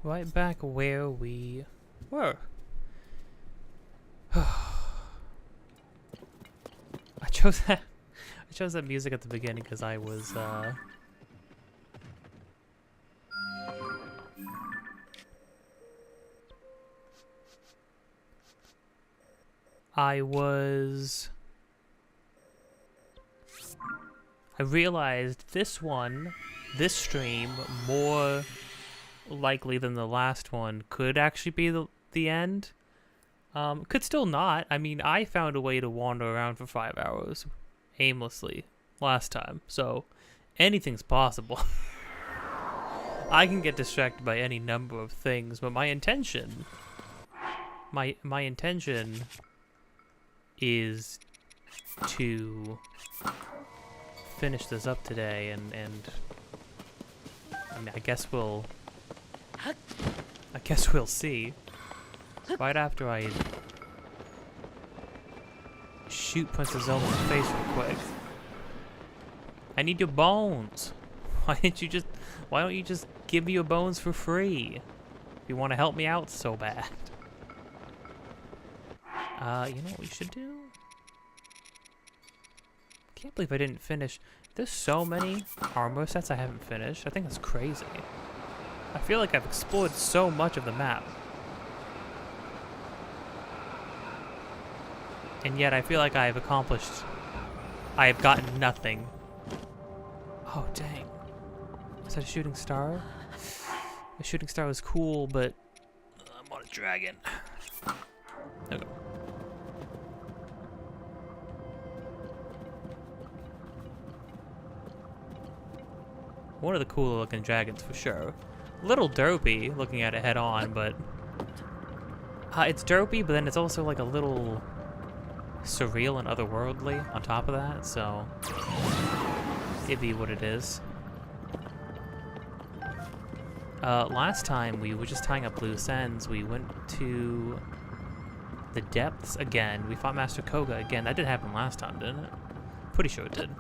Right back where we were. I chose that music at the beginning because I was I realized this stream, more likely than the last one, could actually be the end. Could still not. I mean, I found a way to wander around for 5 hours aimlessly last time, so anything's possible. I can get distracted by any number of things, but my intention is to finish this up today, and I guess we'll see. Right after I shoot Princess Zelda in the face real quick. I need your bones. Why don't you just give me your bones for free? If you want to help me out so bad. You know what we should do? Can't believe I didn't finish. There's so many armor sets I haven't finished. I think that's crazy. I feel like I've explored so much of the map. And yet I feel like I have gotten nothing. Oh, dang. Is that a shooting star? The shooting star was cool, but I'm on a dragon. There we go. One of the cooler looking dragons for sure. A little derpy looking at it head on, but it's derpy, but then it's also like a little surreal and otherworldly on top of that, so it'd be what it is. Last time we were just tying up loose ends. We went to the depths again. We fought Master Koga again. That did happen last time, didn't it? Pretty sure it did.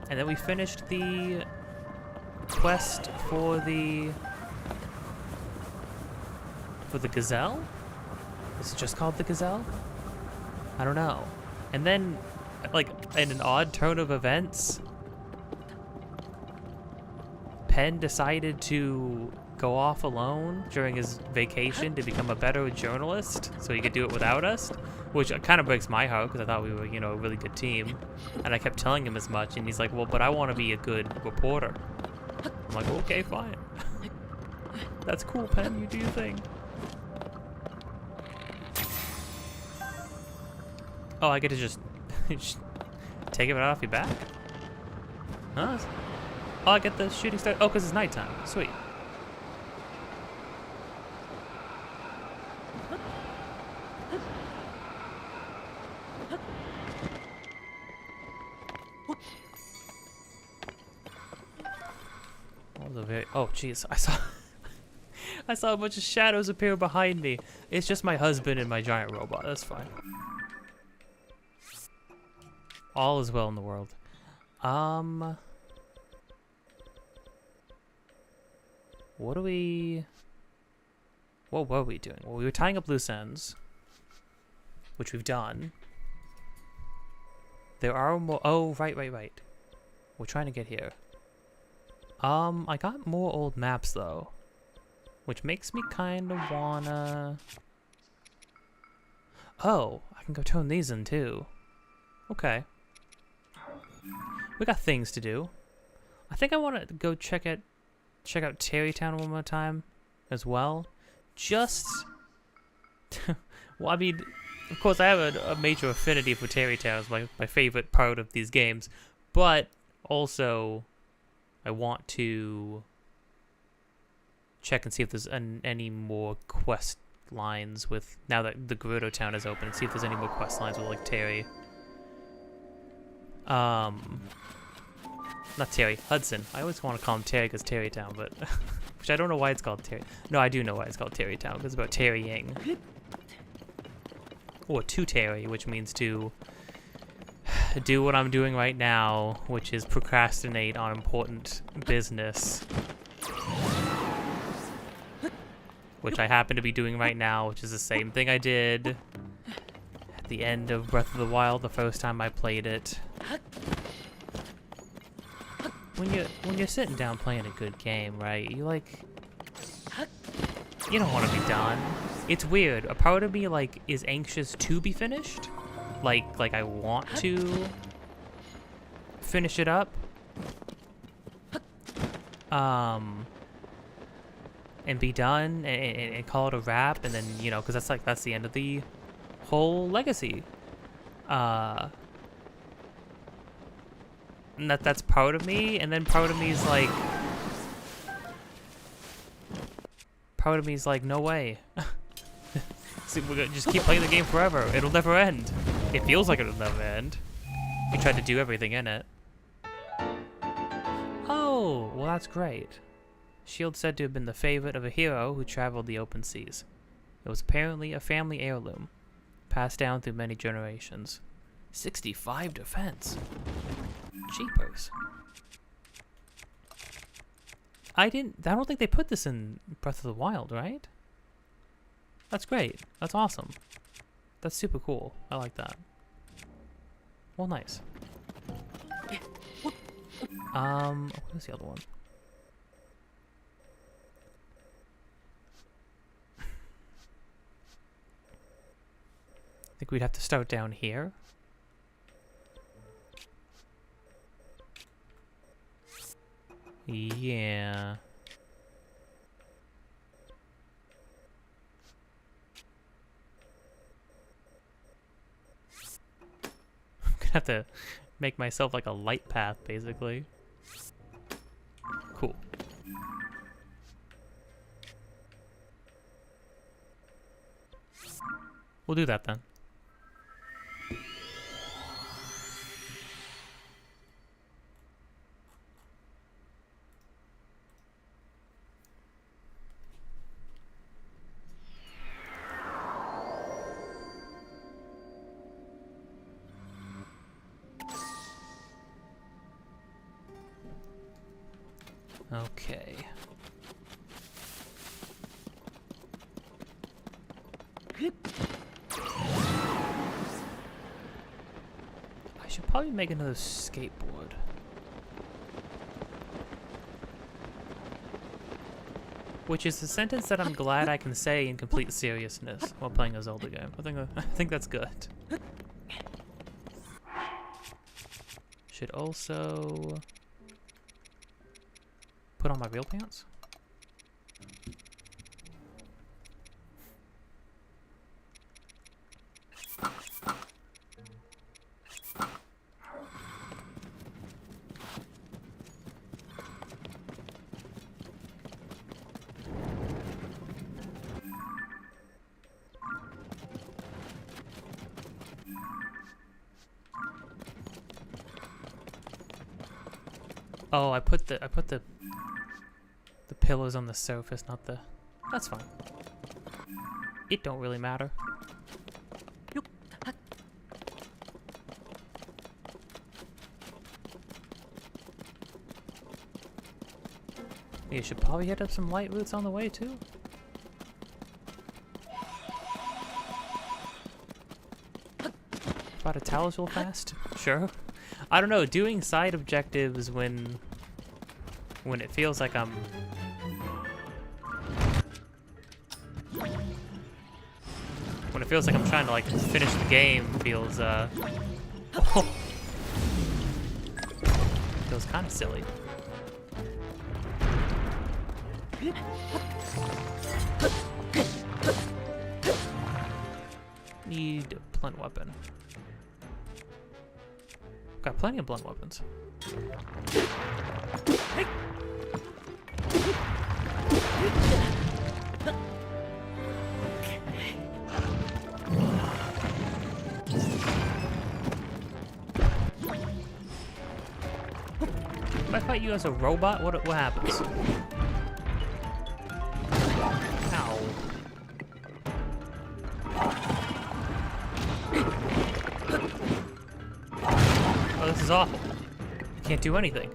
And then we finished the quest for the gazelle? Is it just called the gazelle? I don't know. And then, like, in an odd turn of events, Penn decided to go off alone during his vacation to become a better journalist so he could do it without us, which kind of breaks my heart because I thought we were, you know, a really good team. And I kept telling him as much, and he's like, well, but I want to be a good reporter. I'm like, okay, fine. That's cool, Penn, you do your thing. Oh, I get to just take it right off your back? Huh? Oh, I get the shooting star. Oh, because it's nighttime. Sweet. Oh, jeez. I saw a bunch of shadows appear behind me. It's just my husband and my giant robot. That's fine. All is well in the world. What were we doing? Well, we were tying up loose ends, which we've done. There are more. Oh, right. We're trying to get here. I got more old maps though, which makes me kind of wanna. Oh, I can go turn these in too. Okay. We got things to do. I think I want to go check out Terrytown one more time as well. Just well, I mean, of course I have a major affinity for Terrytown. It's my favorite part of these games, but also I want to check and see if there's any more quest lines with, now that the Gerudo Town is open, and see if there's any more quest lines with like Terry. Not Terry, Hudson. I always want to call him Terry because Terrytown, but which I don't know why it's called Terry. No, I do know why it's called Terrytown, because it's about tarrying. Or to tarry, which means to do what I'm doing right now, which is procrastinate on important business. Which I happen to be doing right now, which is the same thing I did at the end of Breath of the Wild the first time I played it. When you're sitting down playing a good game, right? You don't want to be done. It's weird. A part of me is anxious to be finished. Like I want to finish it up. And be done and call it a wrap, and then, because that's the end of the whole legacy. And that's part of me, and then part of me is no way. See, we're gonna just keep playing the game forever. It'll never end. It feels like it'll never end. We tried to do everything in it. Oh, well, that's great. Shield said to have been the favorite of a hero who traveled the open seas. It was apparently a family heirloom, passed down through many generations. 65 defense. Jeepers. I don't think they put this in Breath of the Wild, right? That's great. That's awesome. That's super cool. I like that. Well, nice. What was the other one? I think we'd have to start down here. Yeah. I'm gonna have to make myself like a light path, basically. Cool. We'll do that then. Okay. I should probably make another skateboard. Which is a sentence that I'm glad I can say in complete seriousness while playing a Zelda game. I think that's good. Should also put on my real pants. Oh, I put the pillows on the surface, not the... That's fine. It don't really matter. You should probably hit up some light roots on the way, too. About a towels real fast? Sure. I don't know, doing side objectives when it feels like I'm... When it feels like I'm trying to, like, finish the game feels, feels kind of silly. Need a blunt weapon. Got plenty of blunt weapons. Hey. If I fight you as a robot, what happens? Ow. is awful. Can't do anything.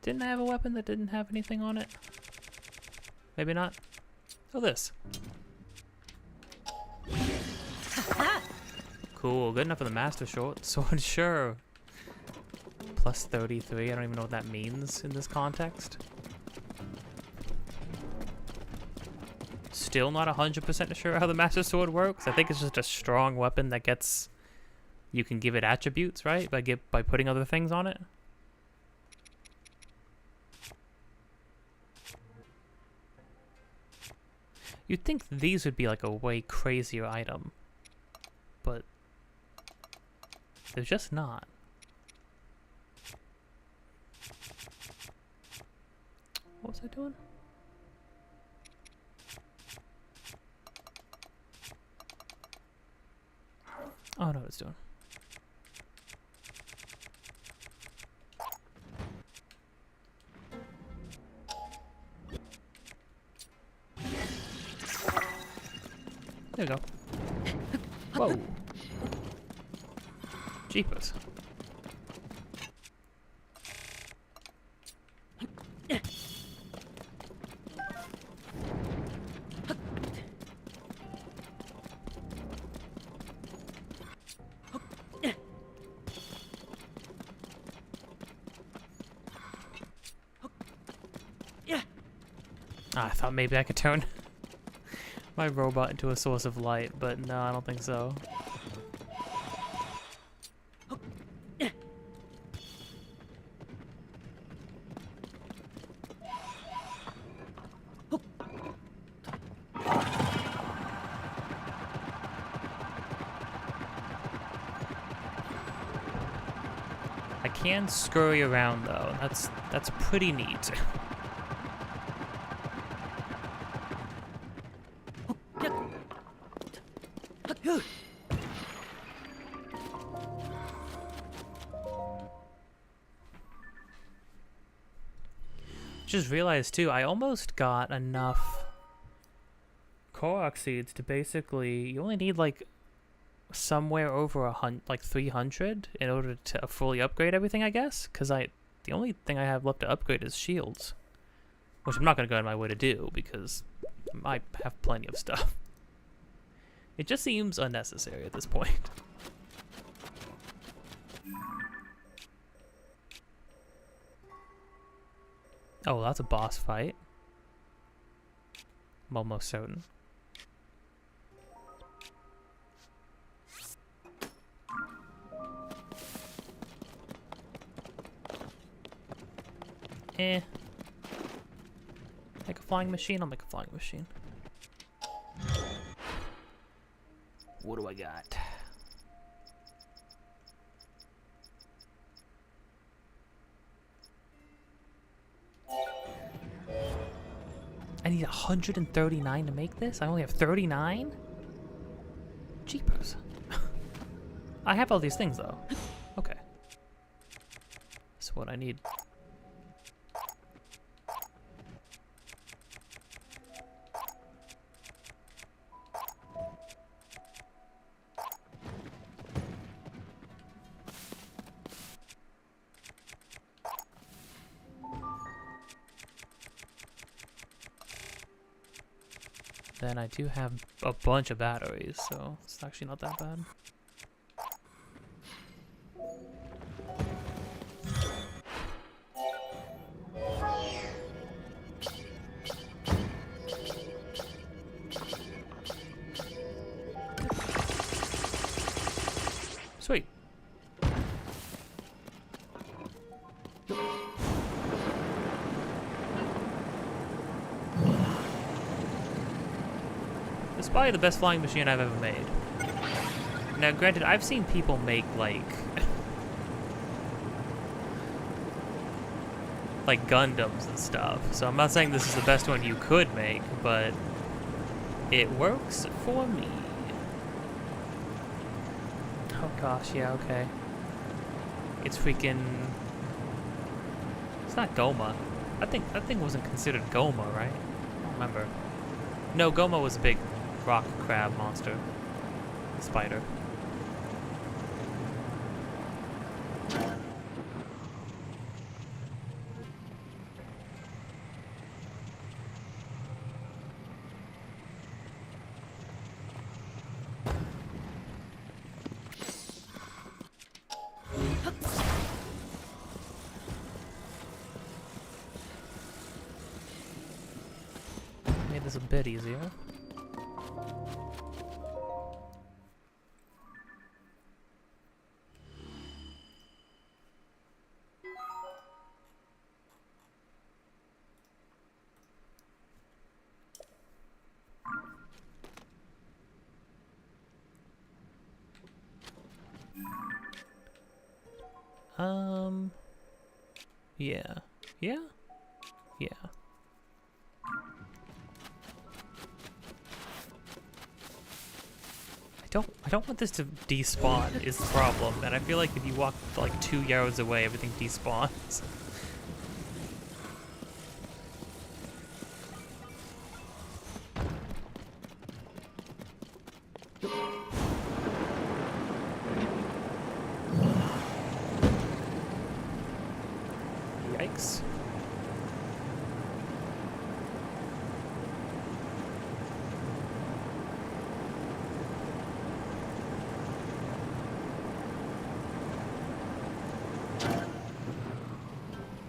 Didn't I have a weapon that didn't have anything on it? Maybe not. Oh, this. Cool, good enough for the Master Sword, sure. Plus 33, I don't even know what that means in this context. Still not 100% sure how the Master Sword works. I think it's just a strong weapon that gets... You can give it attributes, right? By putting other things on it. You'd think these would be like a way crazier item, but they're just not. What was I doing? Oh, I know what it's doing. There we go. Whoa. Jeepers. I thought maybe I could turn my robot into a source of light, but no, I don't think so. I can scurry around though. That's pretty neat. Just realized too, I almost got enough Korok seeds to basically, you only need like somewhere over 300 in order to fully upgrade everything, I guess. Because the only thing I have left to upgrade is shields, which I'm not going to go out of my way to do because I have plenty of stuff. It just seems unnecessary at this point. Oh, that's a boss fight. I'm almost certain. Make a flying machine? I'll make a flying machine. What do I got? I need 139 to make this? I only have 39? Jeepers. I have all these things though. Okay. That's what I need. Then I do have a bunch of batteries, so it's actually not that bad. Sweet. probably the best flying machine I've ever made. Now, granted, I've seen people make, like... like Gundams and stuff, so I'm not saying this is the best one you could make, but it works for me. Oh gosh, yeah, okay. It's freaking... It's not Goma. I think that thing wasn't considered Goma, right? I don't remember. No, Goma was a big rock crab monster. Spider. Made this a bit easier. Yeah. Yeah? Yeah. I don't want this to despawn is the problem, and I feel like if you walk like 2 yards away, everything despawns. Yikes.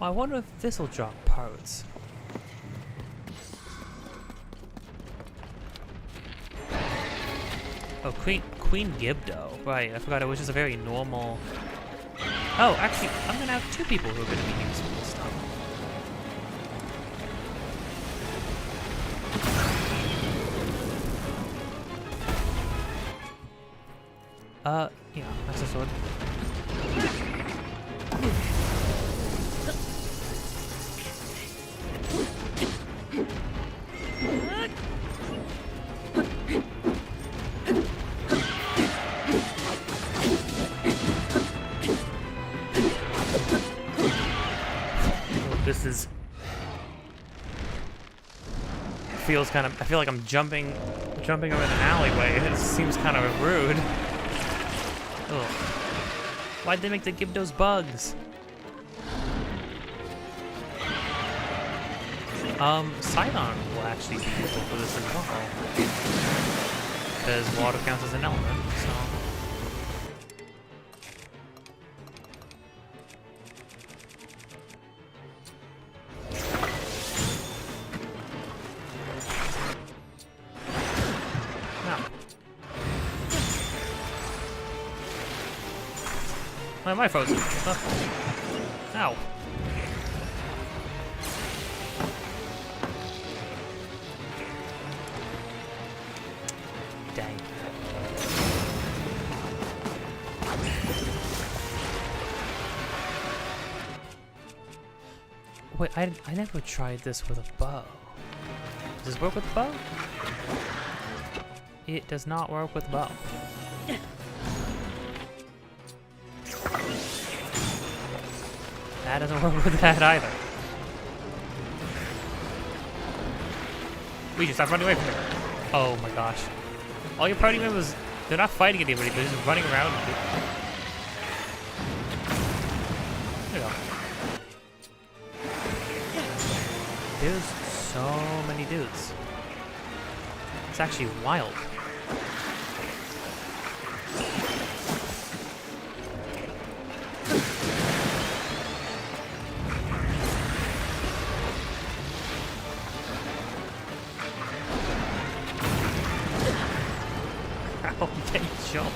I wonder if this will drop parts. Oh, Queen Gibdo. Right, I forgot it was just a very normal... Oh, actually, I'm gonna have 2 people who are gonna be useful this time. Yeah, that's a sword. This is... feels kind of... I feel like I'm jumping over an alleyway. It seems kind of rude. Ugh. Why'd they make the Gibdos bugs? Sidon will actually be useful for this as well. Because water counts as an element, so... Why am I frozen? Ow. Dang. Wait, I never tried this with a bow. Does this work with a bow? It does not work with a bow. That doesn't work with that either. We just stop running away from it. Oh my gosh. All your party members, they're not fighting anybody, they're just running around. There you go. There's so many dudes. It's actually wild. How they jumped.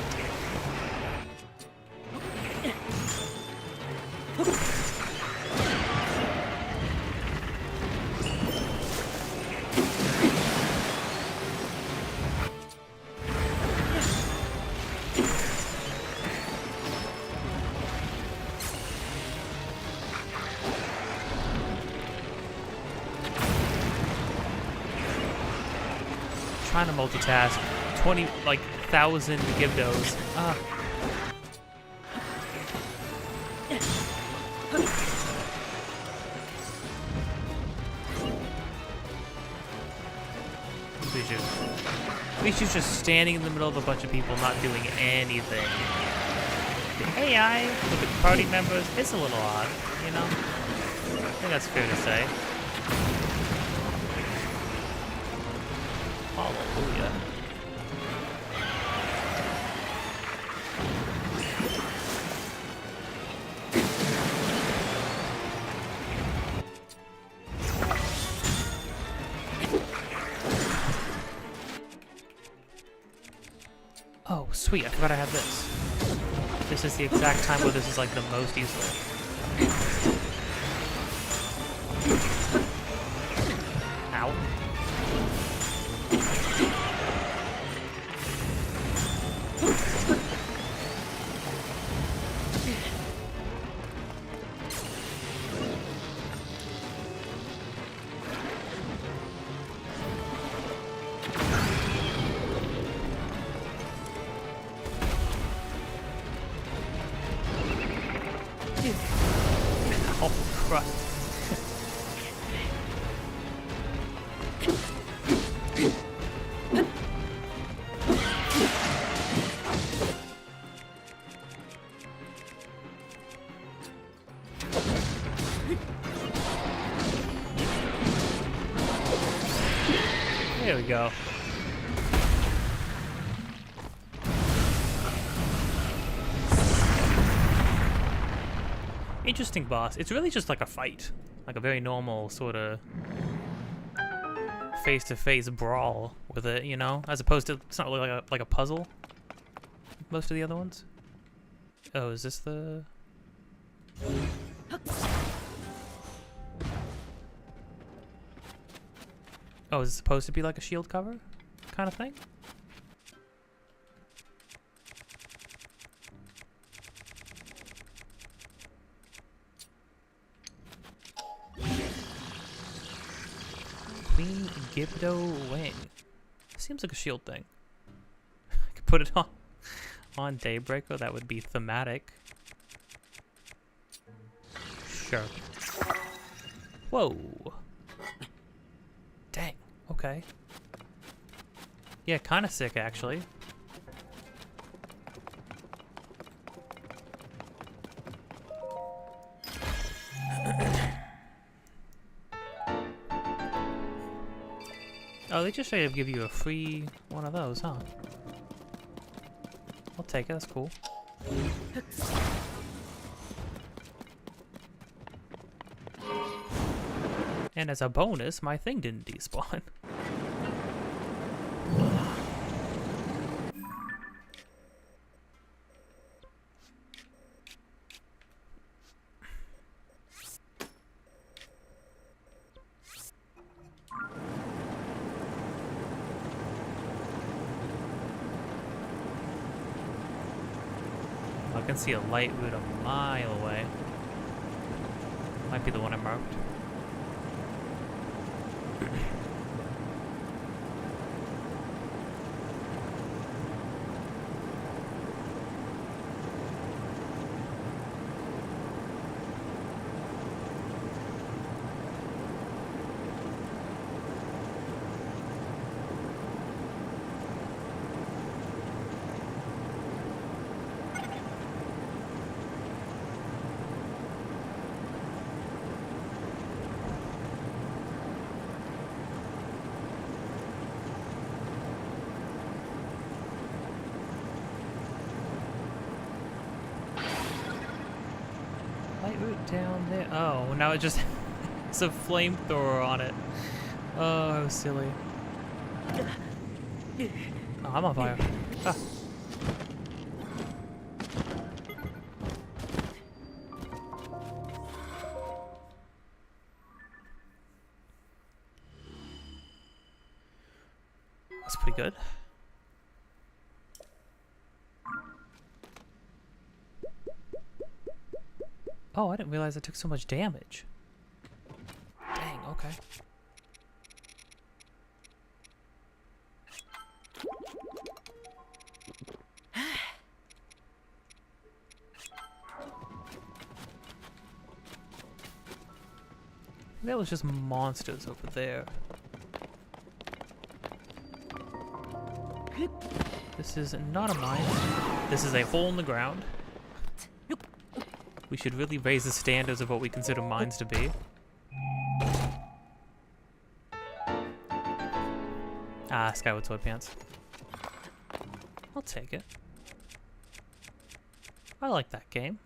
trying to multitask. 20, like, 1,000 Gibdos. Ah. At least she's just standing in the middle of a bunch of people not doing anything. The AI with the party members, it's a little odd, you know? I think that's fair to say. Hallelujah. Oh, sweet, I forgot I had this. This is the exact time where this is like the most useful. Ow. Oh, crap. There we go. Interesting boss. It's really just like a fight. Like a very normal sort of face-to-face brawl with it, you know? As opposed to, it's not really like a puzzle. Most of the other ones. Oh, is this the... Oh, is it supposed to be like a shield cover kind of thing? Queen Gibdo Wing. Seems like a shield thing. I could put it on Daybreaker, that would be thematic. Sure. Whoa. Dang, okay. Yeah, kinda sick actually. Oh, they just straight up give you a free one of those, huh? I'll take it, that's cool. And as a bonus, my thing didn't despawn. I can see a light route a mile away. Might be the one I marked. Light route down there. Oh, now it just has a flamethrower on it. Oh, that was silly. Oh, I'm on fire. Ah. That's pretty good. Oh, I didn't realize I took so much damage. Dang, okay. That was just monsters over there. This is not a mine. This is a hole in the ground. We should really raise the standards of what we consider mines to be. Ah, Skyward Sword Pants. I'll take it. I like that game.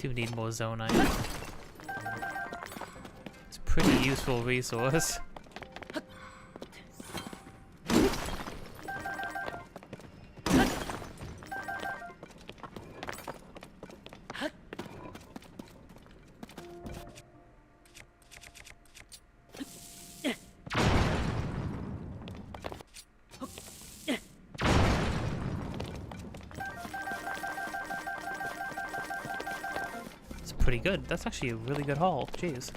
Do need more zonite. It's a pretty useful resource. Pretty good. That's actually a really good haul. Jeez.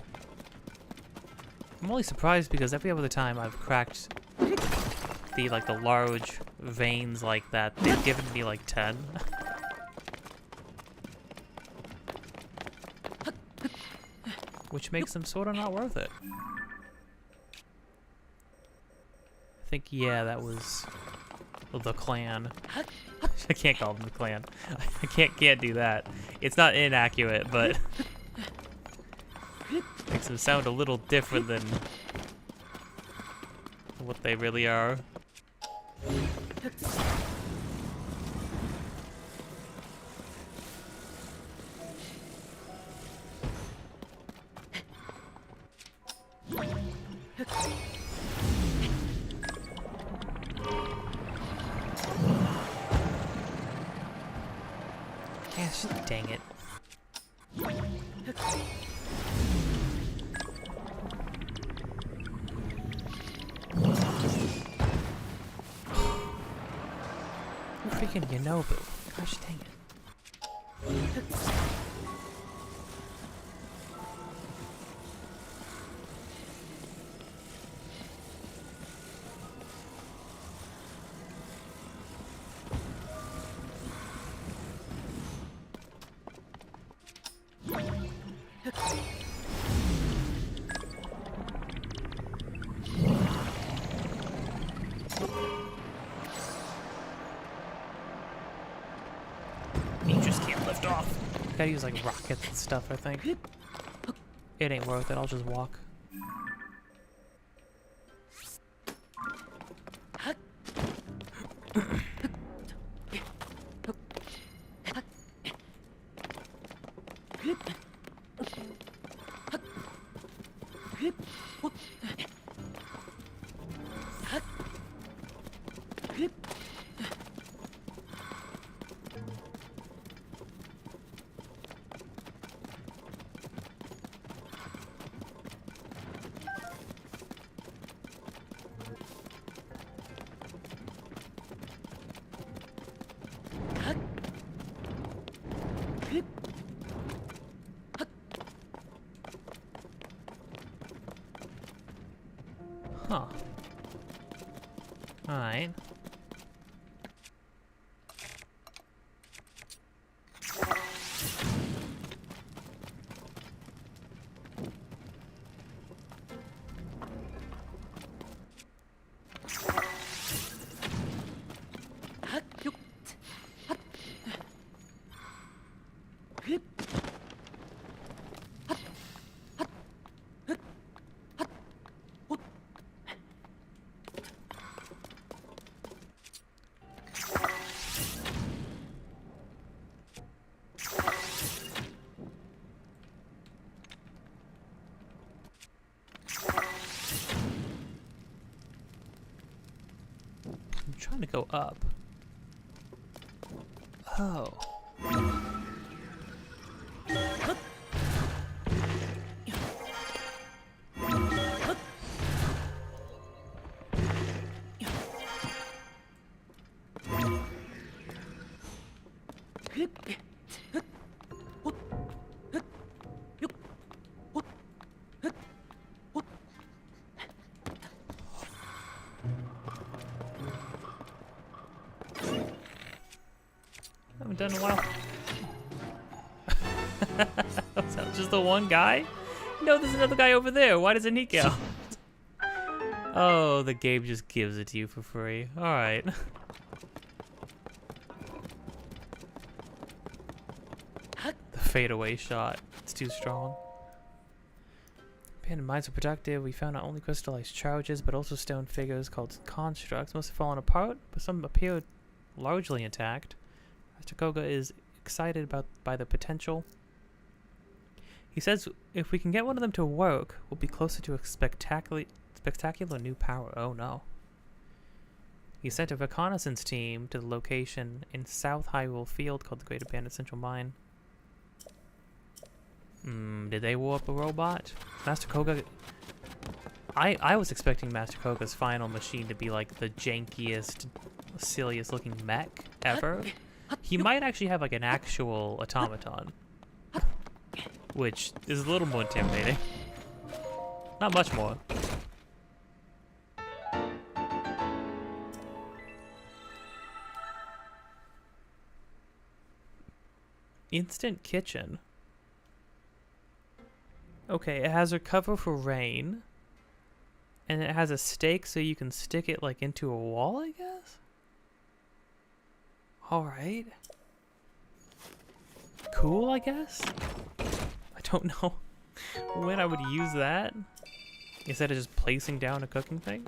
I'm only surprised because every other time I've cracked the large veins like that, they've given me like 10. Which makes them sort of not worth it. I think, yeah, that was the clan. I can't call them the clan. I can't do that. It's not inaccurate, but makes them sound a little different than what they really are. Gosh, dang it. Freaking Yonobu. Gosh dang it. You just can't lift off. Gotta use like rockets and stuff, I think. It ain't worth it, I'll just walk. Huh. Alright. I'm trying to go up. Oh. done in a while. Was that just the one guy? No, there's another guy over there. Why doesn't he count? Oh, the game just gives it to you for free. Alright. The fadeaway shot. It's too strong. Abandoned mines are productive. We found not only crystallized charges, but also stone figures called constructs. Most have fallen apart, but some appear largely intact. Mr. Koga is excited by the potential. He says if we can get one of them to work, we'll be closer to a spectacular new power. Oh no. He sent a reconnaissance team to the location in South Hyrule Field called the Great Abandoned Central Mine. Did they warp a robot? Master Koga... I was expecting Master Koga's final machine to be like the jankiest, silliest looking mech ever. He might actually have like an actual automaton. Which is a little more intimidating. Not much more. Instant kitchen. Okay, it has a cover for rain. And it has a stake so you can stick it like into a wall, I guess? Alright. Cool, I guess? I don't know when I would use that. Instead of just placing down a cooking thing.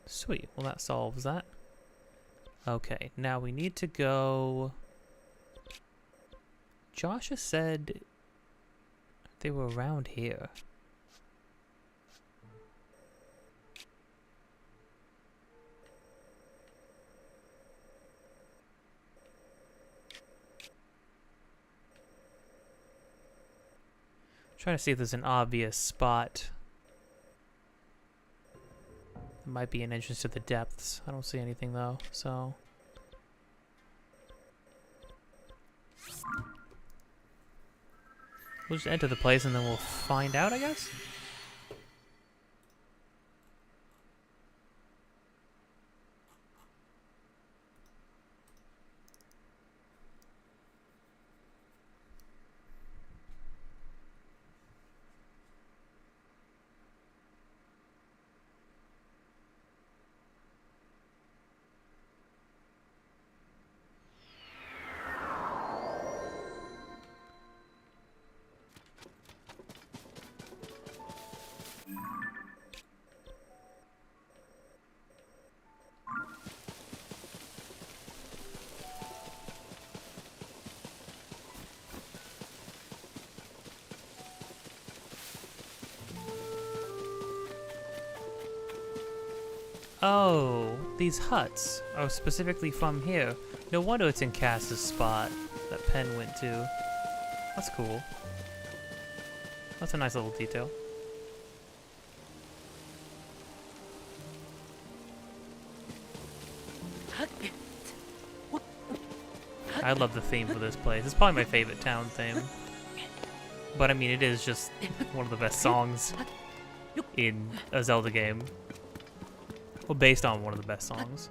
Sweet, well that solves that. Okay, now we need to go... Joshua said they were around here. Trying to see if there's an obvious spot. There might be an entrance to the depths. I don't see anything though, so... We'll just enter the place and then we'll find out, I guess? Oh, these huts are specifically from here. No wonder it's in Cass's spot that Pen went to. That's cool. That's a nice little detail. I love the theme for this place. It's probably my favorite town theme. But I mean, it is just one of the best songs in a Zelda game. Well, based on one of the best songs.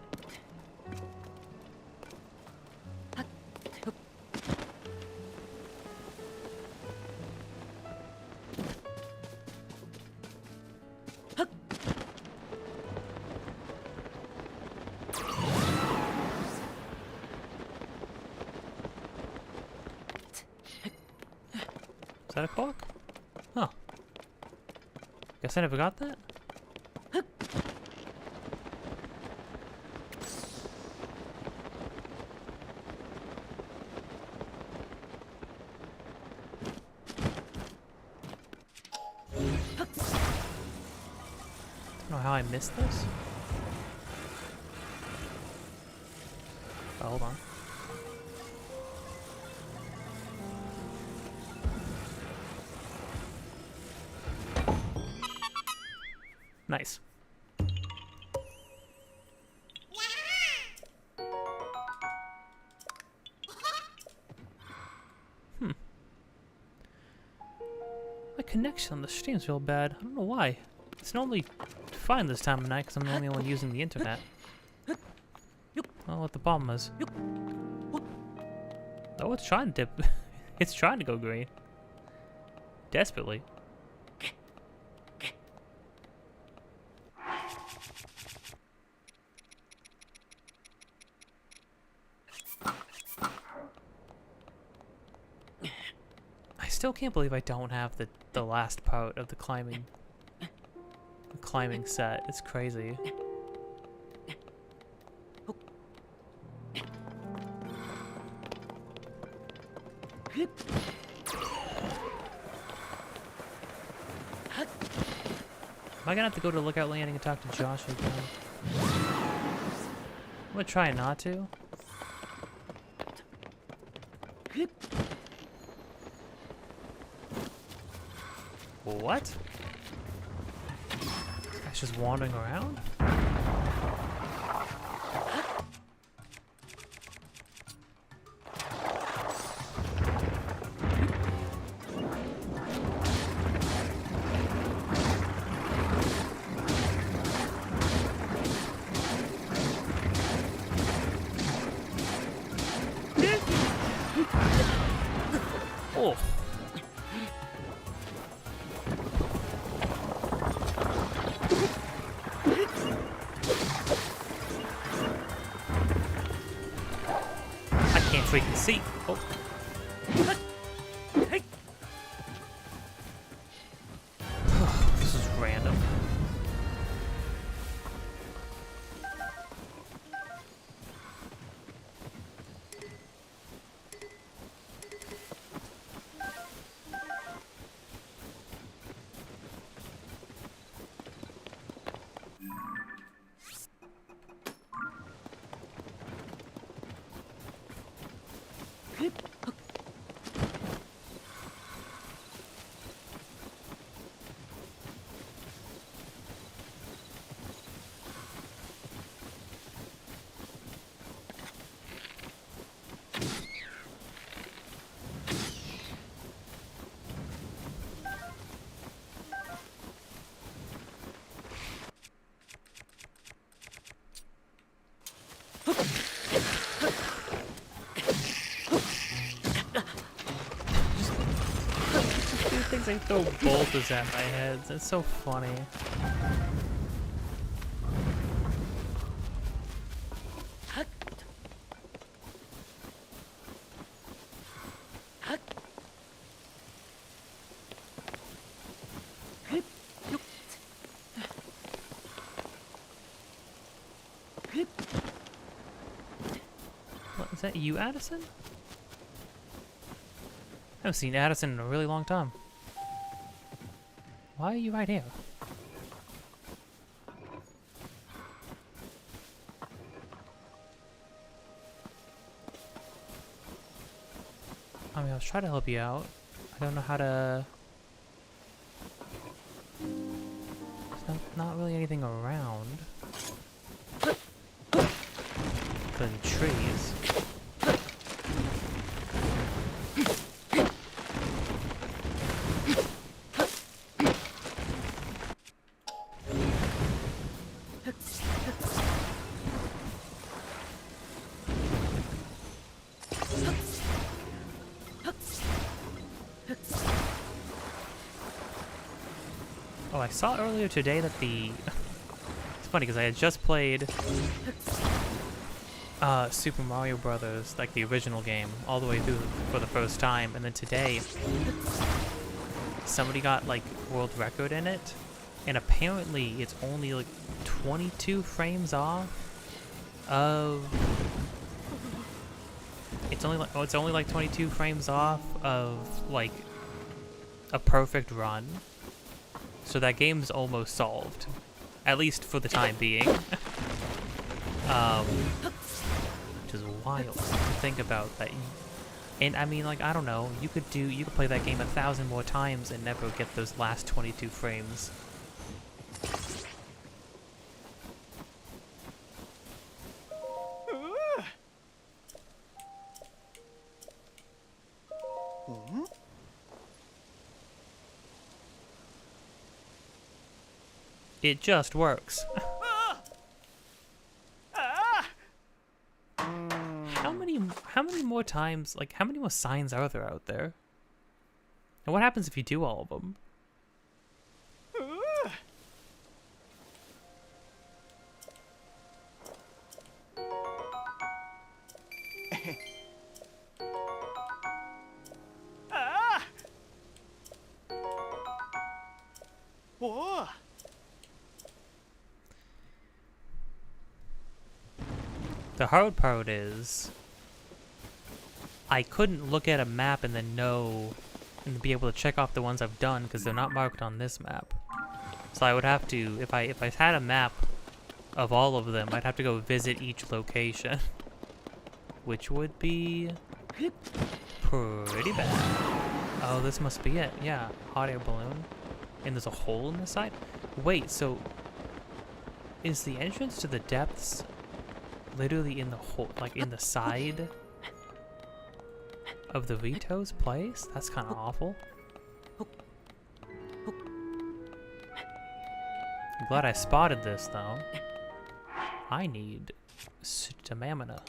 Is that a clock? Huh. Guess I never got that? I don't know how I missed this. Oh, hold on. Nice. My connection on the stream's real bad. I don't know why. It's normally fine this time of night because I'm the only one using the internet. I don't know what the problem is. Oh, it's trying to dip. It's trying to go green. Desperately. I still can't believe I don't have the last part of the climbing set. It's crazy. Am I gonna have to go to Lookout Landing and talk to Josh again? I'm gonna try not to. What? This guy's just wandering around? Oh. I can't freaking see. Oh. This is random. They throw boulders at my heads. It's so funny. What, is that you, Addison? I haven't seen Addison in a really long time. Why are you right here? I mean, I was trying to help you out. I don't know how to... There's not really anything around. Than trees. Oh, I saw earlier today that the... It's funny because I had just played Super Mario Brothers, like the original game, all the way through for the first time, and then today somebody got like world record in it, and apparently it's only like 22 frames off of... It's only like 22 frames off of like a perfect run. So that game's almost solved, at least for the time being. Which is wild to think about that. And I mean, like, I don't know, you could play that game 1,000 more times and never get those last 22 frames. It just works. How many more times, like, how many more signs are there out there? And what happens if you do all of them? The hard part is I couldn't look at a map and then know and be able to check off the ones I've done because they're not marked on this map. So I would have to, if I had a map of all of them, I'd have to go visit each location, which would be pretty bad. Oh, this must be it. Yeah, hot air balloon. And there's a hole in the side? Wait, so is the entrance to the depths literally in the hole, like in the side of the Vito's place? That's kind of awful. I'm glad I spotted this, though. I need stamina.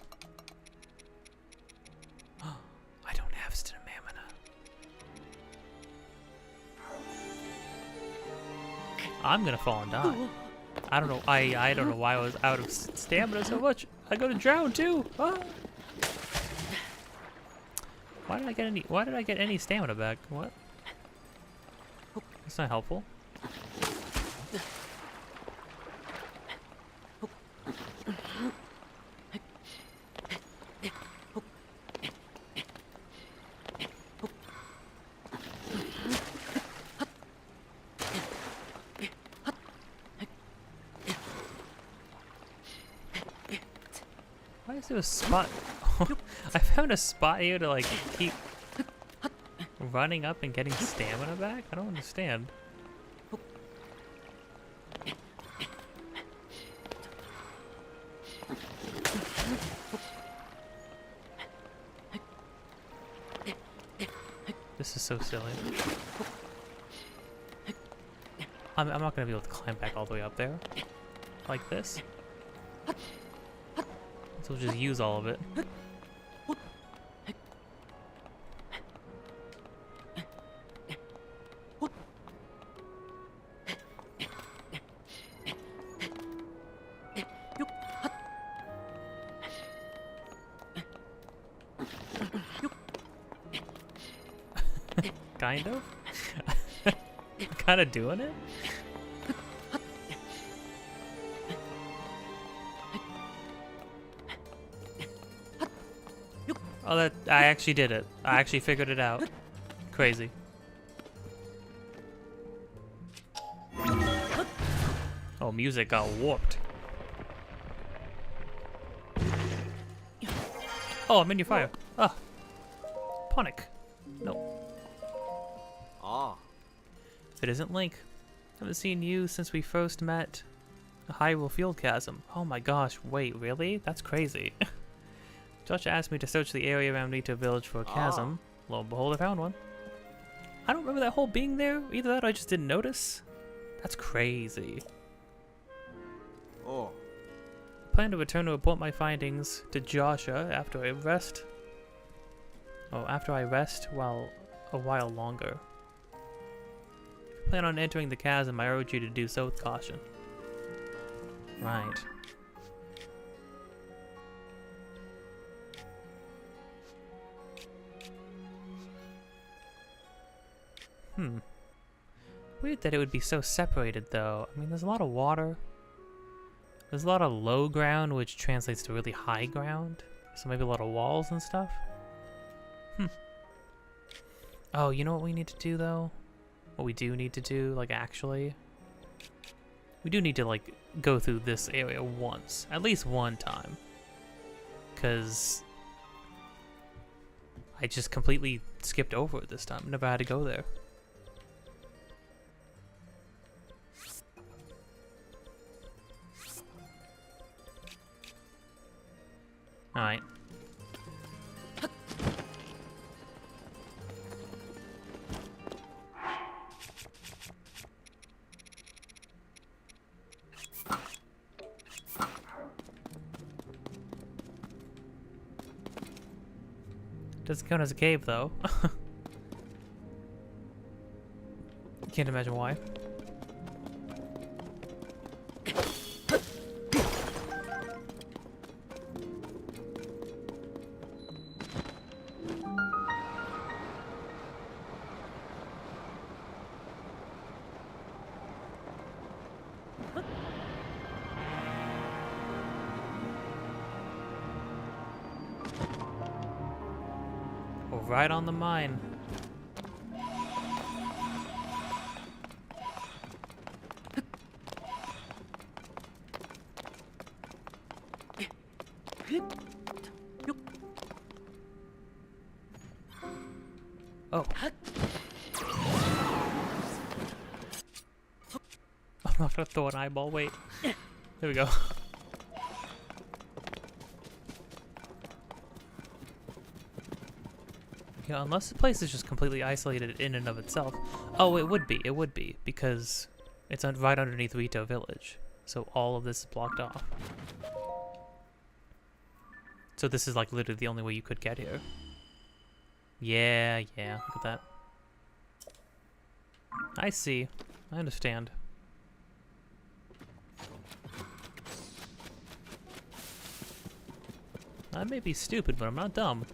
I don't have stamina. I'm gonna fall and die. I don't know. I don't know why I was out of stamina so much. I go to drown too. Ah. Why did I get any stamina back? What? That's not helpful. Why is there a spot? I found a spot here to like keep running up and getting stamina back? I don't understand. This is so silly. I'm not gonna be able to climb back all the way up there like this. So we'll just use all of it. Kind of? Kind of doing it? Oh, that I actually did it. I actually figured it out. Crazy. Oh, music got warped. Oh, I'm in your fire. Ah. Ponic. No. Ah. If it isn't Link. Haven't seen you since we first met. The Hyrule Field Chasm. Oh my gosh, wait, really? That's crazy. Josh asked me to search the area around Rito Village for a chasm. Lo and behold, I found one. I don't remember that hole being there. Either that or I just didn't notice. That's crazy. Oh. I plan to return to report my findings to Joshua after I rest. Oh, after I rest a while longer. If you plan on entering the chasm, I urge you to do so with caution. Right. Weird that it would be so separated, though. I mean, there's a lot of water. There's a lot of low ground, which translates to really high ground. So maybe a lot of walls and stuff. Oh, you know what we need to do, though? What we do need to do, like, actually? We do need to, like, go through this area once. At least one time. Because I just completely skipped over it this time. Never had to go there. Alright. Doesn't count as a cave, though. Can't imagine why. Oh, right on the mine. Oh. I'm not gonna throw an eyeball, wait. There we go. Yeah, unless the place is just completely isolated in and of itself. Oh, it would be, because it's right underneath Rito Village. So all of this is blocked off. So this is like literally the only way you could get here. Yeah, look at that. I see. I understand. I may be stupid, but I'm not dumb.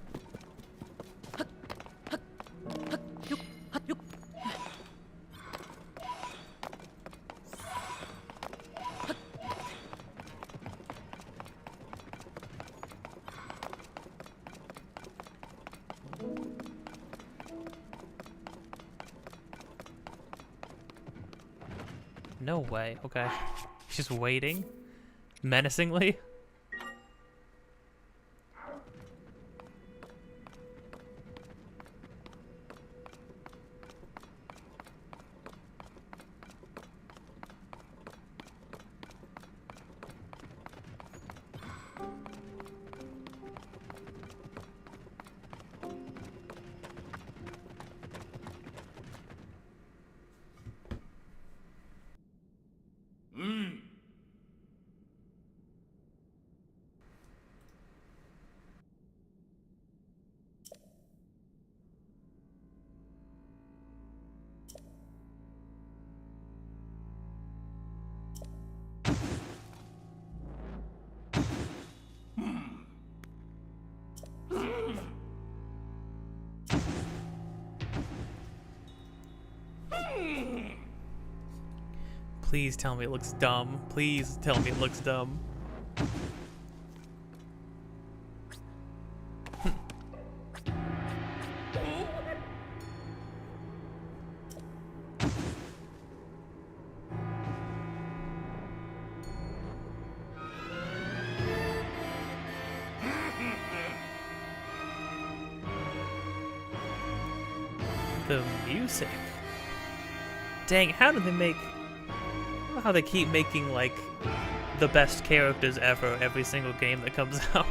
No way. Okay. He's just waiting. Menacingly. Please tell me it looks dumb. Please tell me it looks dumb. The music. Dang, how do they make... how they keep making, like, the best characters ever every single game that comes out.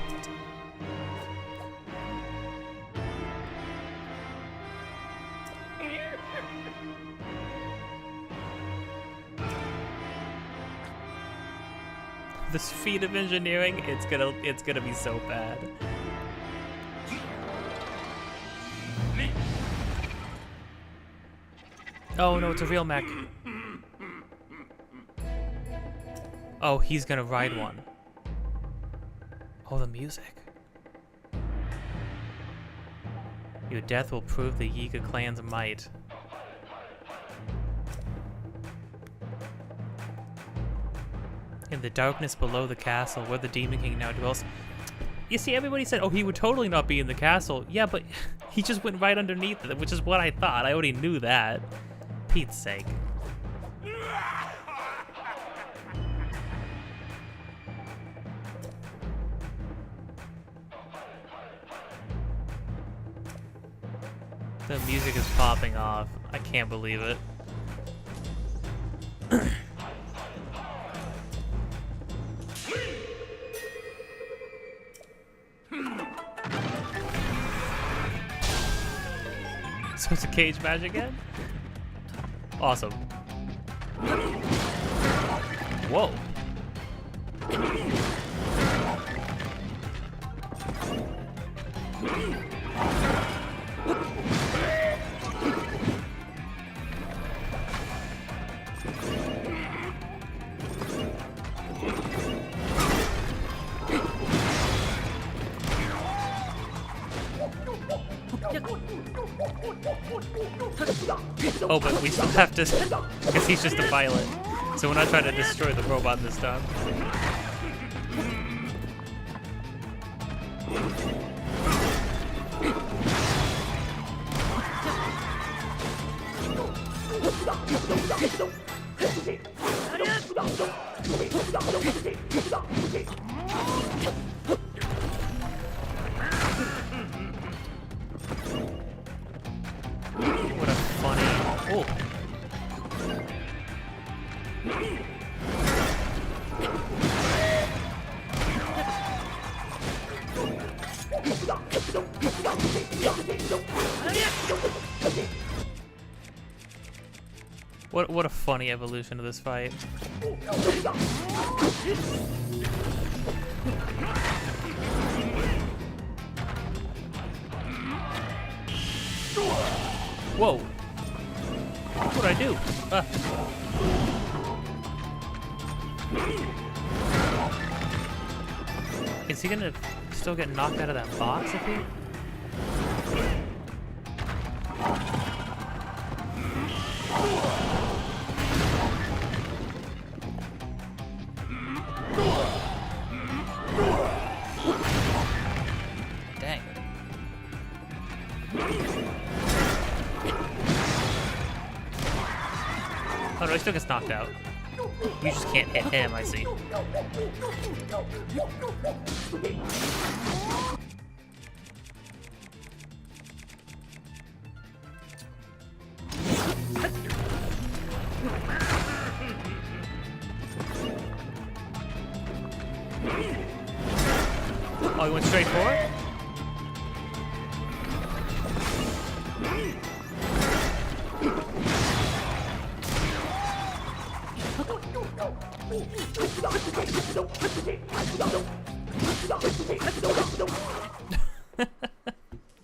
This feat of engineering, it's gonna be so bad. Oh no, it's a real mech. Oh, he's gonna ride one. Oh, the music. Your death will prove the Yiga clan's might. In the darkness below the castle, where the Demon King now dwells. You see, everybody said, oh, he would totally not be in the castle. Yeah, but he just went right underneath it, which is what I thought. I already knew that. Pete's sake. The music is popping off. I can't believe it. So it's a cage match again? Awesome. Whoa. Oh, but we still have to, because he's just a pilot. So we're not trying to destroy the robot this time. What a funny... Oh! What a funny evolution of this fight. Whoa! What'd I do? Is he gonna still get knocked out of that box if he... Dang. Oh no, he still gets knocked out. You just can't hit him, I see. Oh, he went straight for it?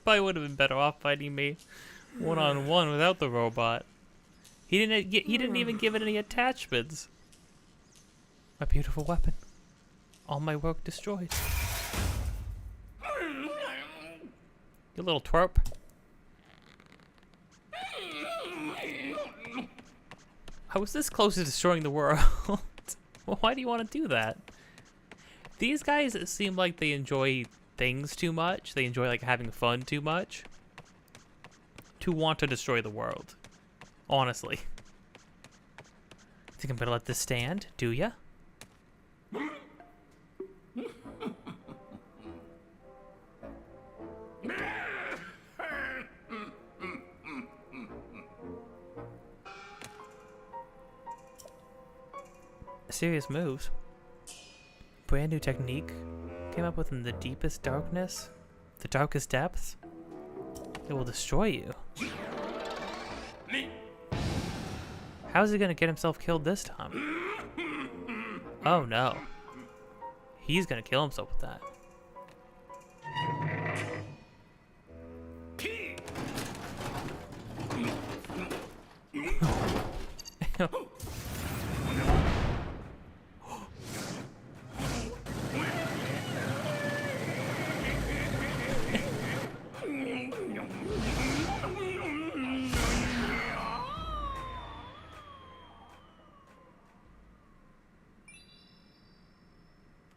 Probably would have been better off fighting me one-on-one without the robot. He didn't even give it any attachments. My beautiful weapon. All my work destroyed. You little twerp. I was this close to destroying the world. Well, why do you want to do that? These guys seem like they enjoy things too much. They enjoy like having fun too much. To want to destroy the world. Honestly. Think I'm gonna let this stand? Do ya? Serious moves. Brand new technique. Came up with in the deepest darkness. The darkest depths. It will destroy you. How's he gonna get himself killed this time? Oh no. He's gonna kill himself with that.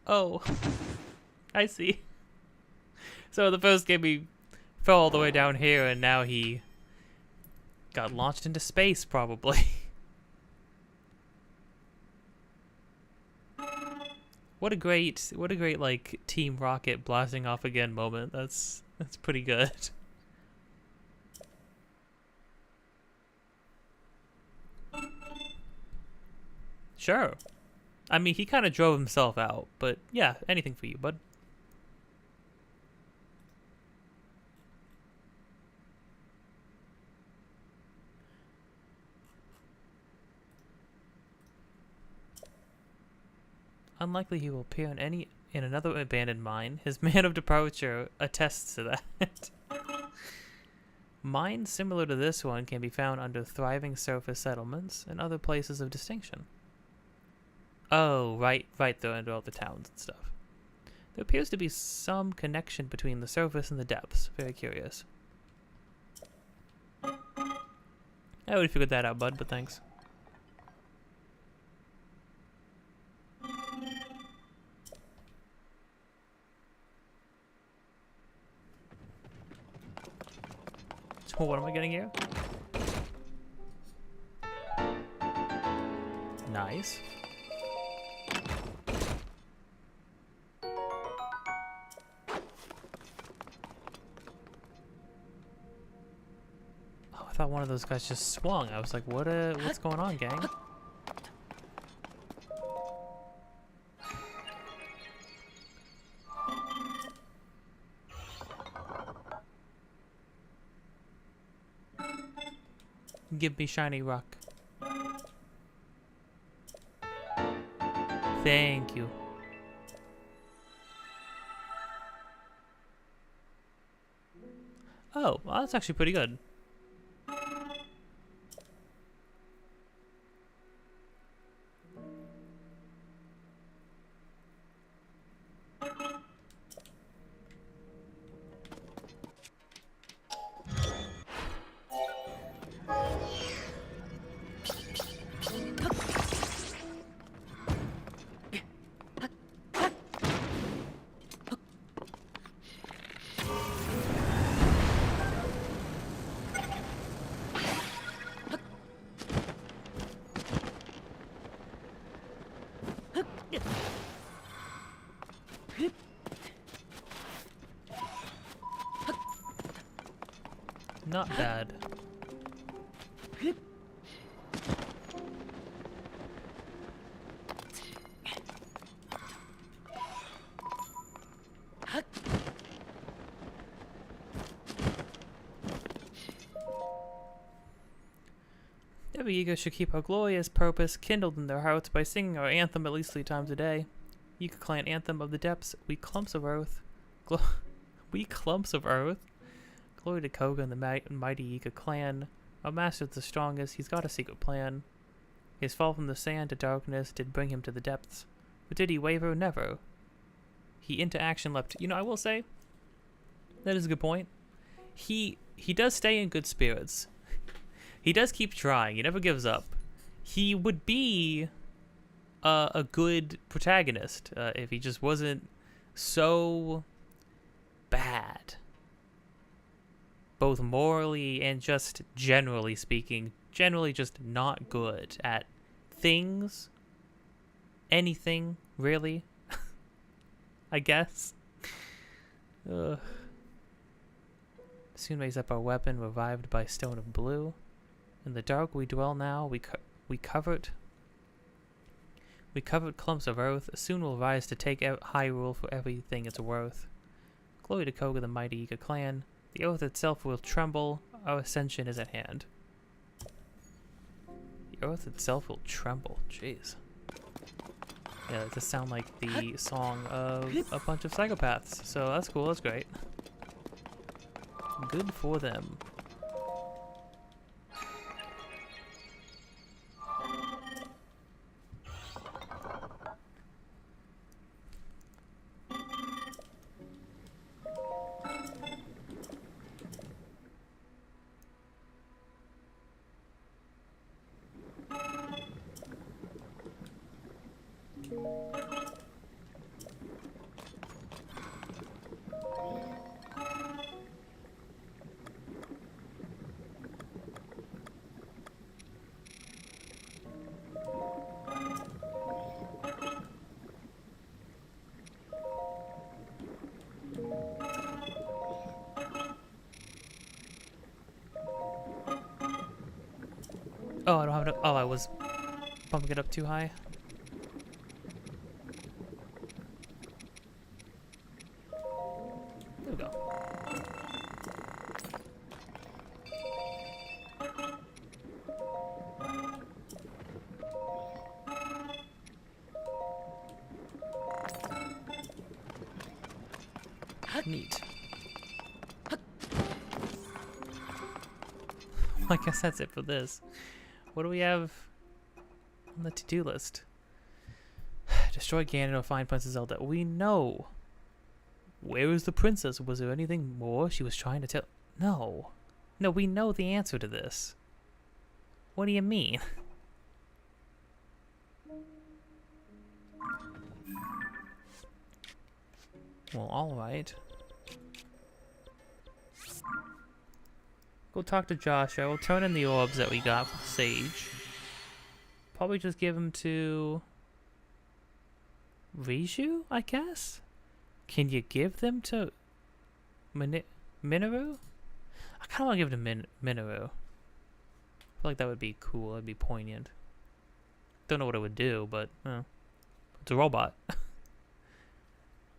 Oh, I see. So the first game he fell all the way down here, and now he got launched into space, probably. What a great like Team Rocket blasting off again moment. That's pretty good. Sure. I mean, he kind of drove himself out, but yeah, anything for you, bud. Unlikely he will appear in another abandoned mine. His man of departure attests to that. Mines similar to this one can be found under thriving surface settlements and other places of distinction. Oh, right there under all the towns and stuff. There appears to be some connection between the surface and the depths. Very curious. I would have figured that out, bud, but thanks. So what am I getting here? Nice. Oh, I thought one of those guys just swung. I was like, what's going on, gang? Give me shiny rock. Thank you. Oh, well, that's actually pretty good. Not bad. Every ego should keep our glorious purpose kindled in their hearts by singing our anthem at least 3 times a day. Ego Clan Anthem of the Depths, we clumps of earth. We clumps of earth. Glory to Koga and the mighty Ego Clan. Our master's the strongest, he's got a secret plan. His fall from the sand to darkness did bring him to the depths. But did he waver? Never. He into action leapt. You know, I will say, that is a good point. He does stay in good spirits. He does keep trying. He never gives up. He would be a good protagonist if he just wasn't so bad. Both morally and just generally speaking. Generally just not good at things. Anything, really. I guess. Ugh. Soon raise up our weapon, revived by stone of blue. In the dark we dwell now, we covered clumps of earth, soon will rise to take out high rule for everything it's worth. Glory to Koga, the mighty Ego Clan, the earth itself will tremble, our ascension is at hand. The earth itself will tremble, jeez. Yeah, that does sound like the song of a bunch of psychopaths, so that's cool, that's great. Good for them. Oh, I don't have enough. Oh, I was bumping it up too high. There we go. Neat. I guess that's it for this. What do we have on the to-do list? Destroy Ganon, find Princess Zelda. We know. Where is the princess? Was there anything more she was trying to tell? No. No, we know the answer to this. What do you mean? Well, alright. Go talk to Joshua. We'll turn in the orbs that we got from Sage. Probably just give them to Riju, I guess? Can you give them to Minoru? I kind of want to give them to Minoru. I feel like that would be cool. That'd be poignant. Don't know what it would do, but it's a robot.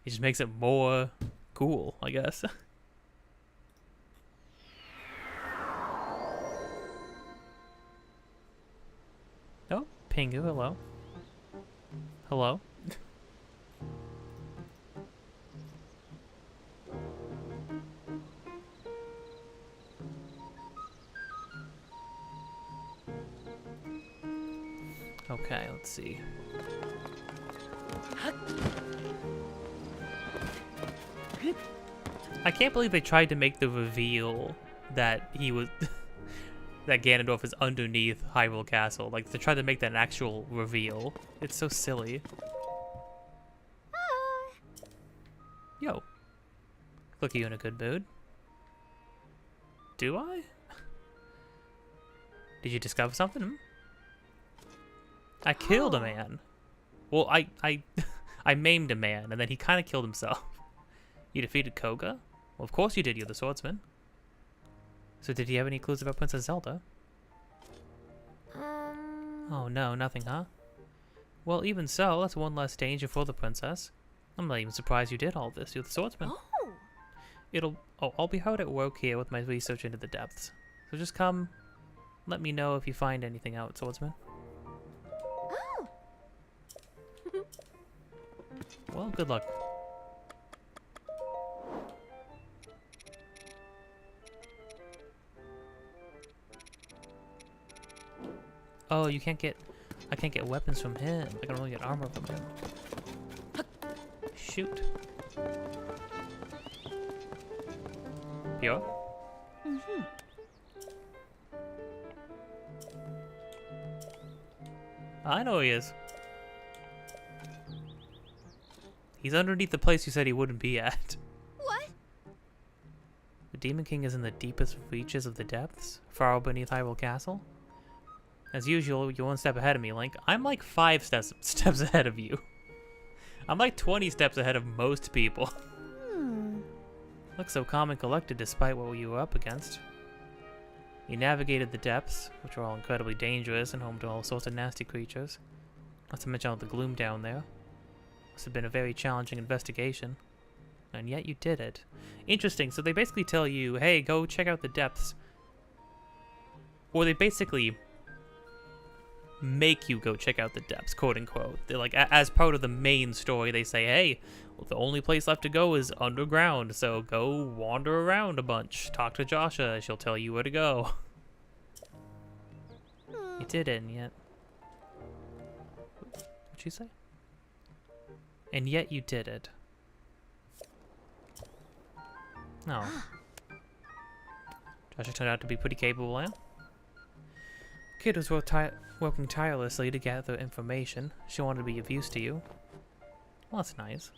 It just makes it more cool, I guess. Oh, Pingu, hello. Hello. Okay, let's see. I can't believe they tried to make the reveal that he was that Ganondorf is underneath Hyrule Castle. Like, they tried to make that an actual reveal. It's so silly. Yo. Look, you in a good mood? Do I? Did you discover something? Hmm? I killed a man. Well, I maimed a man, and then he kind of killed himself. You defeated Koga? Well, of course you did, you're the swordsman. So did he have any clues about Princess Zelda? Oh no, nothing, huh? Well, even so, that's one less danger for the princess. I'm not even surprised you did all this. You're the swordsman. I'll be hard at work here with my research into the depths. So just come, let me know if you find anything out, swordsman. Well, good luck. Oh, I can't get weapons from him. I can only get armor from him. Shoot. Pure? I know he is. He's underneath the place you said he wouldn't be at. What? The Demon King is in the deepest reaches of the depths, far beneath Hyrule Castle. As usual, you're one step ahead of me, Link. I'm like 5 steps ahead of you. I'm like 20 steps ahead of most people. Look so calm and collected despite what you were up against. You navigated the depths, which were all incredibly dangerous and home to all sorts of nasty creatures. Not to mention all the gloom down there. Must have been a very challenging investigation. And yet you did it. Interesting, so they basically tell you, hey, go check out the depths. Or they basically make you go check out the depths, quote unquote. They're like, as part of the main story, they say, hey, well, the only place left to go is underground, so go wander around a bunch. Talk to Joshua, she'll tell you where to go. You did it, and yet... What'd she say? And yet you did it. No. Joshua turned out to be pretty capable, eh? Kid was working tirelessly to gather information. She wanted to be of use to you. Well, that's nice.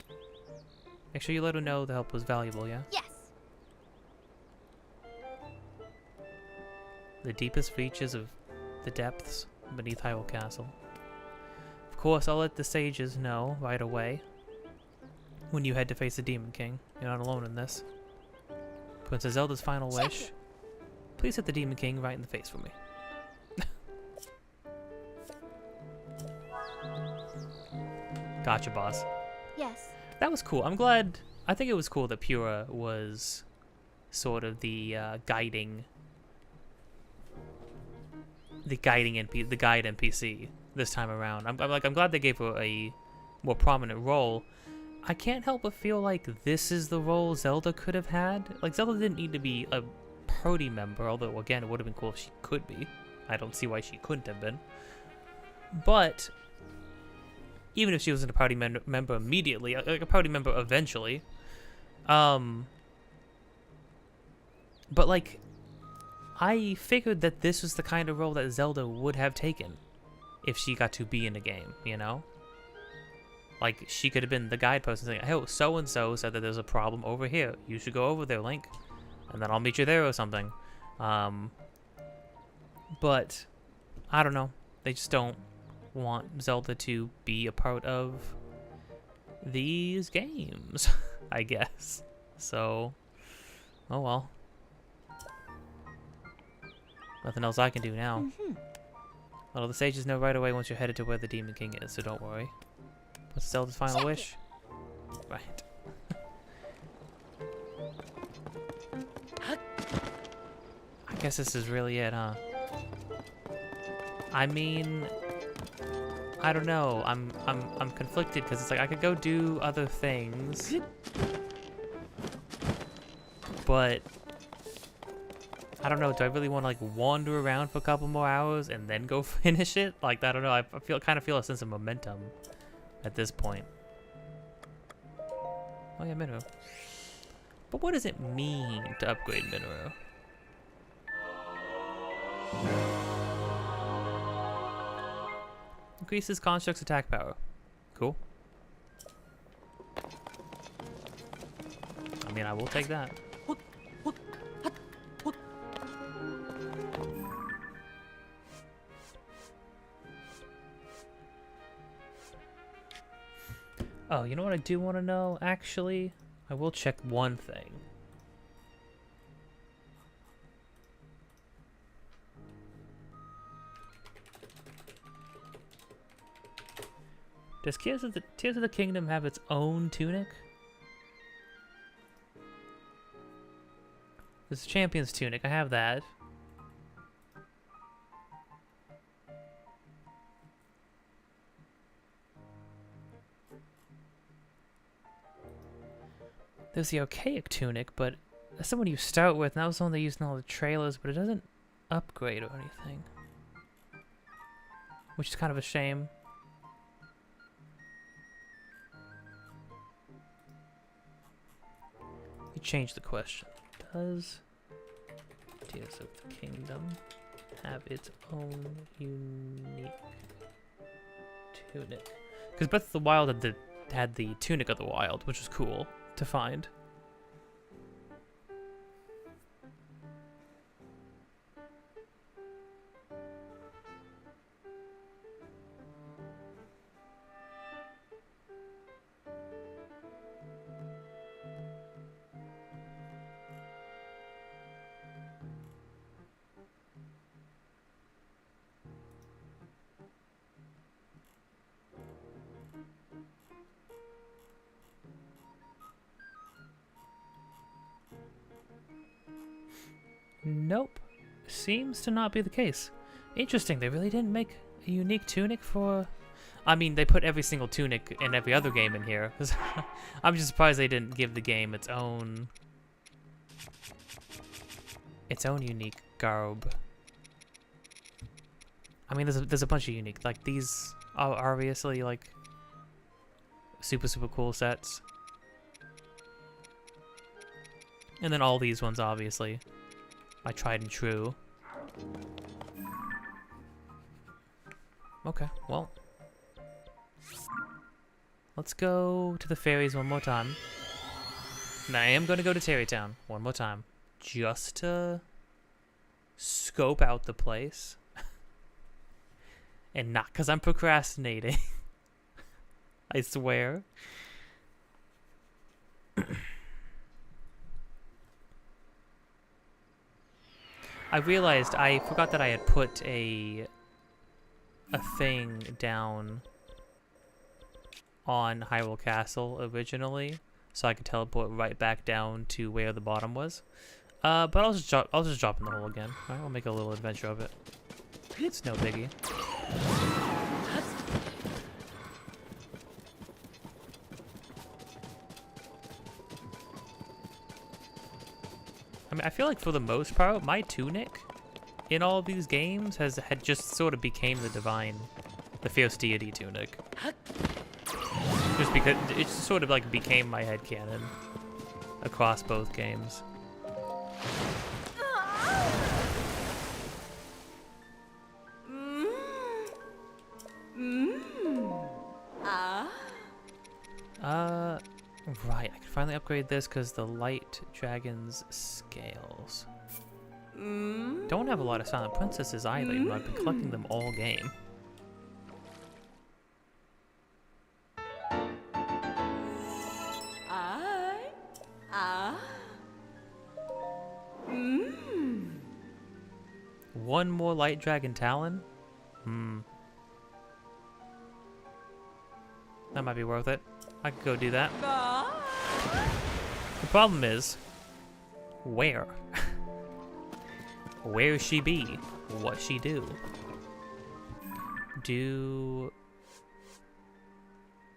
Make sure you let her know the help was valuable, yeah? Yes. The deepest reaches of the depths beneath Hyrule Castle. Of course, I'll let the sages know right away when you head to face the Demon King. You're not alone in this. Princess Zelda's final wish. Please hit the Demon King right in the face for me. Gotcha, boss. Yes. That was cool. I'm glad. I think it was cool that Pura was sort of the guide NPC this time around. I'm glad they gave her a more prominent role. I can't help but feel like this is the role Zelda could have had. Like, Zelda didn't need to be a party member, although again it would have been cool if she could be. I don't see why she couldn't have been. But even if she wasn't a party member immediately, like a party member eventually. But like, I figured that this was the kind of role that Zelda would have taken if she got to be in a game, you know? Like, she could have been the guidepost and saying, hey, so-and-so said that there's a problem over here. You should go over there, Link. And then I'll meet you there or something. But, I don't know. They just don't want Zelda to be a part of these games, I guess. So, oh well. Nothing else I can do now. Well, the sages know right away once you're headed to where the Demon King is, so don't worry. What's Zelda's final wish? Right. I guess this is really it, huh? I mean, I don't know. I'm conflicted because it's like I could go do other things, but I don't know. Do I really want to like wander around for a couple more hours and then go finish it? Like, I don't know. I kind of feel a sense of momentum at this point. Oh yeah, Minero. But what does it mean to upgrade Minero? Increases construct's attack power. Cool. I mean, I will take that. Oh, you know what I do want to know, actually? I will check one thing. Does Tears of the Kingdom have its own tunic? This is Champion's tunic. I have that. There's the archaic tunic, but that's the one you start with, and that was the one they used in all the trailers, but it doesn't upgrade or anything. Which is kind of a shame. You change the question. Does Tears of the Kingdom have its own unique tunic? Because Breath of the Wild had the Tunic of the Wild, which was cool to find. Nope. Seems to not be the case. Interesting, they really didn't make a unique tunic for... I mean, they put every single tunic in every other game in here. I'm just surprised they didn't give the game its own unique garb. I mean, there's a bunch of unique, like these are obviously like super cool sets. And then all these ones, obviously. I tried and true. Okay, well. Let's go to the fairies one more time. And I am going to go to Terrytown one more time. Just to scope out the place. And not because I'm procrastinating. I swear. I realized I forgot that I had put a thing down on Hyrule Castle originally, so I could teleport right back down to where the bottom was. But I'll just drop in the hole again. All right, we'll make a little adventure of it. It's no biggie. I mean, I feel like for the most part, my tunic in all of these games had just sort of became the fierce deity tunic. Just because it sort of like became my headcanon across both games. Right, I can finally upgrade this because the light dragon's scales. Don't have a lot of silent princesses either, even though I've been collecting them all game. One more light dragon talon? That might be worth it. I could go do that. The problem is, where? Where she be? What she do?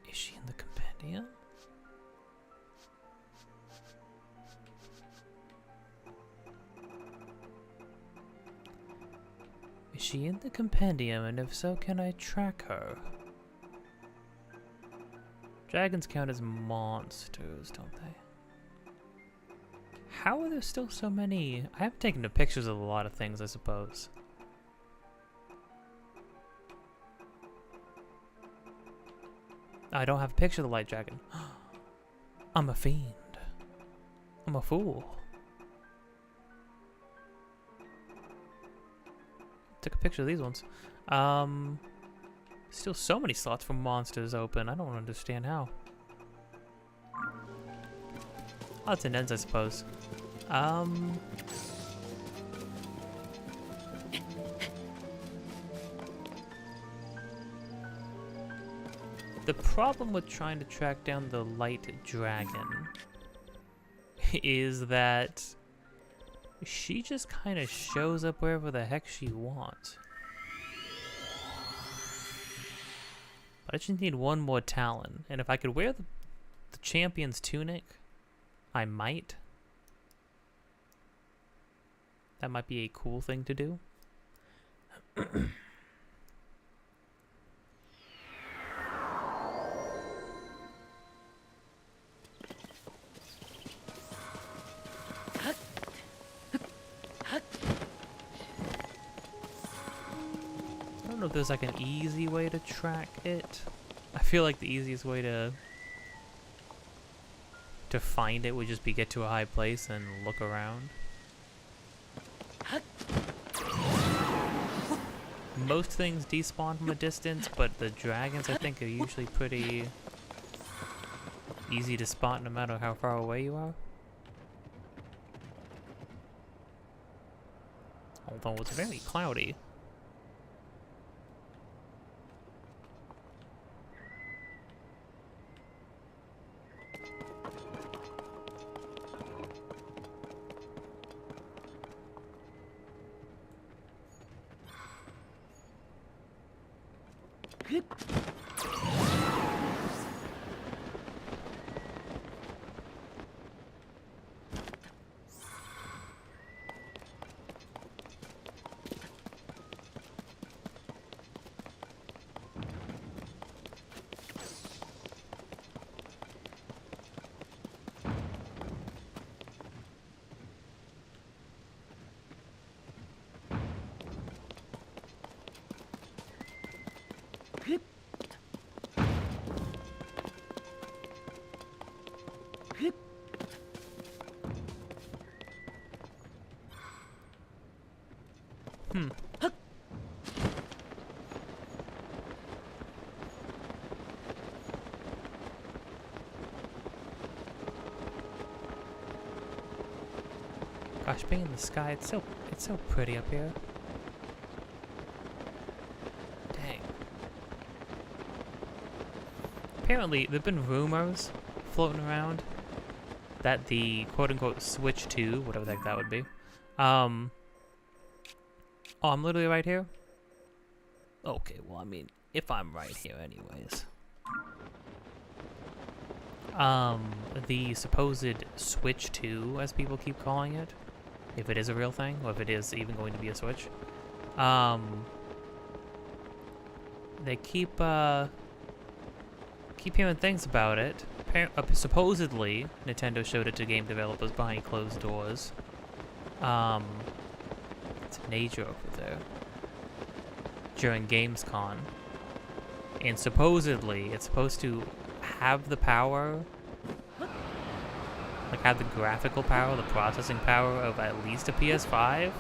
Is she in the compendium? Is she in the compendium, and if so, can I track her? Dragons count as monsters, don't they? How are there still so many? I haven't taken the pictures of a lot of things, I suppose. I don't have a picture of the light dragon. I'm a fiend. I'm a fool. Took a picture of these ones. Still so many slots for monsters open. I don't understand how. Odds and ends, I suppose. The problem with trying to track down the light dragon is that she just kind of shows up wherever the heck she wants. But I just need one more talon, and if I could wear the champion's tunic, I might. That might be a cool thing to do. I don't know if there's like an easy way to track it. I feel like the easiest way to find it would just be get to a high place and look around. Most things despawn from a distance, but the dragons I think are usually pretty easy to spot no matter how far away you are. Although it's very cloudy. Gosh, being in the sky, it's so pretty up here. Dang. Apparently, there've been rumors floating around that the quote-unquote Switch 2, whatever the heck that would be. Oh, I'm literally right here? Okay, well, I mean, if I'm right here anyways. The supposed Switch 2, as people keep calling it, if it is a real thing, or if it is even going to be a Switch. They keep hearing things about it. Supposedly, Nintendo showed it to game developers behind closed doors. It's a major over there. During Gamescom. And supposedly, it's supposed to have the power, like have the graphical power, the processing power of at least a PS5.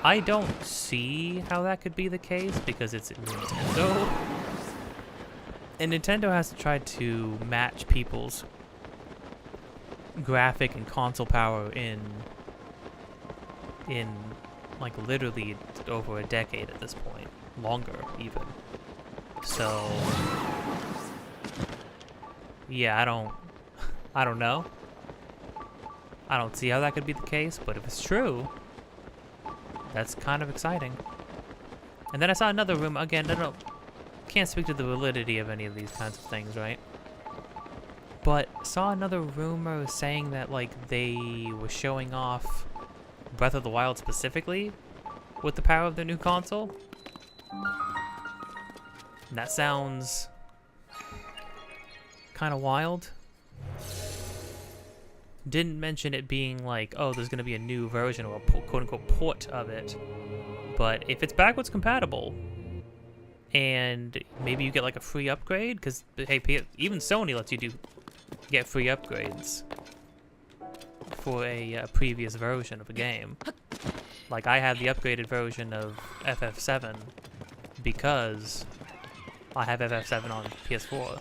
I don't see how that could be the case because it's Nintendo. And Nintendo has to try to match people's graphic and console power in like literally over a decade at this point. Longer even. So yeah, I don't know. I don't see how that could be the case, but if it's true, that's kind of exciting. And then I saw another rumor, again, can't speak to the validity of any of these kinds of things, right? But saw another rumor saying that like they were showing off Breath of the Wild specifically with the power of their new console. And that sounds kind of wild. Didn't mention it being like, oh, there's going to be a new version or a quote-unquote port of it. But if it's backwards compatible, and maybe you get like a free upgrade, because hey, even Sony lets you get free upgrades for a previous version of a game. Like I have the upgraded version of FF7 because I have FF7 on PS4.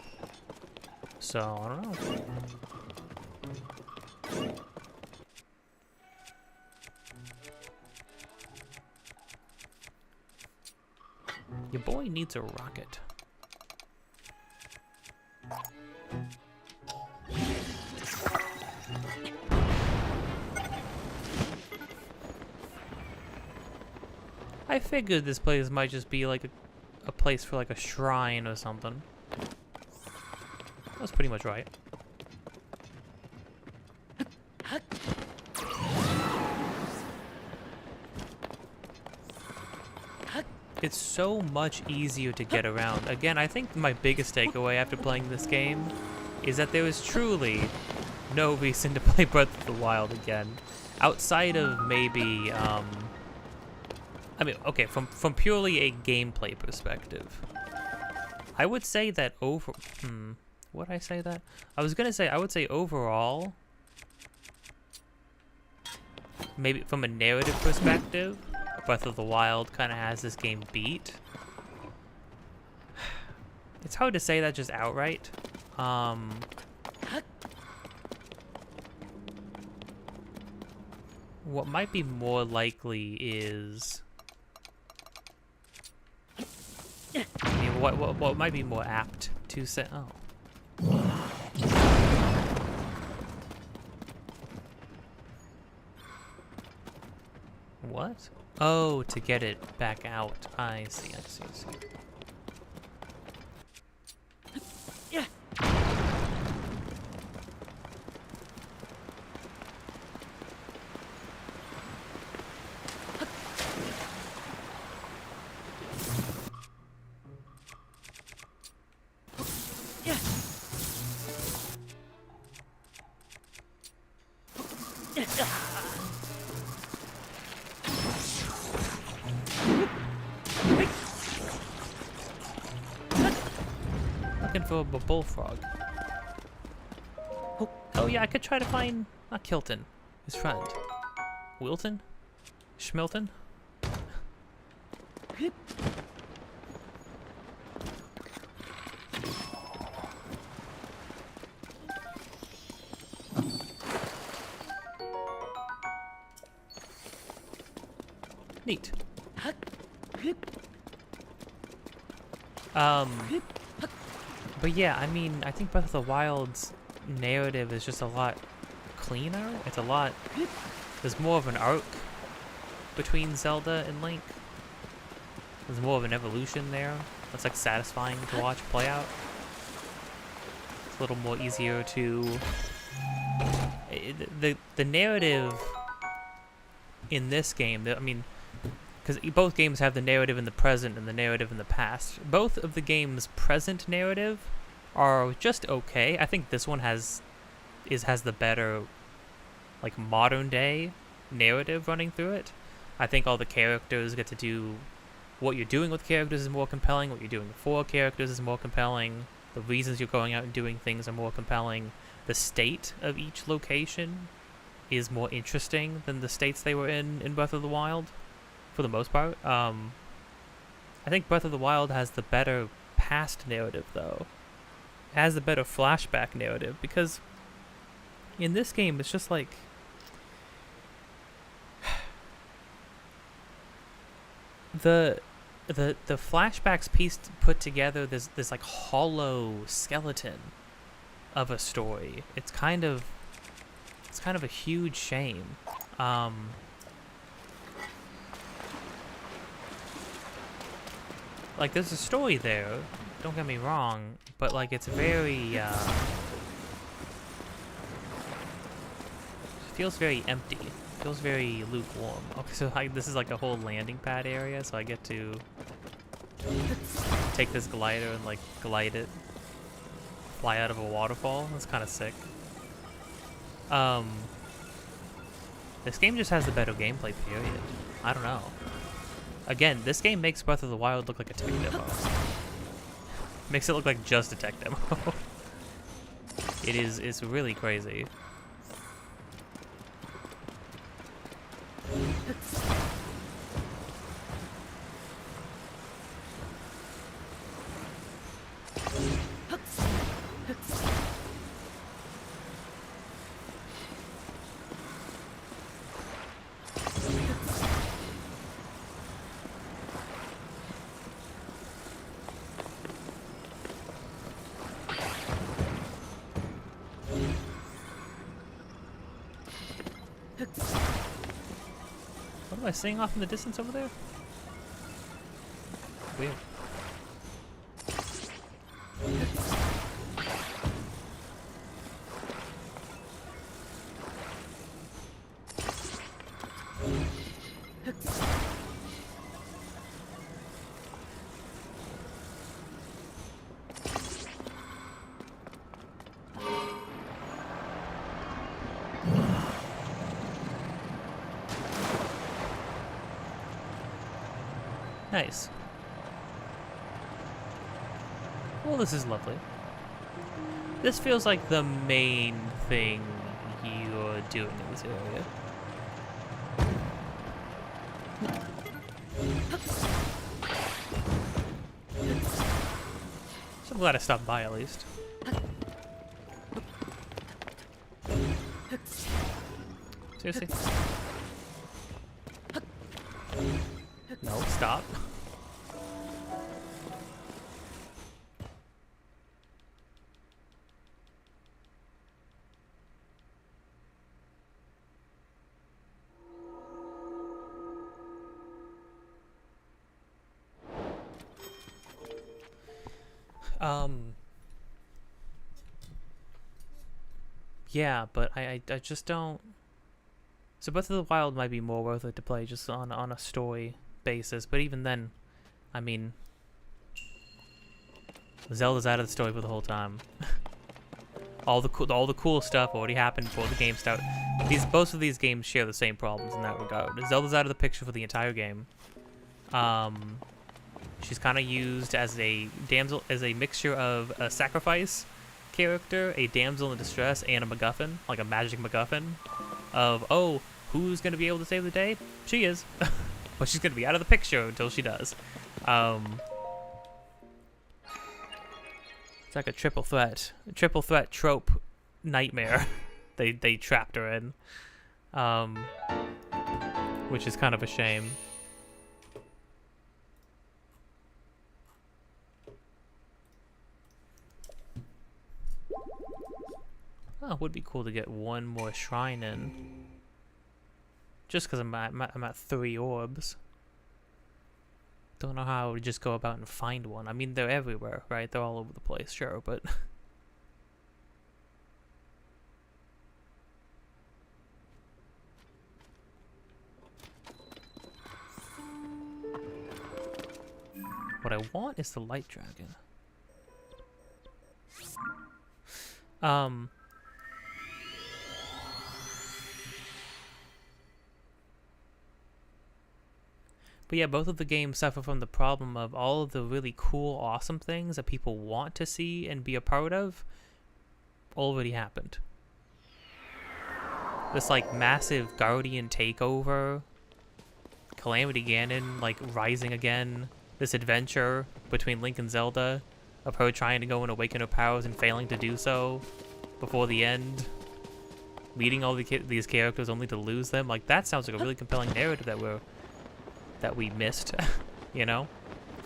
So I don't know. Your boy needs a rocket. I figured this place might just be like a place for like a shrine or something. That's pretty much right. It's so much easier to get around. Again, I think my biggest takeaway after playing this game is that there is truly no reason to play Breath of the Wild again. Outside of maybe, I mean, okay, from purely a gameplay perspective. I would say that would I say that? I was gonna say, I would say overall, maybe from a narrative perspective, Breath of the Wild kind of has this game beat. It's hard to say that just outright. What might be more likely is, I mean, what might be more apt to say? Oh. What? Oh, to get it back out. I see. Yeah. Looking for a bullfrog. Oh yeah, I could try to find, not Kilton, his friend. Wilton? Schmilton? Neat. But yeah, I mean, I think Breath of the Wild's narrative is just a lot cleaner. It's a lot, there's more of an arc between Zelda and Link. There's more of an evolution there. That's like satisfying to watch play out. It's a little more easier to, the narrative in this game, I mean, because both games have the narrative in the present and the narrative in the past. Both of the game's present narrative are just okay. I think this one has the better, like, modern day narrative running through it. I think all the characters get to do, what you're doing with characters is more compelling. What you're doing for characters is more compelling. The reasons you're going out and doing things are more compelling. The state of each location is more interesting than the states they were in Breath of the Wild, for the most part. I think Breath of the Wild has the better past narrative, though. It has the better flashback narrative, because in this game, it's just like... The flashbacks put together this like hollow skeleton of a story. It's kind of a huge shame. Like, there's a story there, don't get me wrong, but like it's very it feels very empty. Feels very lukewarm. Okay, so this is like a whole landing pad area, so I get to take this glider and like glide it, fly out of a waterfall. That's kind of sick. This game just has the better gameplay, period. I don't know. Again, this game makes Breath of the Wild look like a tech demo. Makes it look like just a tech demo. It's really crazy. What am I seeing off in the distance over there? Weird. Nice. Well, this is lovely. This feels like the main thing you're doing in this area. So I'm glad I stopped by at least. Seriously? No, stop. Yeah, but I just don't... So Breath of the Wild might be more worth it to play just on a story basis, but even then, I mean, Zelda's out of the story for the whole time. all the cool stuff already happened before the game started. Both of these games share the same problems in that regard. Zelda's out of the picture for the entire game. She's kind of used as a damsel, as a mixture of a sacrifice character, a damsel in distress, and a MacGuffin, like a magic MacGuffin. Of, oh, who's gonna be able to save the day? She is. But she's gonna be out of the picture until she does. It's like a triple threat trope nightmare. they trapped her in, which is kind of a shame. Oh, it would be cool to get one more shrine in. Just because I'm at 3 orbs. Don't know how I would just go about and find one. I mean, they're everywhere, right? They're all over the place, sure, but... What I want is the light dragon. But yeah, both of the games suffer from the problem of all of the really cool, awesome things that people want to see and be a part of already happened. This like massive Guardian takeover, Calamity Ganon like rising again, this adventure between Link and Zelda of her trying to go and awaken her powers and failing to do so before the end, meeting all these characters only to lose them. Like, that sounds like a really compelling narrative that we missed, you know,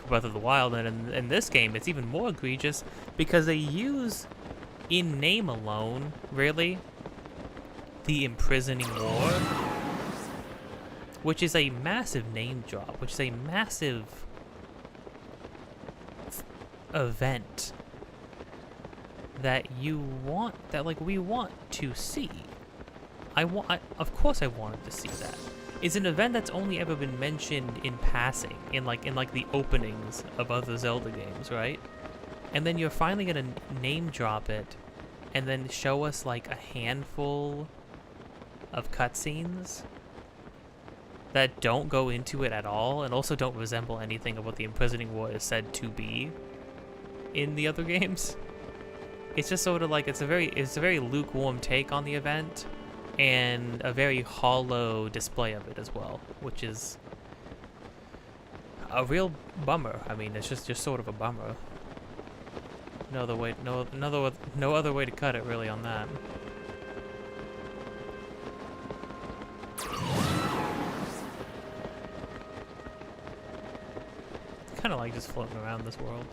for Breath of the Wild. And in this game, it's even more egregious because they use, in name alone, really, the imprisoning war, which is a massive name drop, which is a massive event that we want to see. Of course I wanted to see that. It's an event that's only ever been mentioned in passing, in the openings of other Zelda games, right? And then you're finally gonna name drop it, and then show us like a handful of cutscenes that don't go into it at all, and also don't resemble anything of what the imprisoning war is said to be in the other games. It's just sort of like it's a very lukewarm take on the event, and a very hollow display of it as well, which is a real bummer. I mean, it's just sort of a bummer. No other way to cut it really on that. Kind of like just floating around this world.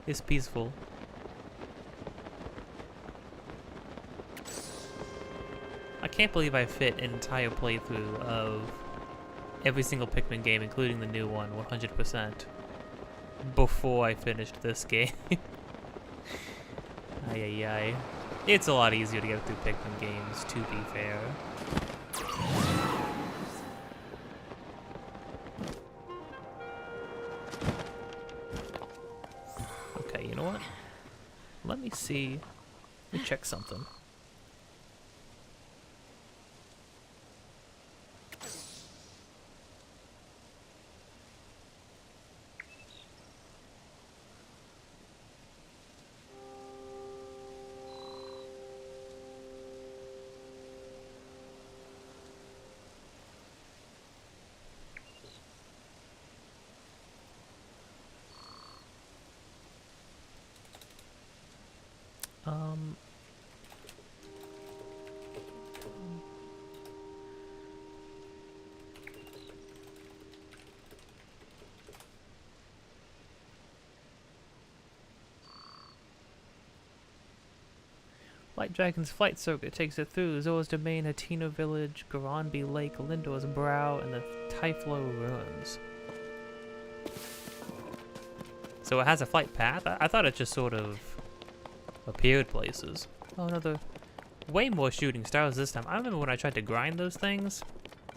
It's peaceful. I can't believe I fit an entire playthrough of every single Pikmin game, including the new one, 100%, before I finished this game. Ay. It's a lot easier to get through Pikmin games, to be fair. Okay, you know what? Let me see. Let me check something. Light Dragon's flight circuit takes it through Zora's Domain, Hateno Village, Garanbi Lake, Lindor's Brow, and the Typhlo Ruins. So it has a flight path? I thought it just sort of appeared places. Oh, another... Way more shooting stars this time. I remember when I tried to grind those things.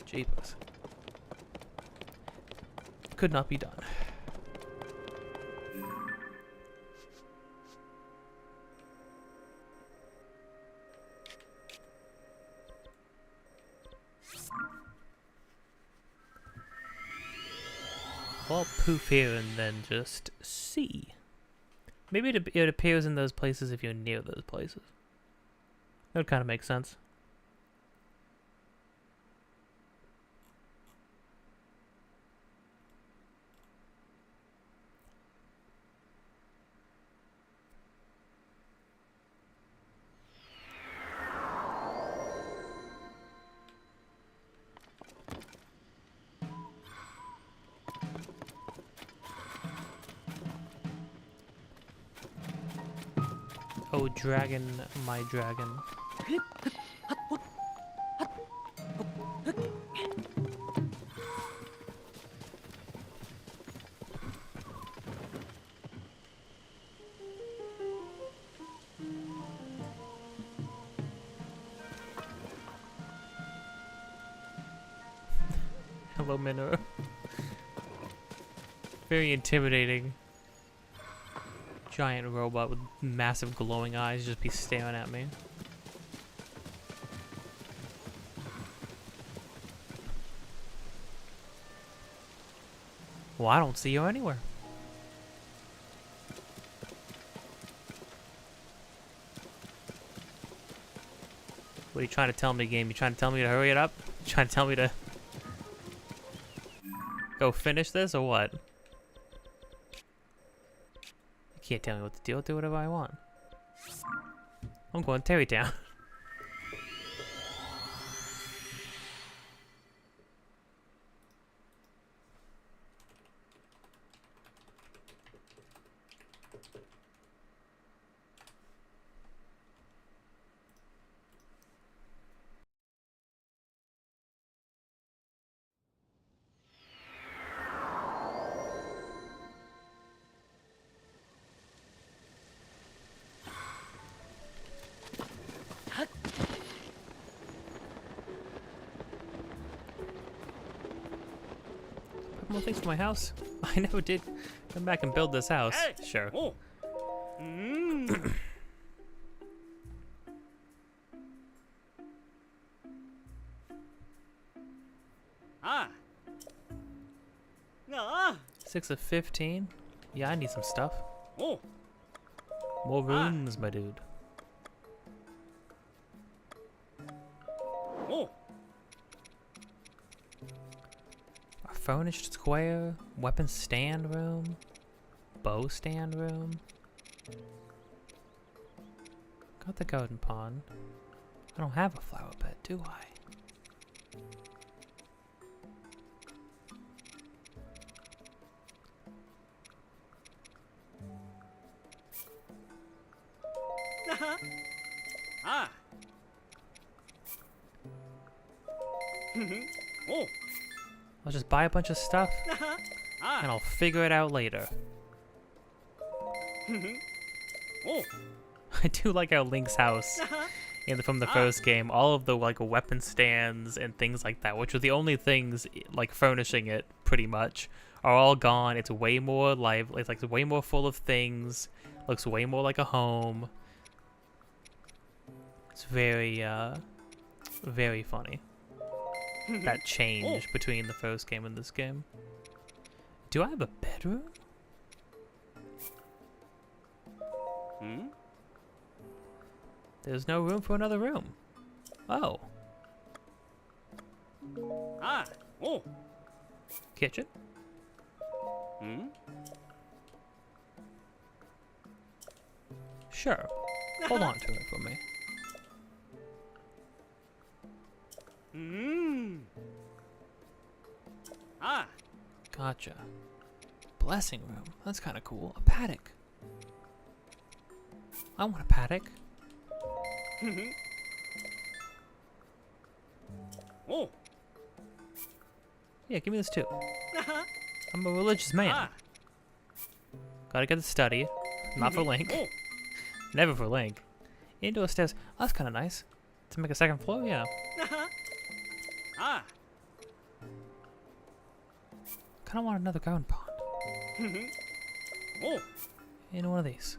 Jeepers. Could not be done. Well, poof here and then just see. Maybe it appears in those places if you're near those places. That would kind of make sense. Oh, dragon, my dragon. Hello, Minnow. Very intimidating. Giant robot with massive glowing eyes just be staring at me. Well, I don't see you anywhere. What are you trying to tell me, game? You trying to tell me to hurry it up? You trying to tell me to go finish this or what? You can't tell me what to do. I'll do whatever I want. I'm going Terrytown. More things for my house. I never did come back and build this house. Hey. Sure. Oh. Mm. Ah. Ah. 6 of 15. Yeah, I need some stuff. Oh. More rooms, my dude. Oh. A furnished square, weapon stand room, bow stand room. Got the garden pond. I don't have a flower bed, do I? Ah. Oh. I'll just buy a bunch of stuff and Ah. I'll figure it out later. Oh. I do like how Link's house from the first game, all of the like weapon stands and things like that, which are the only things like furnishing it pretty much, are all gone. It's way more lively. It's like way more full of things. Looks way more like a home. It's very, very funny. That change between the first game and this game. Do I have a bedroom? Hmm? There's no room for another room. Oh. Ah. Oh. Kitchen? Hmm? Sure. Hold on to it for me. Hmm. Ah. Gotcha. Blessing room. That's kind of cool. A paddock. I want a paddock. Oh. Yeah, give me this too. I'm a religious man. Ah. Gotta get the study. Not for Link. Oh. Never for Link. Indoor stairs. Oh, that's kind of nice. To make a second floor, yeah. Ah. Kind of want another garden pond. Oh. In one of these.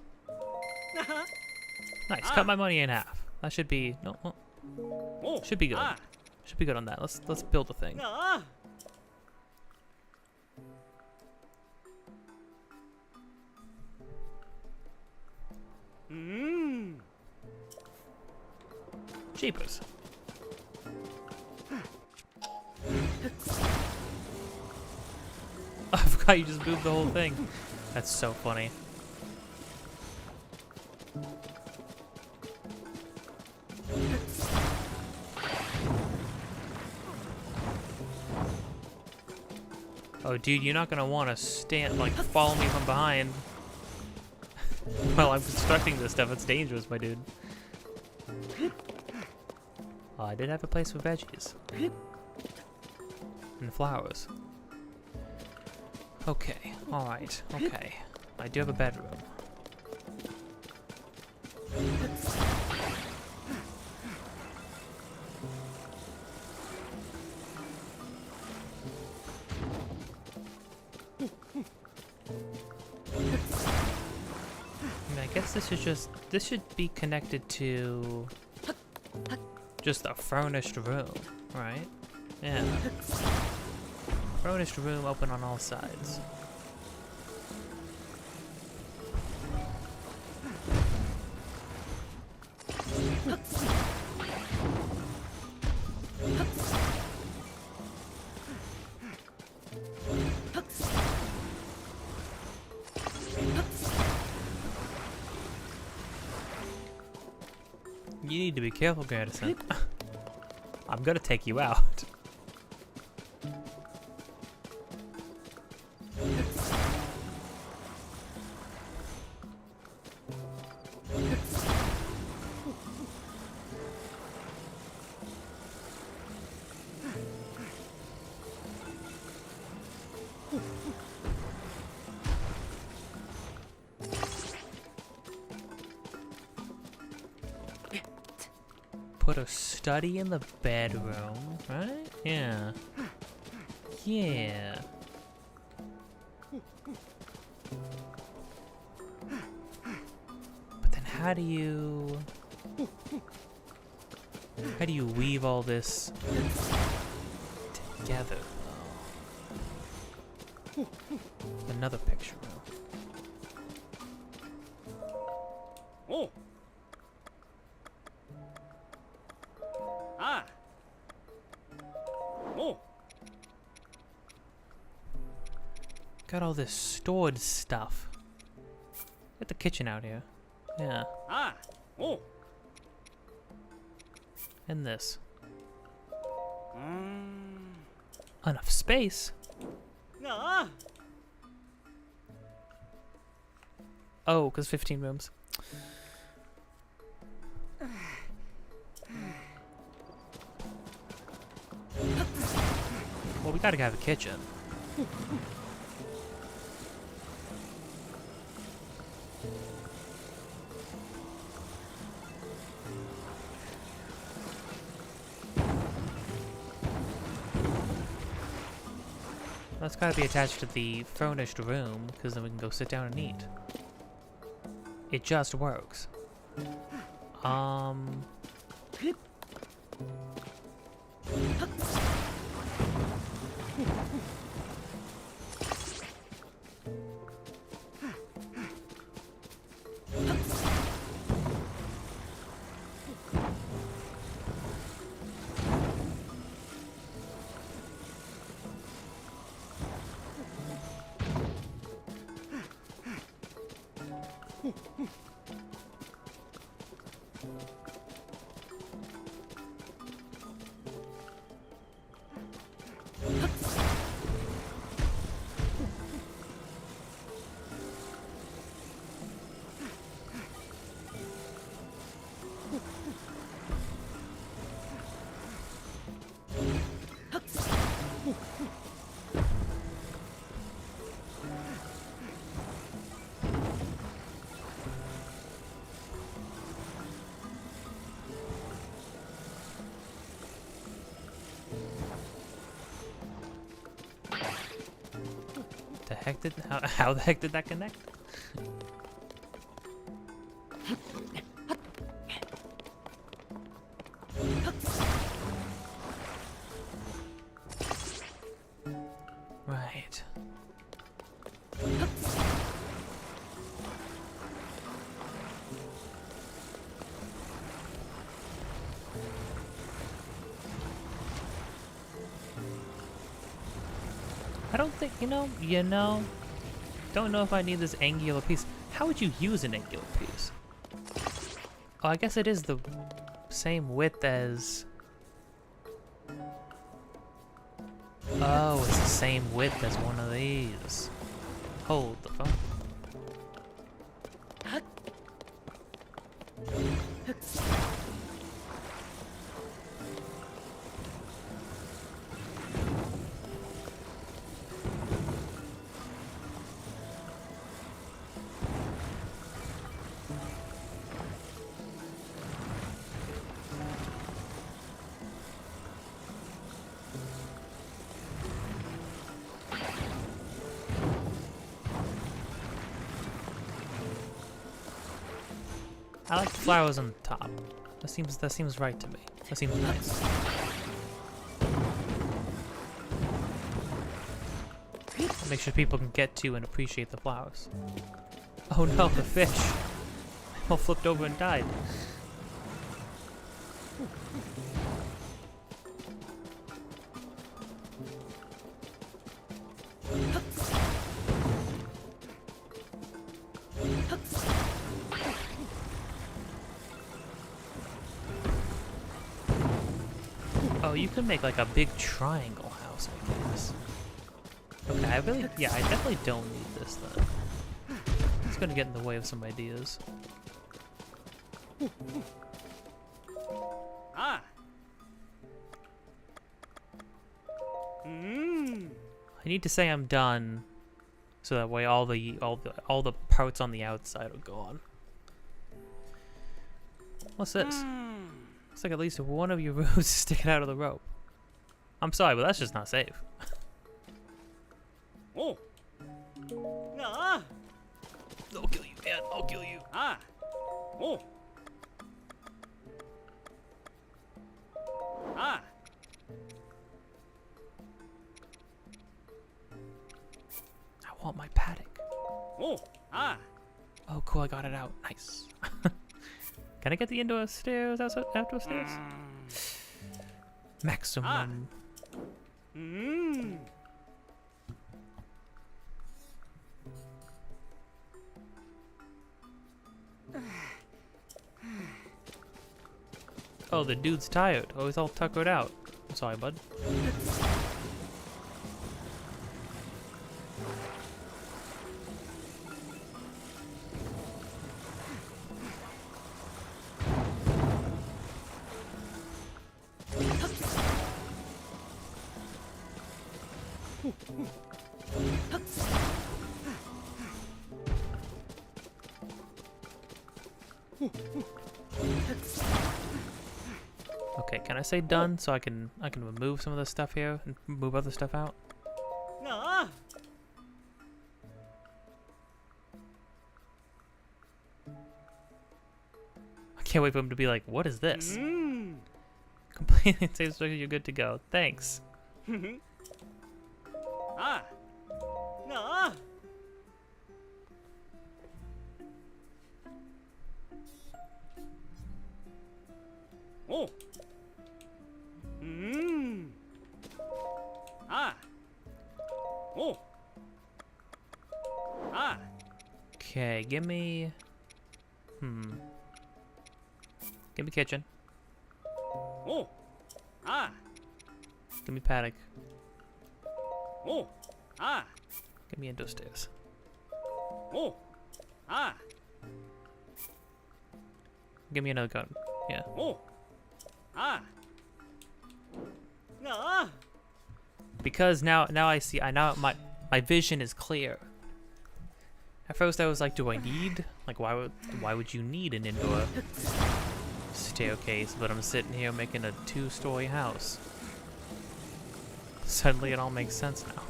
Nice. Cut my money in half. That should be Oh. should be good. Ah. Should be good on that. Let's build a thing. Ah. Hmm. Jeepers. I forgot you just moved the whole thing. That's so funny. Oh, dude, you're not gonna want to stand, like, follow me from behind. While I'm constructing this stuff, it's dangerous, my dude. Oh, I did have a place for veggies. And flowers. Okay, alright, okay. I do have a bedroom. I guess this should be connected to just a furnished room, right? Yeah. Furnished room open on all sides. You need to be careful, Garrison. I'm gonna take you out. Put a study in the bedroom, right? Yeah. Yeah. But then how do you weave all this together, though? Another picture room. Oh. Ah. Oh. Got all this stored stuff. Get the kitchen out here. Yeah. Ah. Oh. And this. Enough space. Ah. Oh, because 15 rooms. Well, we gotta have a kitchen. That's gotta be attached to the furnished room, because then we can go sit down and eat. It just works. How the heck did that connect? Right. I don't think, don't know if I need this angular piece. How would you use an angular piece? Oh, I guess it is the same width as... Oh, it's the same width as one of these. Hold the phone. I like the flowers on the top. That seems right to me. That seems nice. Make sure people can get to and appreciate the flowers. Oh no, the fish! All flipped over and died. Oh, you can make like a big triangle house, I guess. Okay, I definitely don't need this then. It's gonna get in the way of some ideas. Ah. I need to say I'm done, so that way all the parts on the outside will go on. What's this? Looks like at least one of your roots is sticking out of the rope. I'm sorry, but that's just not safe. Oh. Ah. I'll kill you, man. I'll kill you. Ah. Oh. Ah. I want my paddock. Oh. Ah. Oh, cool. I got it out. Nice. Can I get the indoor stairs, outdoor stairs? Maximum. Oh, the dude's tired. Oh, he's all tuckered out. I'm sorry, bud. Okay, can I say done so I can remove some of the stuff here and move other stuff out? Ah. I can't wait for him to be like, what is this? Completely saves you're good to go. Thanks. Ah. Ah. Oh. Ah. Oh. Ah. Okay, give me kitchen. Oh. Ah. Give me paddock. Oh. Ah. Give me indoor stairs. Oh. Ah. Give me another garden. Yeah. Oh. Ah. Ah. Because now I see. Now my vision is clear. At first I was like, do I need why would you need an indoor staircase? But I'm sitting here making a 2-story house. Suddenly it all makes sense now.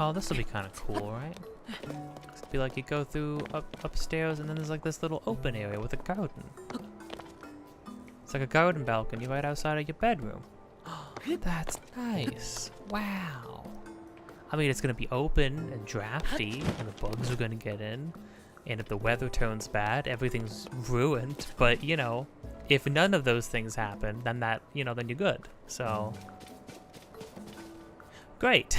Oh, this will be kind of cool, right? It'll be like you go through upstairs and then there's like this little open area with a garden. It's like a garden balcony right outside of your bedroom. That's nice. Wow. I mean, it's going to be open and drafty and the bugs are going to get in. And if the weather turns bad, everything's ruined. But, you know, if none of those things happen, then then you're good. So, great.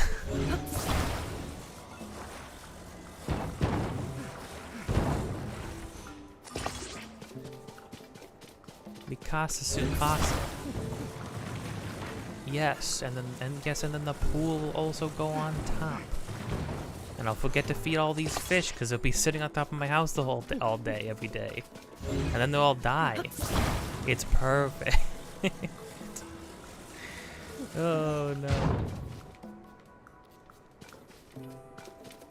Mikasa Sukasa. Yes, and then the pool will also go on top. And I'll forget to feed all these fish because they'll be sitting on top of my house all day, every day. And then they'll all die. It's perfect. Oh no.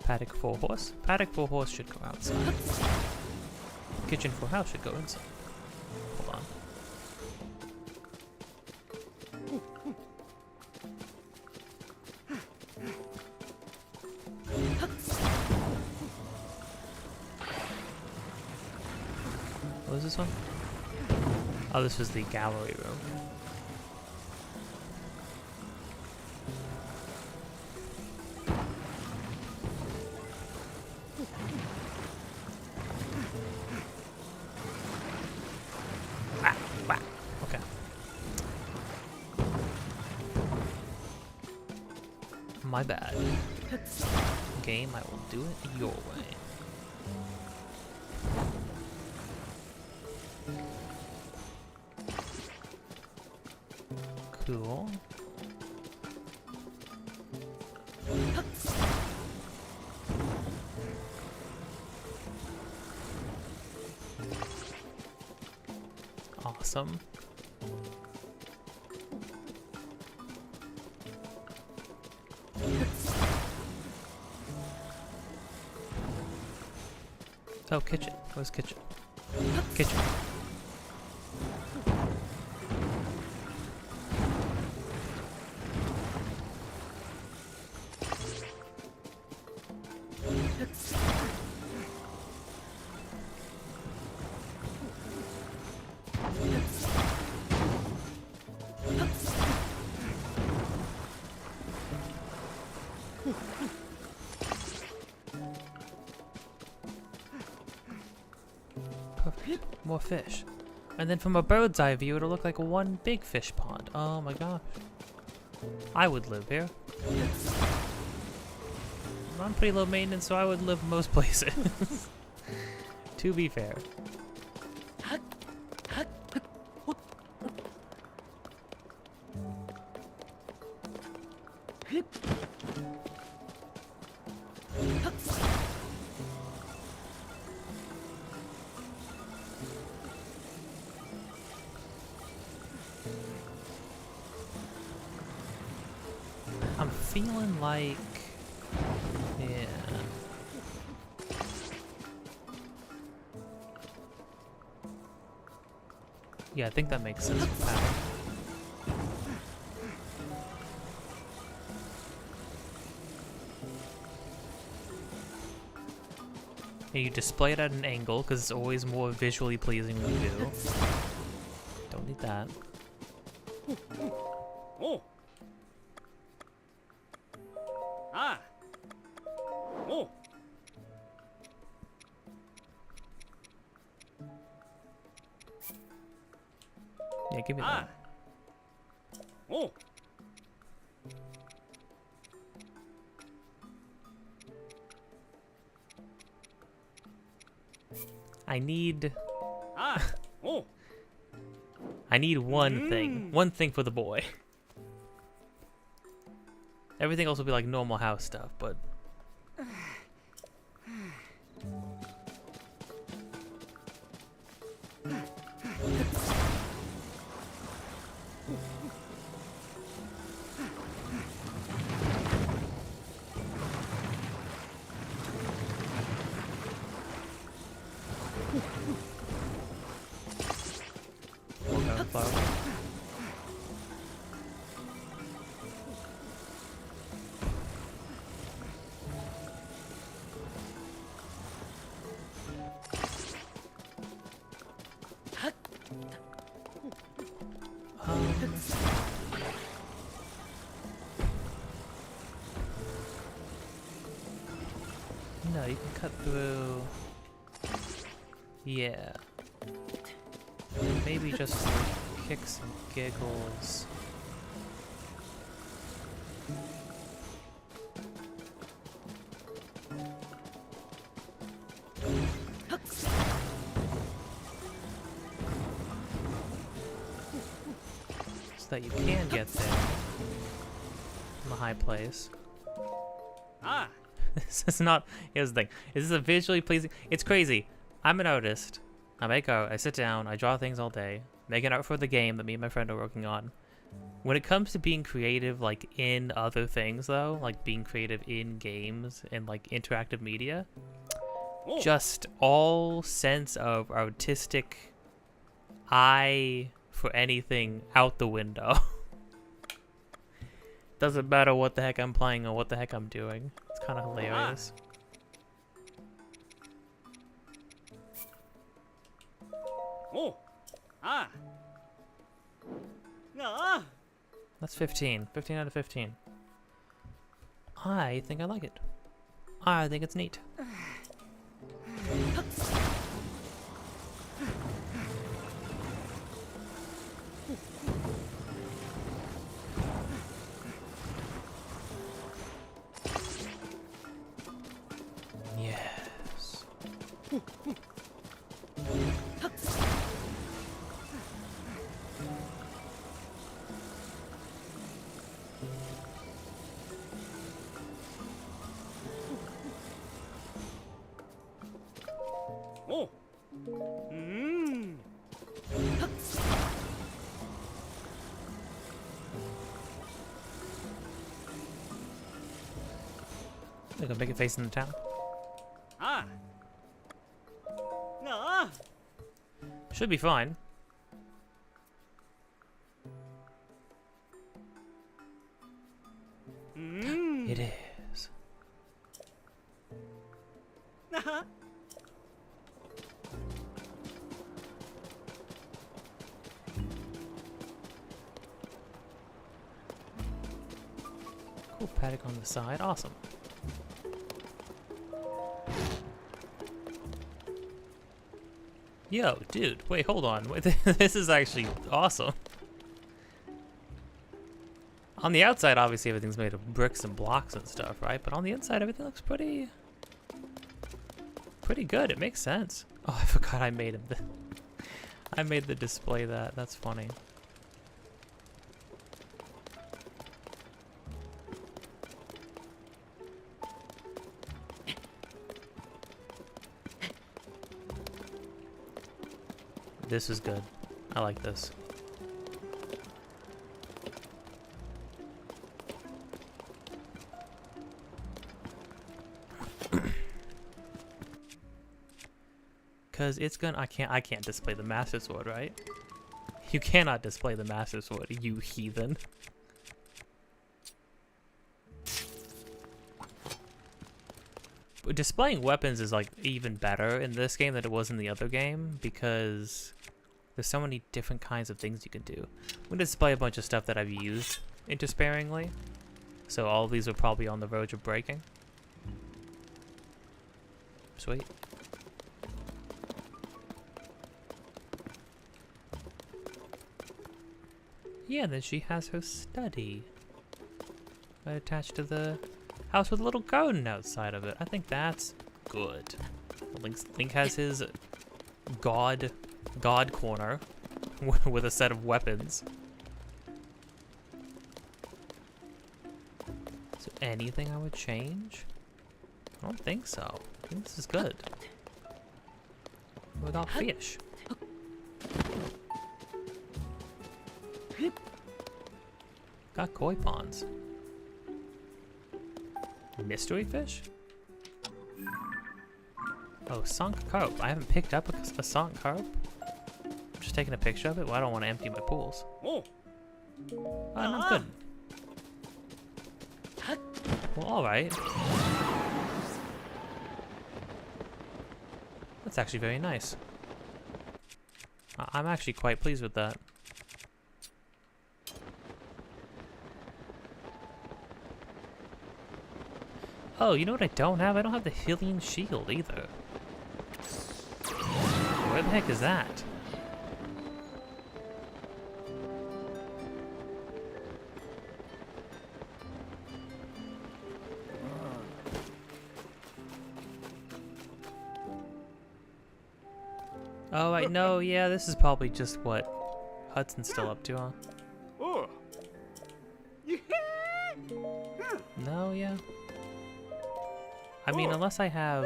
Paddock for horse? Paddock for horse should go outside. Kitchen for house should go inside. Hold on. was this one? Oh, this was the gallery room. Okay. My bad. Game, I will do it your way. Cool. Awesome. Oh, kitchen. Where's kitchen? Kitchen. Perfect. More fish. And then from a bird's eye view, it'll look like one big fish pond. Oh my gosh. I would live here. I'm pretty low maintenance, so I would live most places. To be fair. I'm feeling like, yeah. Yeah, I think that makes sense for pattern. And you display it at an angle because it's always more visually pleasing when you do. Don't need that. Oh. Ah. Oh. Yeah, give me that. Oh. I need Oh. I need one thing. One thing for the boy. Everything else will be like normal house stuff, but no, you can cut through. Yeah. And maybe just for kicks and giggles. So that you can get there from a high place. Ah. This is not. Here's the thing. This is a visually pleasing. It's crazy. I'm an artist. I make art. I sit down. I draw things all day. Make an art for the game that me and my friend are working on. When it comes to being creative, like in other things, though, like being creative in games and like interactive media, just all sense of artistic eye for anything out the window. Doesn't matter what the heck I'm playing or what the heck I'm doing. It's kind of hilarious. Oh. Ah. Ah. That's 15. 15 out of 15. I think I like it. I think it's neat. Yes. Oh. Mmm. They're gonna make it facing the town. Ah. Ah. Should be fine. Mmm. It is. Ah. Cool paddock on the side. Awesome. Yo, dude, wait, hold on. Wait, this is actually awesome. On the outside, obviously, everything's made of bricks and blocks and stuff, right? But on the inside, everything looks pretty good. It makes sense. Oh, I forgot I made it. I made the display that. That's funny. This is good. I like this. Cause it's gonna I can't display the Master Sword, right? You cannot display the Master Sword, you heathen. But displaying weapons is like even better in this game than it was in the other game because there's so many different kinds of things you can do. I'm gonna display a bunch of stuff that I've used intersparingly. So all of these are probably on the verge of breaking. Sweet. Yeah, then she has her study. Right attached to the house with a little garden outside of it. I think that's good. Link has his god corner with a set of weapons. Is there anything I would change? I don't think so. I think this is good. We got fish. Got koi ponds. Mystery fish? Oh, sunk carp. I haven't picked up a sunk carp. I'm just taking a picture of it. Well, I don't want to empty my pools. Oh. Oh, not good. Well, alright. That's actually very nice. I'm actually quite pleased with that. Oh, you know what I don't have? I don't have the healing shield either. Where the heck is that? Oh, I know. Yeah, this is probably just what Hudson's still up to, huh? Oh. No, yeah. I mean, unless I have...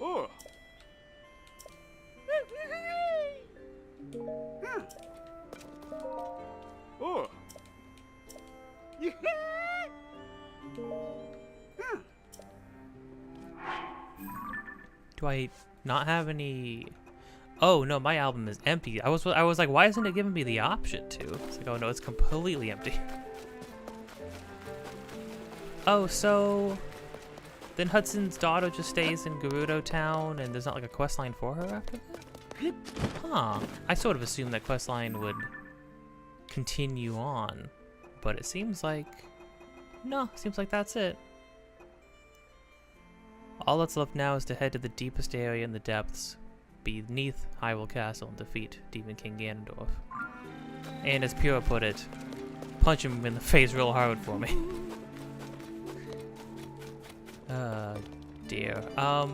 Oh. Oh. Do I not have any... Oh no, my album is empty. I was like, why isn't it giving me the option to? It's like, oh no, it's completely empty. Oh, so then Hudson's daughter just stays in Gerudo Town, and there's not like a quest line for her after that? Huh. I sort of assumed that quest line would continue on, but it seems like no. Seems like that's it. All that's left now is to head to the deepest area in the depths, beneath Hyrule Castle, and defeat Demon King Ganondorf. And as Pura put it, punch him in the face real hard for me. Dear. Oh,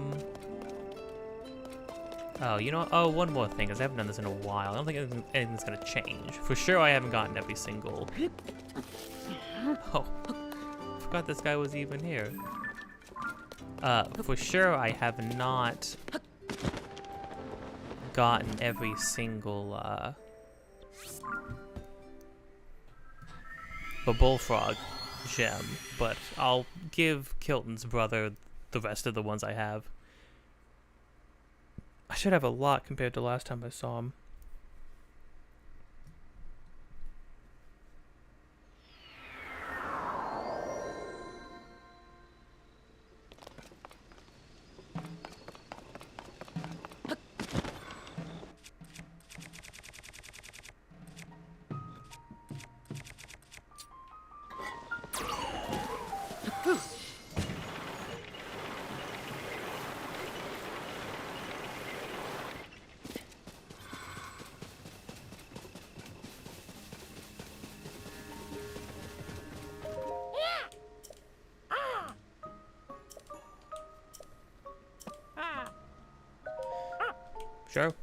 you know, oh, one more thing, because I haven't done this in a while. I don't think anything's gonna change. For sure, I haven't gotten every single... Oh, forgot this guy was even here. For sure, I have not gotten every single, the bullfrog gem, but I'll give Kilton's brother the rest of the ones I have. I should have a lot compared to last time I saw him. Sure.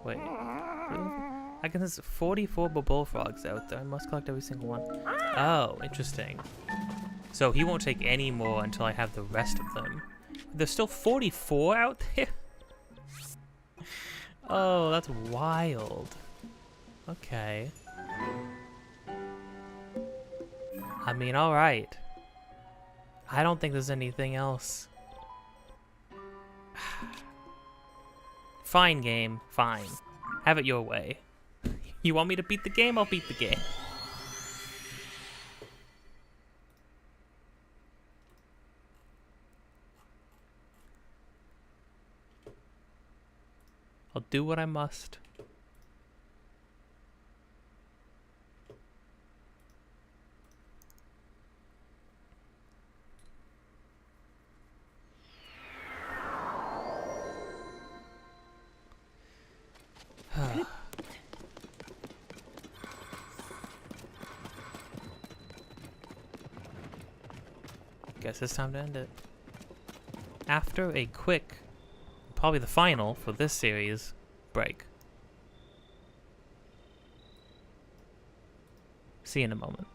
Wait. I guess there's 44 bullfrogs out there. I must collect every single one. Oh, interesting. So he won't take any more until I have the rest of them. There's still 44 out there? Oh, that's wild. Okay. I mean, alright. I don't think there's anything else. Fine, game. Fine. Have it your way. You want me to beat the game? I'll beat the game. I'll do what I must. Guess it's time to end it. After a quick, probably the final for this series, break. See you in a moment.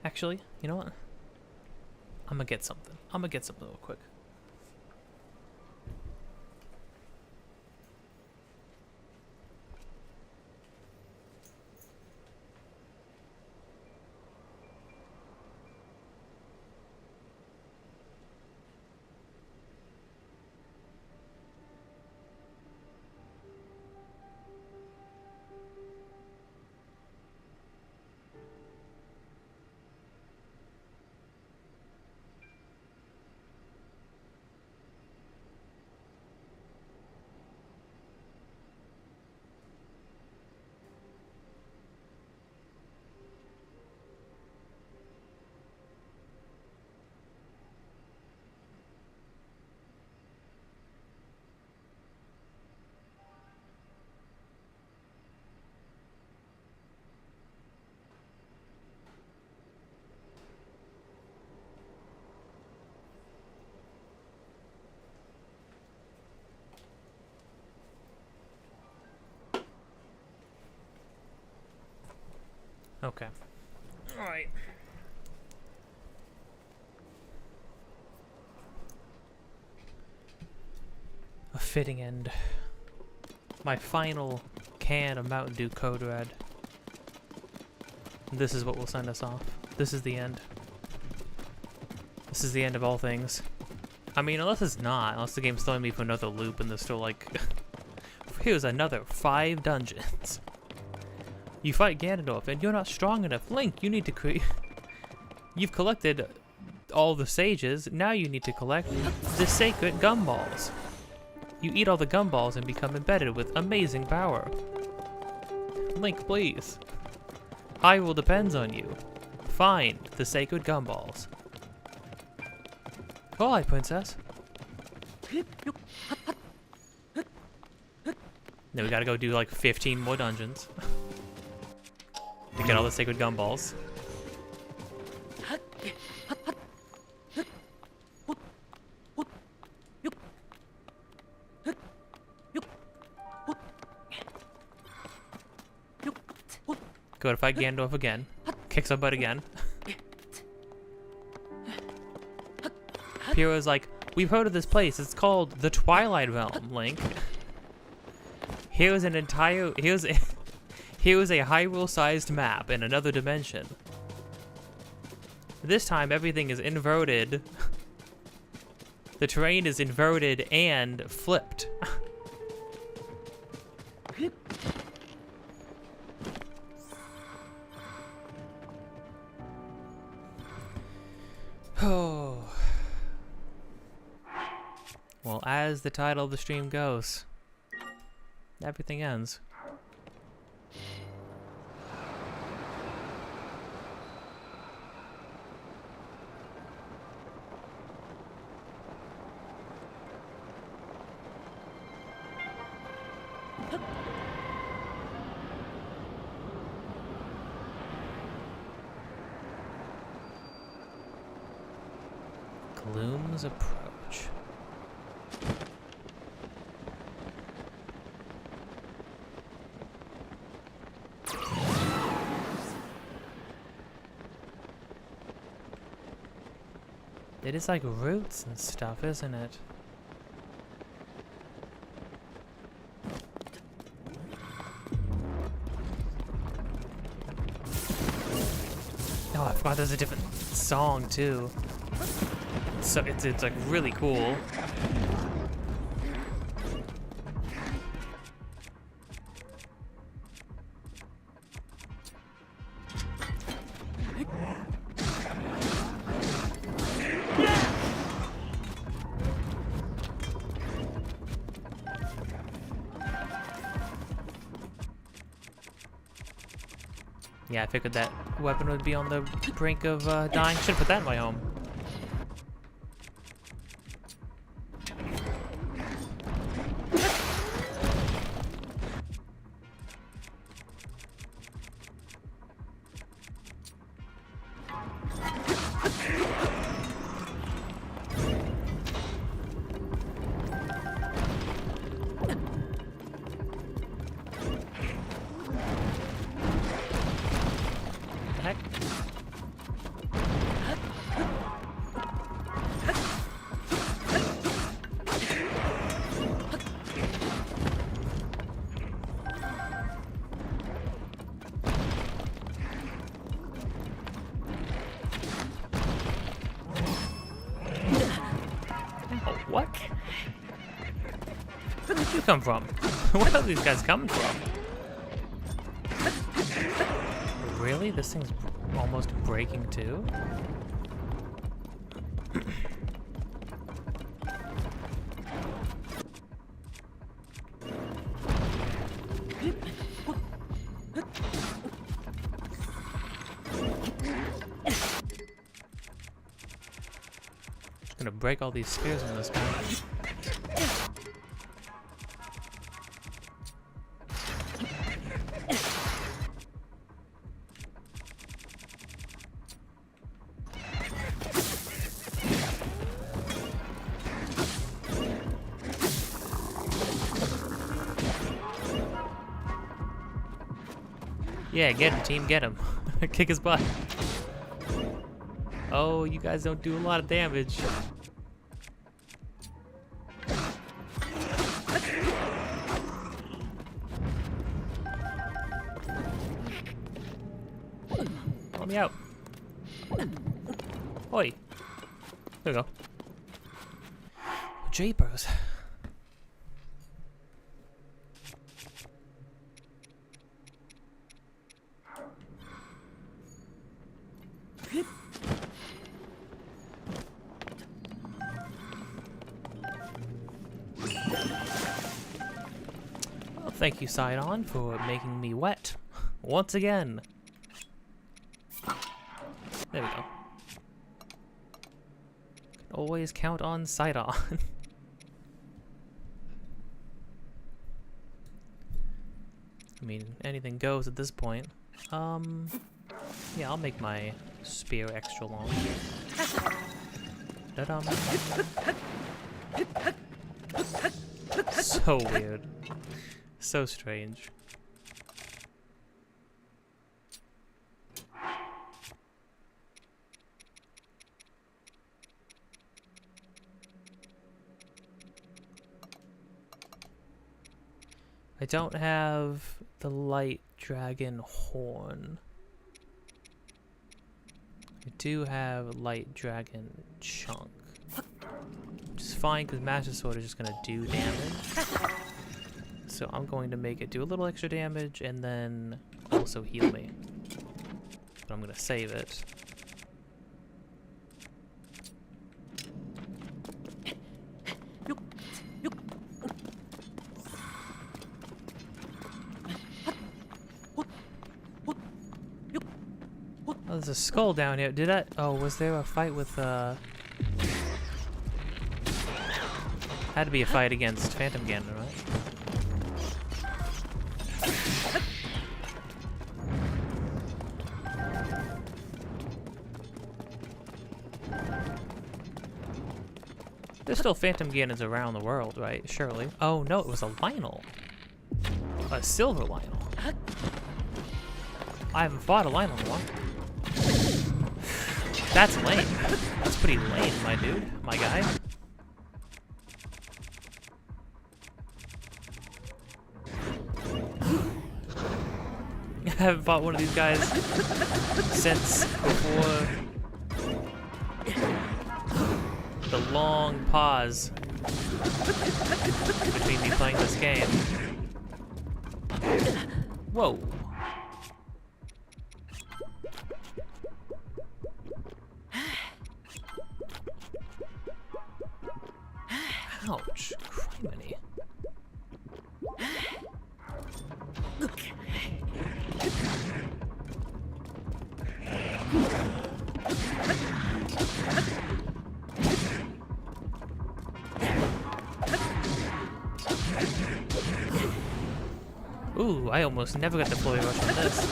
Actually, you know what? I'm gonna get something. I'm gonna get something real quick. Okay. Alright. A fitting end. My final can of Mountain Dew Code Red. This is what will send us off. This is the end. This is the end of all things. I mean, unless it's not. Unless the game's throwing me for another loop and there's still like... Here's another 5 dungeons. You fight Ganondorf and you're not strong enough. Link, you need to create... You've collected all the sages. Now you need to collect the sacred gumballs. You eat all the gumballs and become embedded with amazing power. Link, please. Hyrule depends on you. Find the sacred gumballs. Oh, hi, princess. Then we gotta go do like 15 more dungeons to get all the sacred gumballs. Go to fight Ganondorf again. Kicks our butt again. Pyro's like, we've heard of this place. It's called the Twilight Realm, Link. Here's a Hyrule-sized map in another dimension. This time everything is inverted. The terrain is inverted and flipped. Oh. Well, as the title of the stream goes, everything ends. Gloom's approach. It is like roots and stuff, isn't it? Oh, I forgot there's a different song too. So it's like really cool. Yeah, I figured that weapon would be on the brink of dying. Should put that in my home. Heck? you come from? Where are these guys coming from? Really? This thing's almost breaking too? Gonna break all these spears in this guy. Yeah, get him, team, get him. Kick his butt. Oh, you guys don't do a lot of damage. Let me out. Oi. There we go. Jeepers. Well, thank you, Sidon, for making me wet once again. There we go. Can always count on Sidon. I mean, anything goes at this point. Yeah, I'll make my spear extra long. Ta-dum. So weird. So strange. I don't have the light dragon horn. I do have light dragon chunk. Which is fine because Master Sword is just gonna do damage. So I'm going to make it do a little extra damage and then also heal me. But I'm gonna save it. Oh, there's a skull down here. Did I? Oh, was there a fight with, had to be a fight against Phantom Ganon, right? There's still Phantom Ganons around the world, right? Surely. Oh, no, it was a Lionel. A silver Lionel. I haven't fought a Lionel in a while. That's lame. That's pretty lame, my dude. My guy. I haven't fought one of these guys since before the long pause between me playing this game. Whoa. Ouch. Criminy. Ooh, I almost never got the flurry rush on this.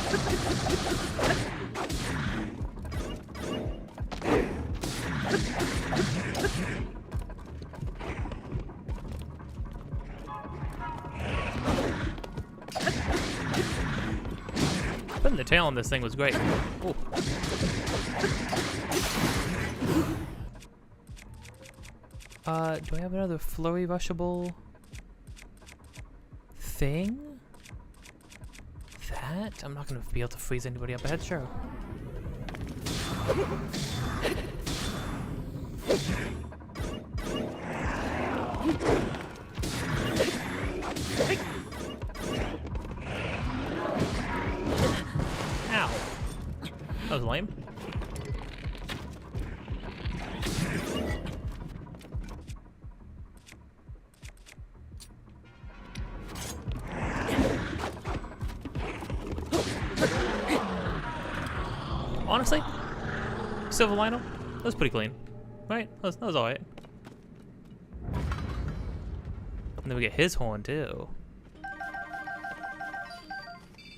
Putting the tail on this thing was great. Ooh. Do I have another flurry rushable thing? That? I'm not gonna be able to freeze anybody up ahead, sure. was lame. Honestly, Silver Lionel, that was pretty clean, right? That was alright. And then we get his horn too.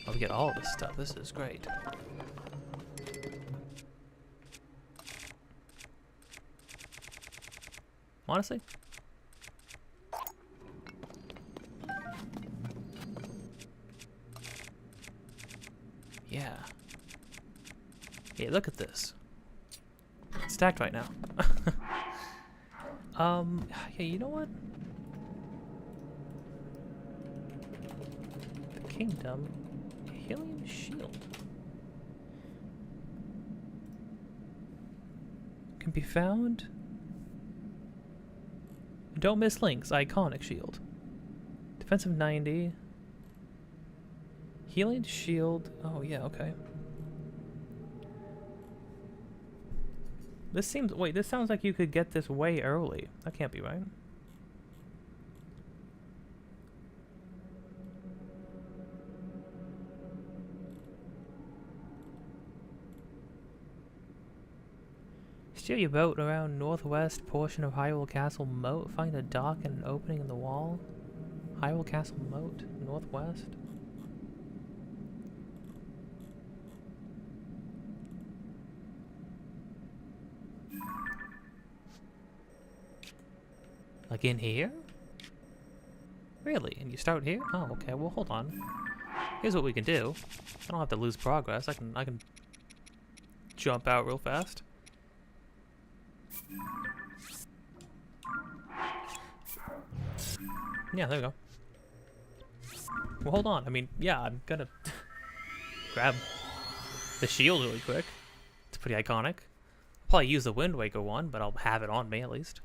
Oh, we get all this stuff. This is great. Honestly. Yeah. Yeah, look at this. It's stacked right now. Yeah, you know what? The kingdom, Helium Shield. Can be found. Don't miss links, iconic shield. Defensive 90. Healing shield. Oh yeah, okay. This seems, wait, this sounds like you could get this way early. That can't be right. Steer your boat around northwest portion of Hyrule Castle Moat. Find a dock and an opening in the wall. Hyrule Castle Moat, northwest. Like in here? Really? And you start here? Oh, okay. Well, hold on. Here's what we can do. I don't have to lose progress. I can jump out real fast. Yeah, there we go. Well, hold on. I mean, yeah, I'm gonna grab the shield really quick. It's pretty iconic. I'll probably use the Wind Waker one, but I'll have it on me at least.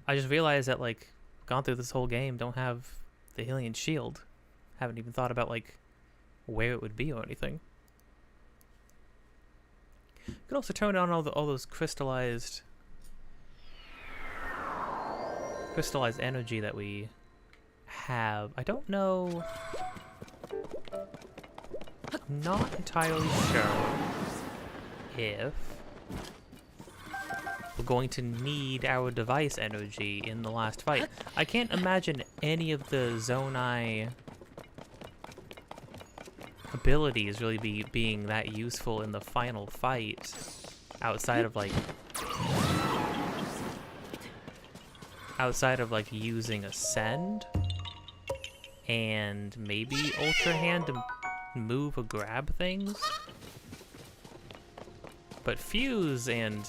I just realized that, like, gone through this whole game, don't have the Hylian shield. Haven't even thought about, like, where it would be or anything. You could also turn on all those crystallized energy that we have. I don't know. I'm not entirely sure if we're going to need our device energy in the last fight. I can't imagine any of the Zonai abilities really being that useful in the final fight outside of like using Ascend and maybe Ultra Hand to move or grab things. But Fuse and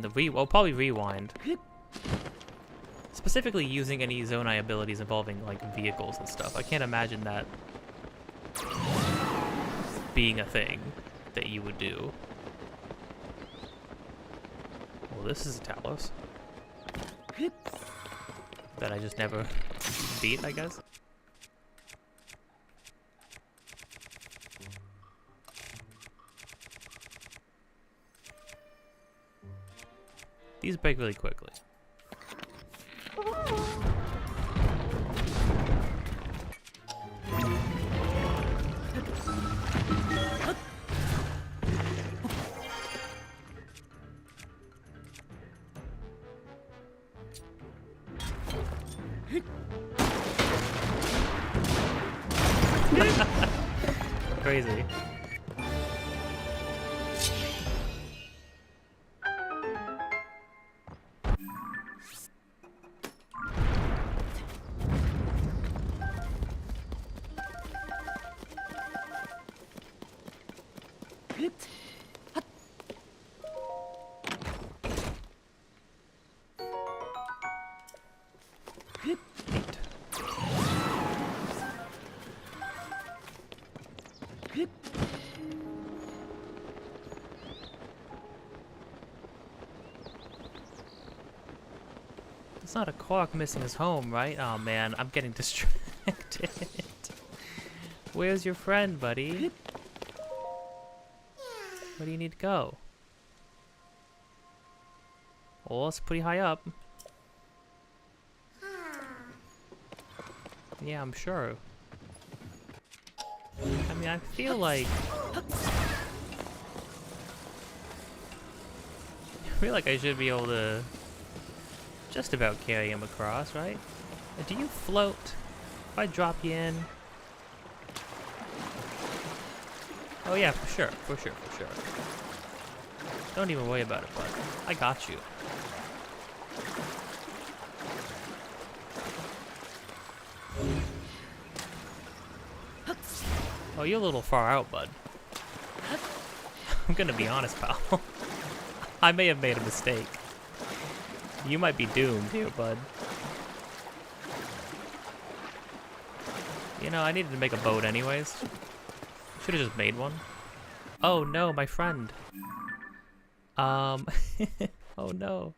the probably Rewind. Specifically using any Zonai abilities involving like vehicles and stuff. I can't imagine that being a thing that you would do. Well, this is a Talos that I just never beat, I guess. These break really quickly. Crazy. It's not a clock missing his home, right? Oh man, I'm getting distracted. Where's your friend, buddy? Where do you need to go? Oh, it's pretty high up. Yeah, I'm sure. I mean, I feel like... I should be able to just about carry him across, right? Do you float? If I drop you in... Oh yeah, for sure, for sure, for sure. Don't even worry about it, bud. I got you. Oh, you're a little far out, bud. I'm gonna be honest, pal. I may have made a mistake. You might be doomed here, bud. You know, I needed to make a boat anyways. Should have just made one. Oh no, my friend. Oh no.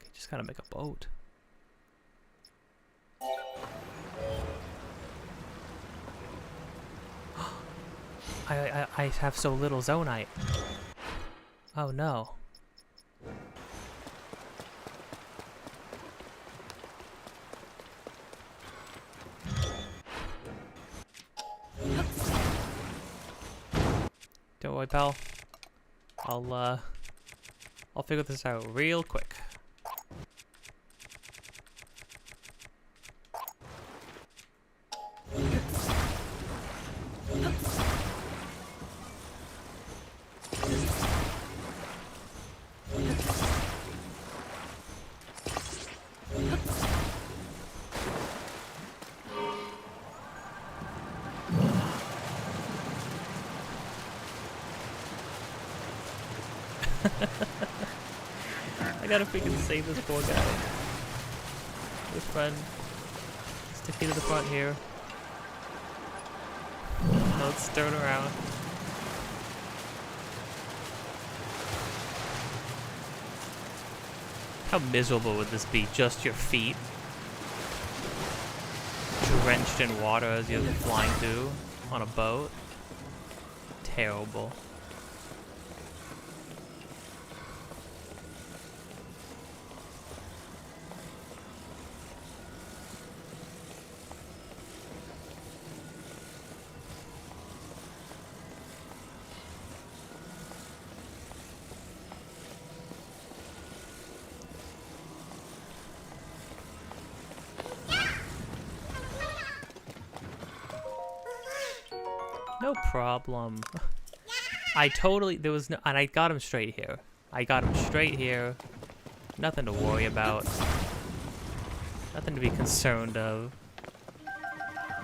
Okay, just gotta make a boat. I have so little zonite. Oh no. Don't worry, pal. I'll figure this out real quick. I gotta freaking save this poor guy. This friend. Stick you to the front here. Don't turn around. How miserable would this be? Just your feet drenched in water as you're flying through on a boat? Terrible. No problem. I totally, there was no, and I got him straight here. I got him straight here. Nothing to worry about. Nothing to be concerned of.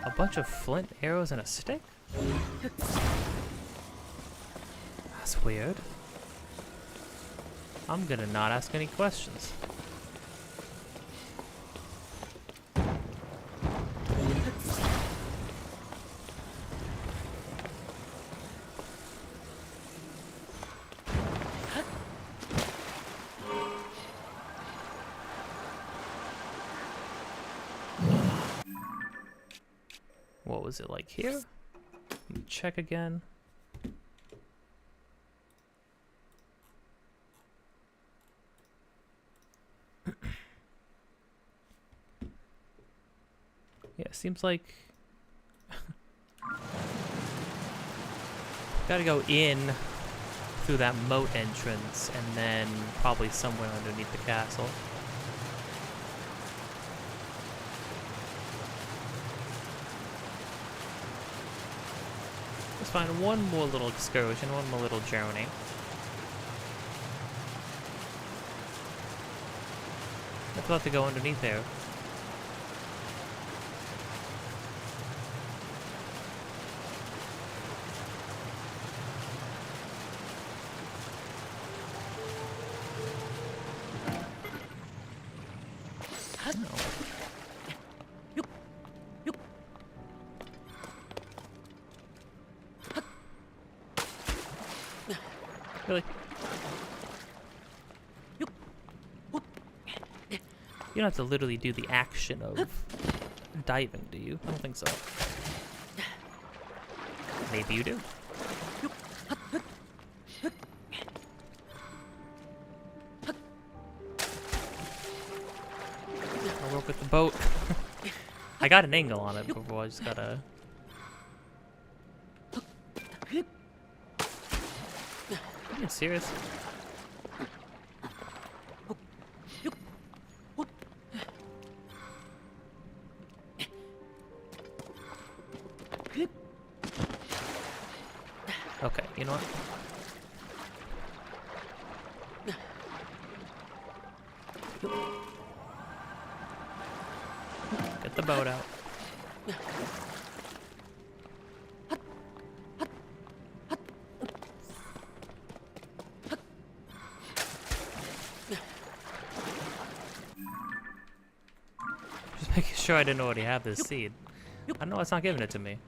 A bunch of flint arrows and a stick? That's weird. I'm gonna not ask any questions. What was it like here? Let me check again. Yeah, it seems like gotta go in through that moat entrance and then probably somewhere underneath the castle. Let's find one more little excursion, one more little journey. I thought to go underneath there. Really? You don't have to literally do the action of diving, do you? I don't think so. Maybe you do. I'll work with the boat. I got an angle on it before, I just gotta... Are you serious? Okay, you know what? Get the boat out. Just making sure I didn't already have this seed. I don't know, it's not giving it to me.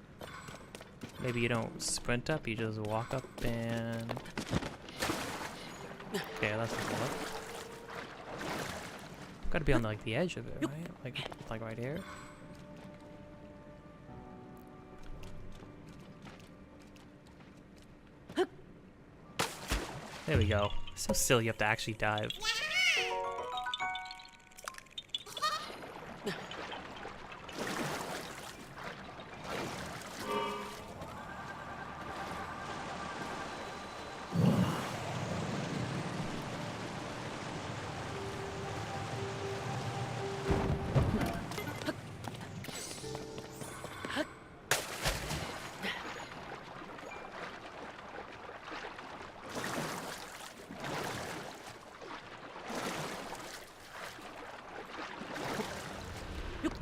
Maybe you don't sprint up, you just walk up and... Okay, that's not gonna work. Gotta be on like the edge of it, right? Like right here. There we go. So silly you have to actually dive.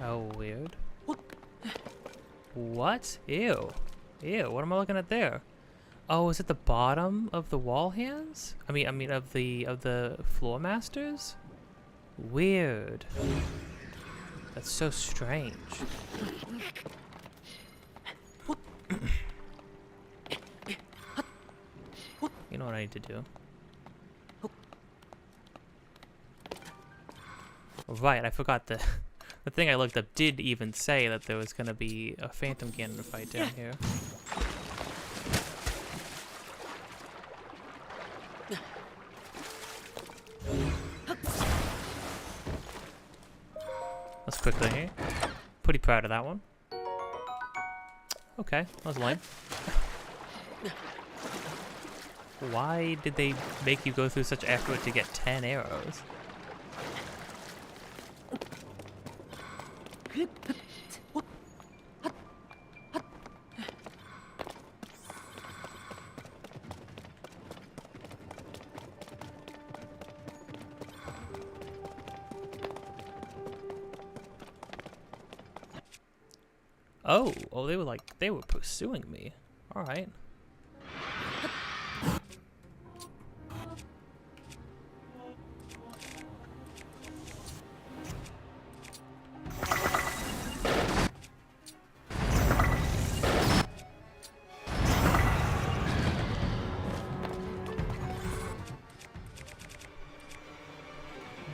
Oh, weird. What? Ew. Ew, what am I looking at there? Oh, is it the bottom of the wall hands? I mean of the floor masters? Weird. That's so strange. You know what I need to do? Right, I forgot the thing I looked up did even say that there was gonna be a phantom cannon fight down here. Let's quickly here. Pretty proud of that one. Okay, that was lame. Why did they make you go through such effort to get 10 arrows? Oh, they were pursuing me. All right.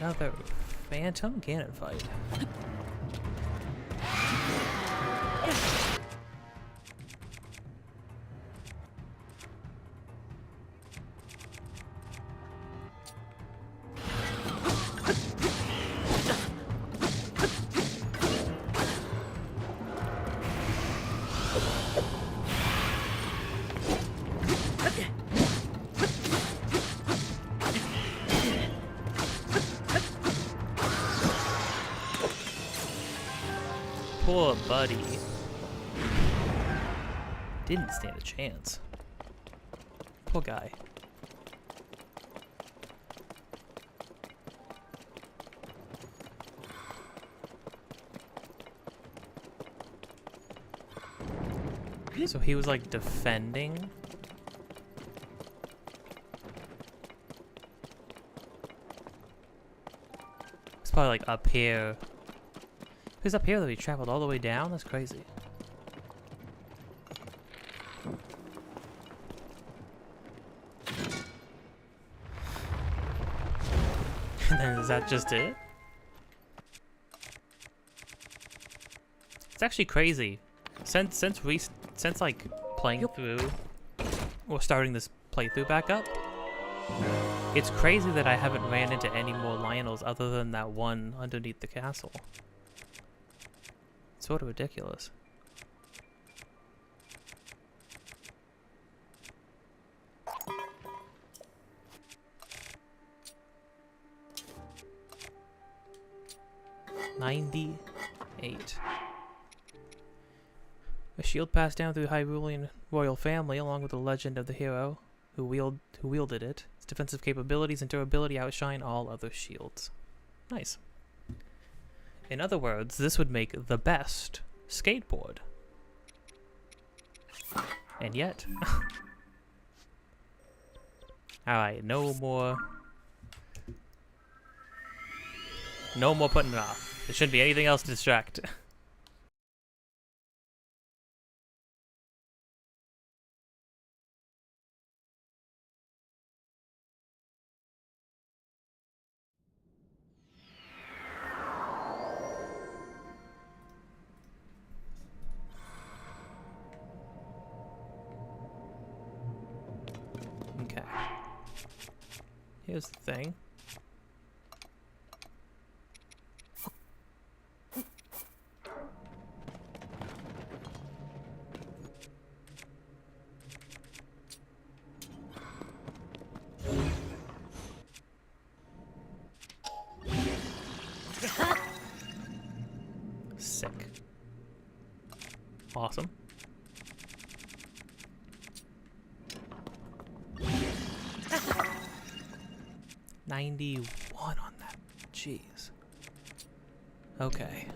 Another phantom cannon fight. Poor buddy. Didn't stand a chance. Poor guy. So he was like defending. It's probably like up here. He was up here though, he traveled all the way down? That's crazy. And then is that just it? It's actually crazy. Since like playing through, or starting this playthrough back up. It's crazy that I haven't ran into any more Lionels other than that one underneath the castle. It's sort of ridiculous. $98. A shield passed down through Hyrulean royal family, along with the legend of the hero who wielded it. Its defensive capabilities and durability outshine all other shields. Nice. In other words, this would make the best skateboard. And yet... Alright, no more putting it off. There shouldn't be anything else to distract. Okay. Here's the thing. Sick. Awesome. $91 on that. Jeez. Okay.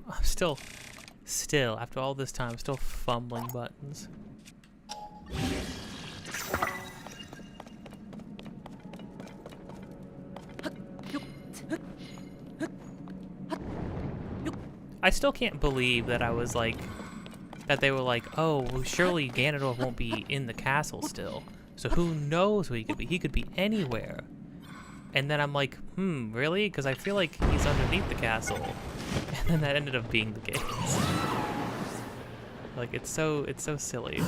I'm still, after all this time, still fumbling buttons. I still can't believe that I was like, that they were like, oh, well, surely Ganondorf won't be in the castle still. So who knows where he could be? He could be anywhere. And then I'm like, really? Because I feel like he's underneath the castle. And then that ended up being the case. Like, it's so silly.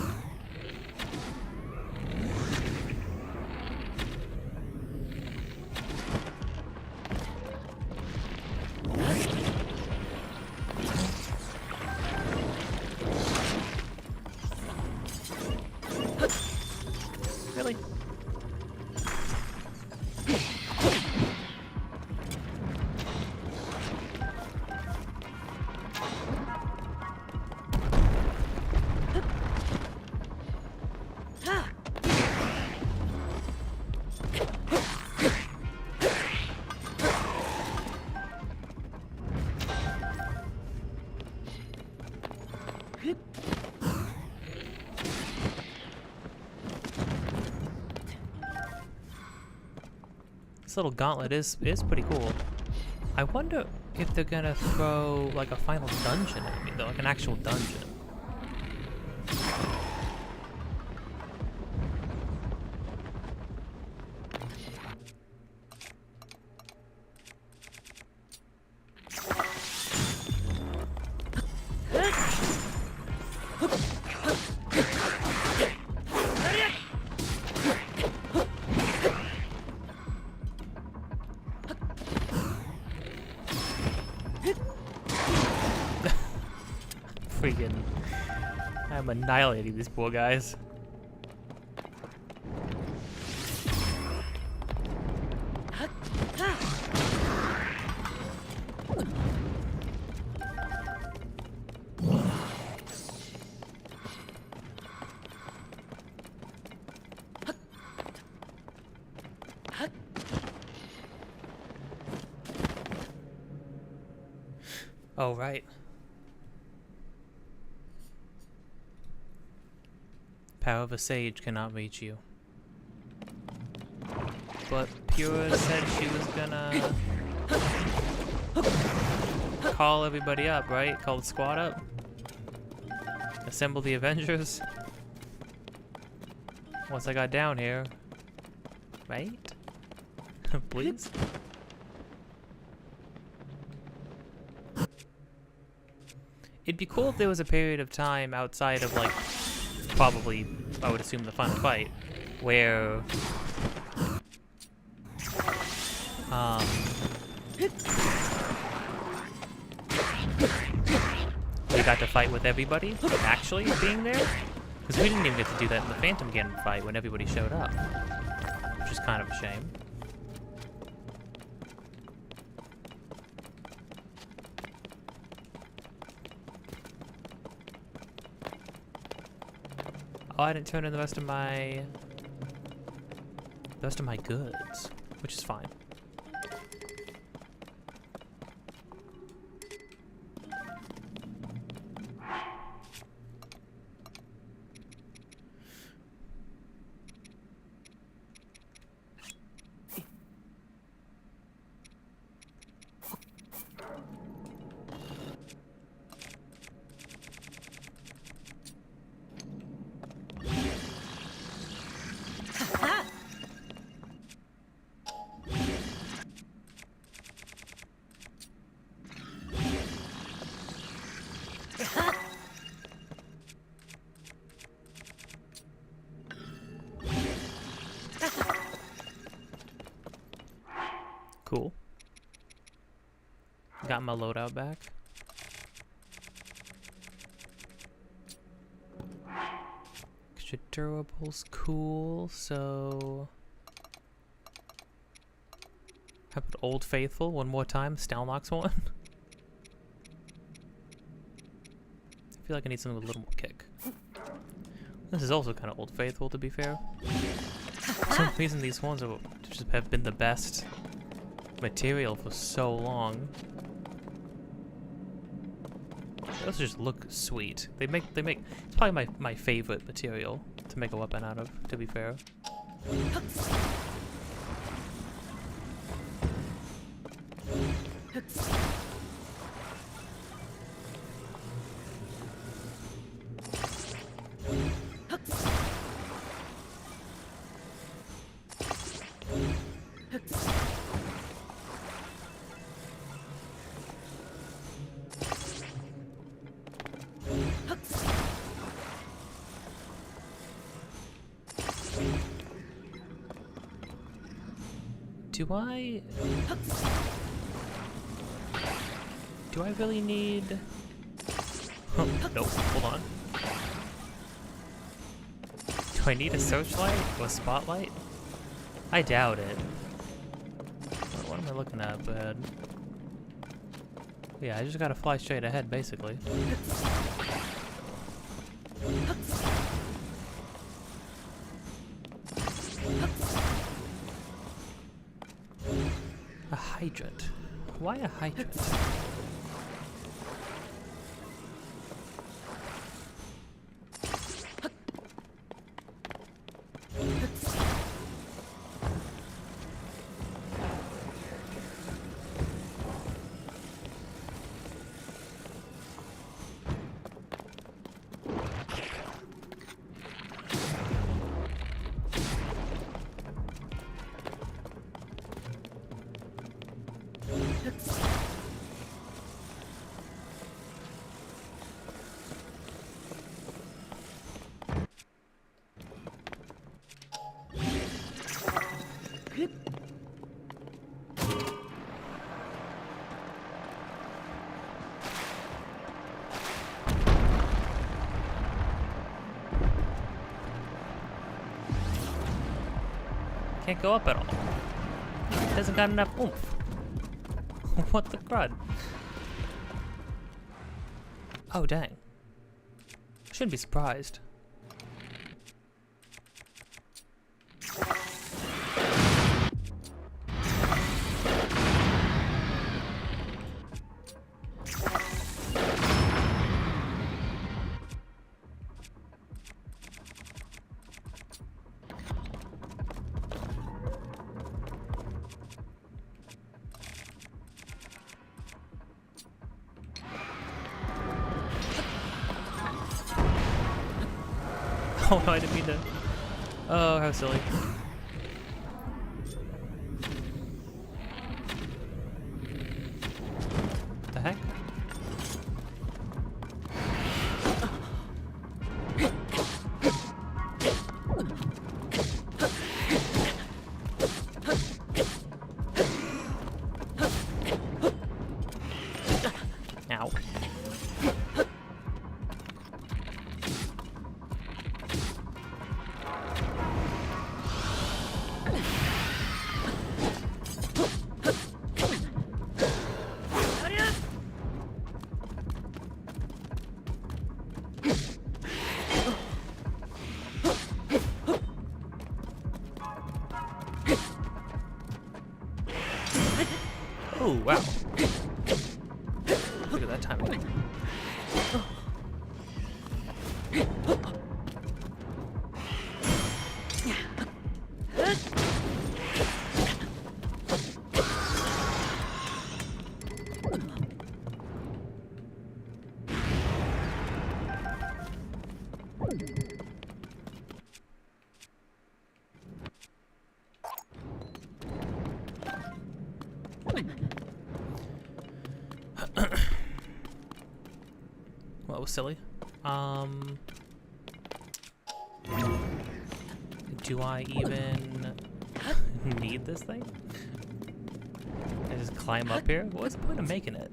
Really? This little gauntlet is pretty cool. I wonder if they're gonna throw like a final dungeon at me though, like an actual dungeon. Freaking... I'm annihilating these poor guys. Oh, right. Power of a sage cannot reach you. But Pura said she was gonna call everybody up, right? Call the squad up? Assemble the Avengers? Once I got down here. Right? Please? It'd be cool if there was a period of time outside of, like, probably, I would assume, the final fight, where we got to fight with everybody actually being there, because we didn't even get to do that in the Phantom Ganon fight when everybody showed up, which is kind of a shame. Oh, I didn't turn in the rest of my goods, which is fine. Cool. Got my loadout back. Extra durables, cool. So, how about Old Faithful one more time? Stalnox one. I feel like I need something with a little more kick. This is also kind of Old Faithful, to be fair. For some reason, these ones have been the best material for so long. Those just look sweet. They make it's probably my favorite material to make a weapon out of, to be fair. Do I really need... Oh, nope, hold on. Do I need a searchlight or a spotlight? I doubt it. What am I looking at, bud? Yeah, I just gotta fly straight ahead, basically. A hydrant. Why a hydrant? Can't go up at all. It hasn't got enough oomph. What the crud? Oh, dang. Shouldn't be surprised. Oh no, I didn't mean to. Oh, how silly. What the heck? Ow. Oh, wow. Look at that timing. Well, that was silly. Do I even need this thing? I just climb up here? What's the point of making it?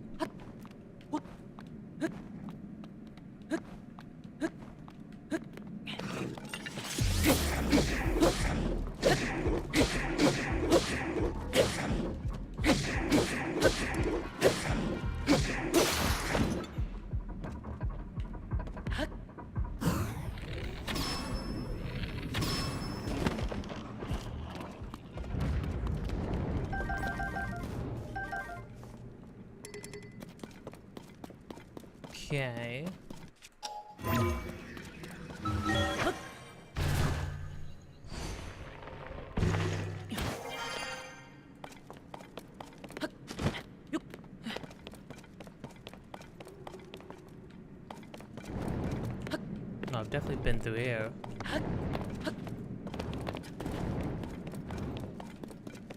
Okay. No, I've definitely been through here.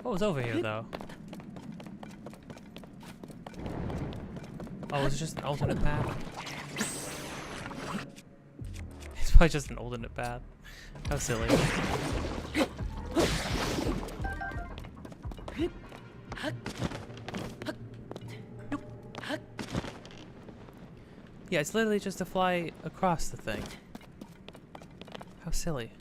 What was over here, though? Oh, it's just an alternate path. It's probably just an alternate path. How silly. Yeah, it's literally just to fly across the thing. How silly.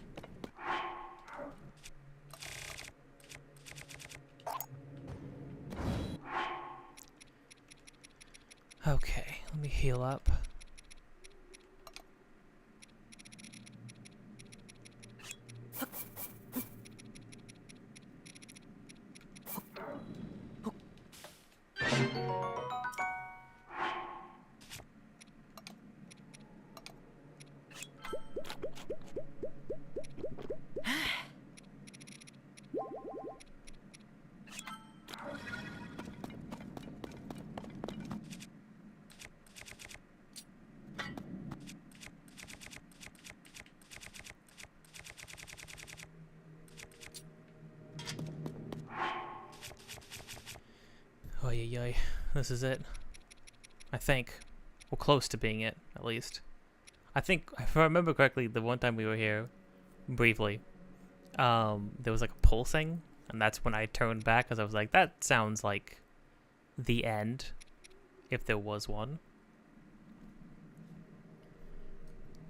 Okay, let me heal up. Oh yeah, this is it. I think. Well, close to being it, at least. I think, if I remember correctly, the one time we were here, briefly, there was like a pulsing, and that's when I turned back, because I was like, that sounds like the end, if there was one.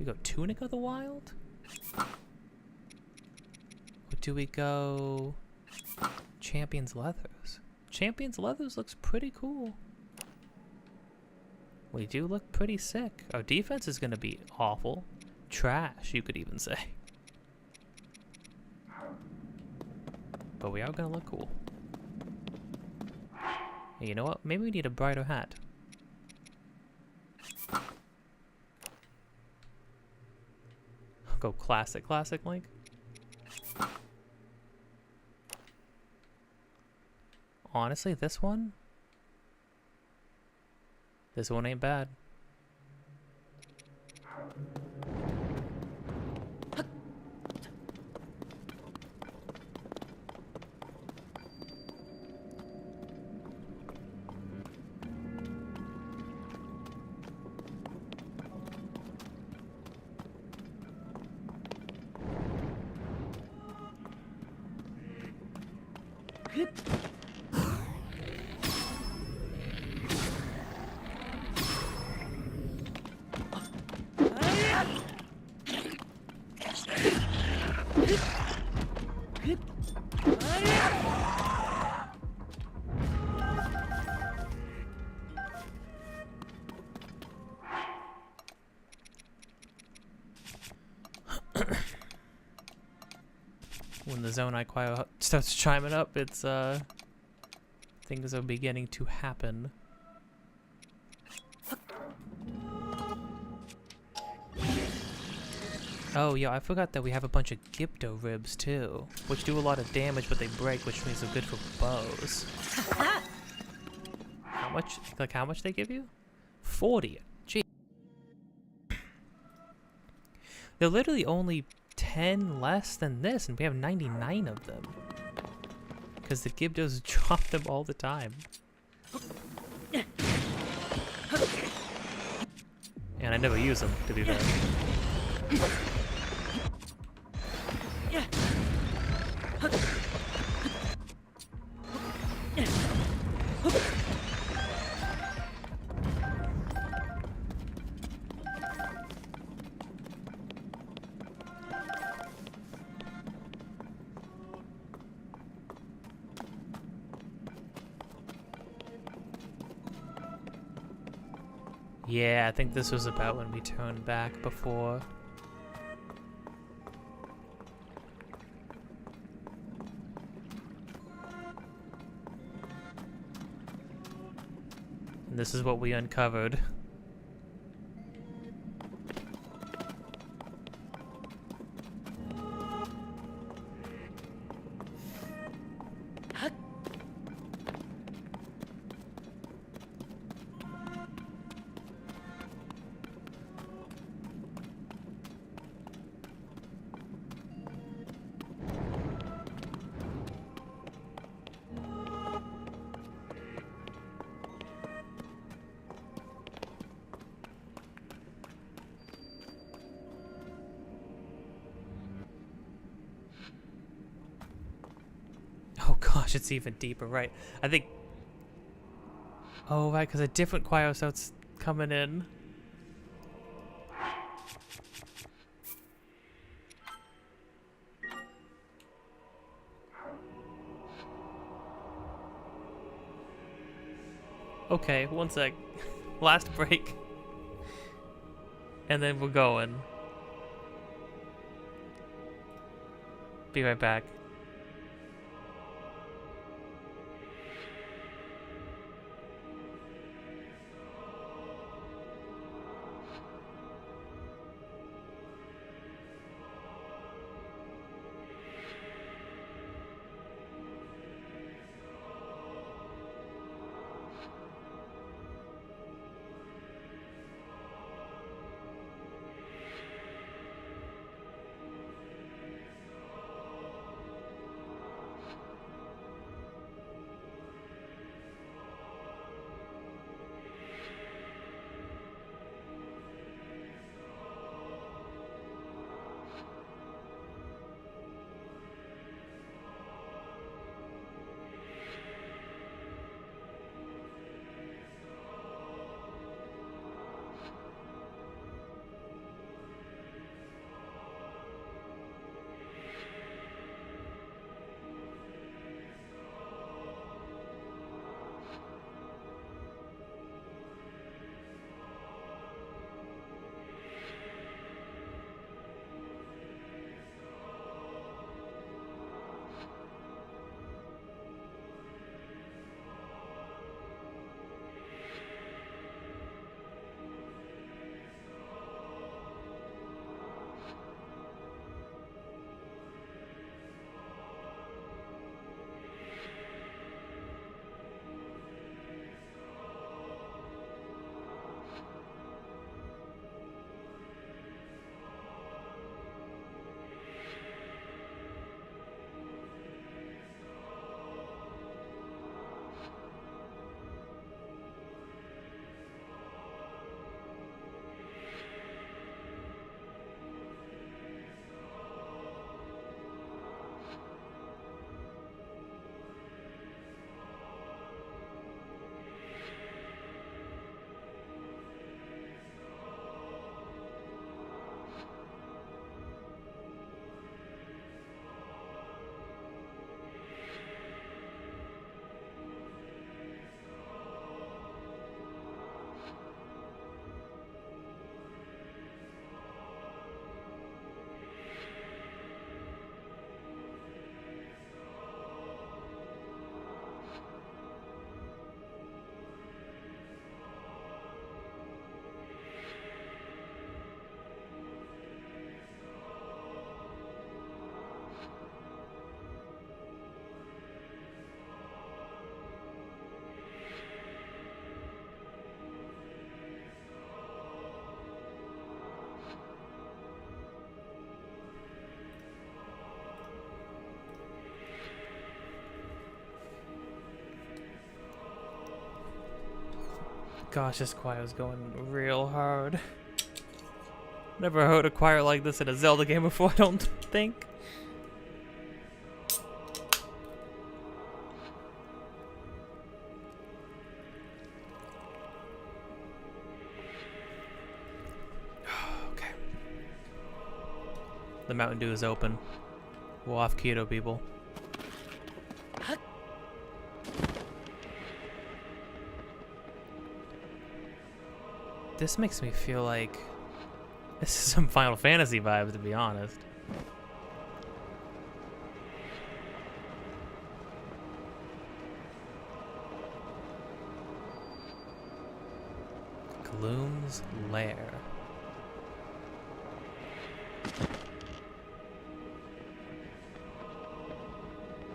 We go Tunic of the Wild? Or do we go Champion's Leathers? Champion's Leathers looks pretty cool. We do look pretty sick. Our defense is going to be awful. Trash, you could even say. But we are going to look cool. Hey, you know what? Maybe we need a brighter hat. I'll go classic Link. Honestly, this one ain't bad. When the zone I choir starts chiming up, it's things are beginning to happen. Oh yeah, I forgot that we have a bunch of Gypto ribs too, which do a lot of damage, but they break, which means they're good for bows. How much? Like how much they give you? 40. Gee. They're literally only 10 less than this, and we have 99 of them. Because the Gyptos drop them all the time. And I never use them, to be fair. Yeah, I think this was about when we turned back before. And this is what we uncovered. Oh gosh, it's even deeper, right? I think... Oh, right, because a different choir starts coming in. Okay, one sec. Last break. And then we're going. Be right back. Gosh, this choir is going real hard. Never heard a choir like this in a Zelda game before, I don't think. Okay. The Mountain Dew is open. We're off keto, people. This makes me feel like this is some Final Fantasy vibes, to be honest. Gloom's Lair.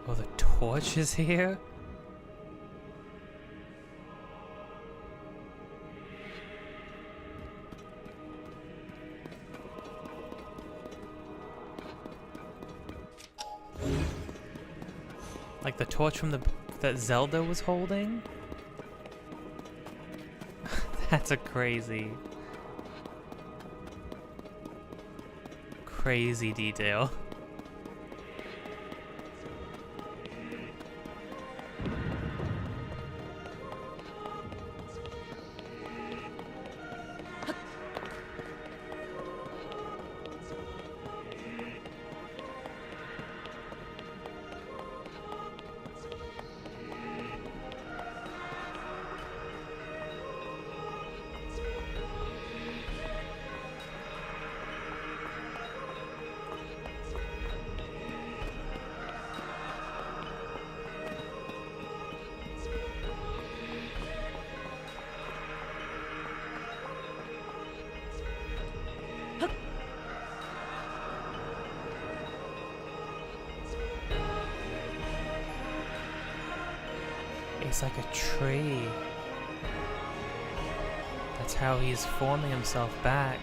Oh, the torch is here? Like the torch from that Zelda was holding? That's a crazy detail. It's like a tree. That's how he's forming himself back.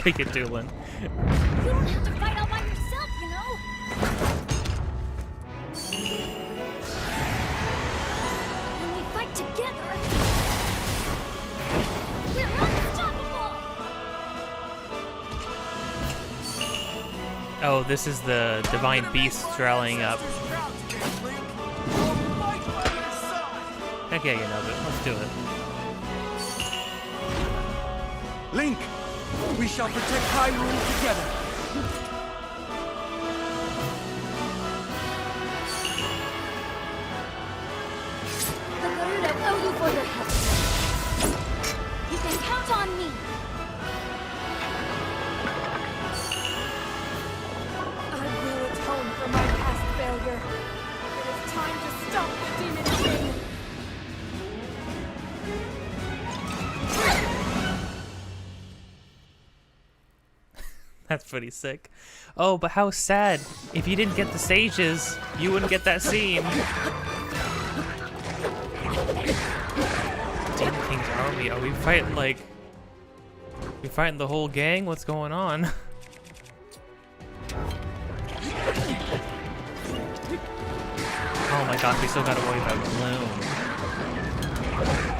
Take it, Doolin. You don't have to fight all by yourself, you know? When we fight together, we're unstoppable! Oh, this is the divine beast rallying up. Heck yeah, you know it. Let's do it. Link! We shall protect Hyrule together! The Garuda owe you for your help. You can count on me. I will atone for my past failure. It is time to stop the demon king. That's pretty sick. Oh, but how sad. If you didn't get the sages, you wouldn't get that scene. Demon King's army. Are we fighting like... We fighting the whole gang? What's going on? Oh my god, we still gotta worry about Gloom.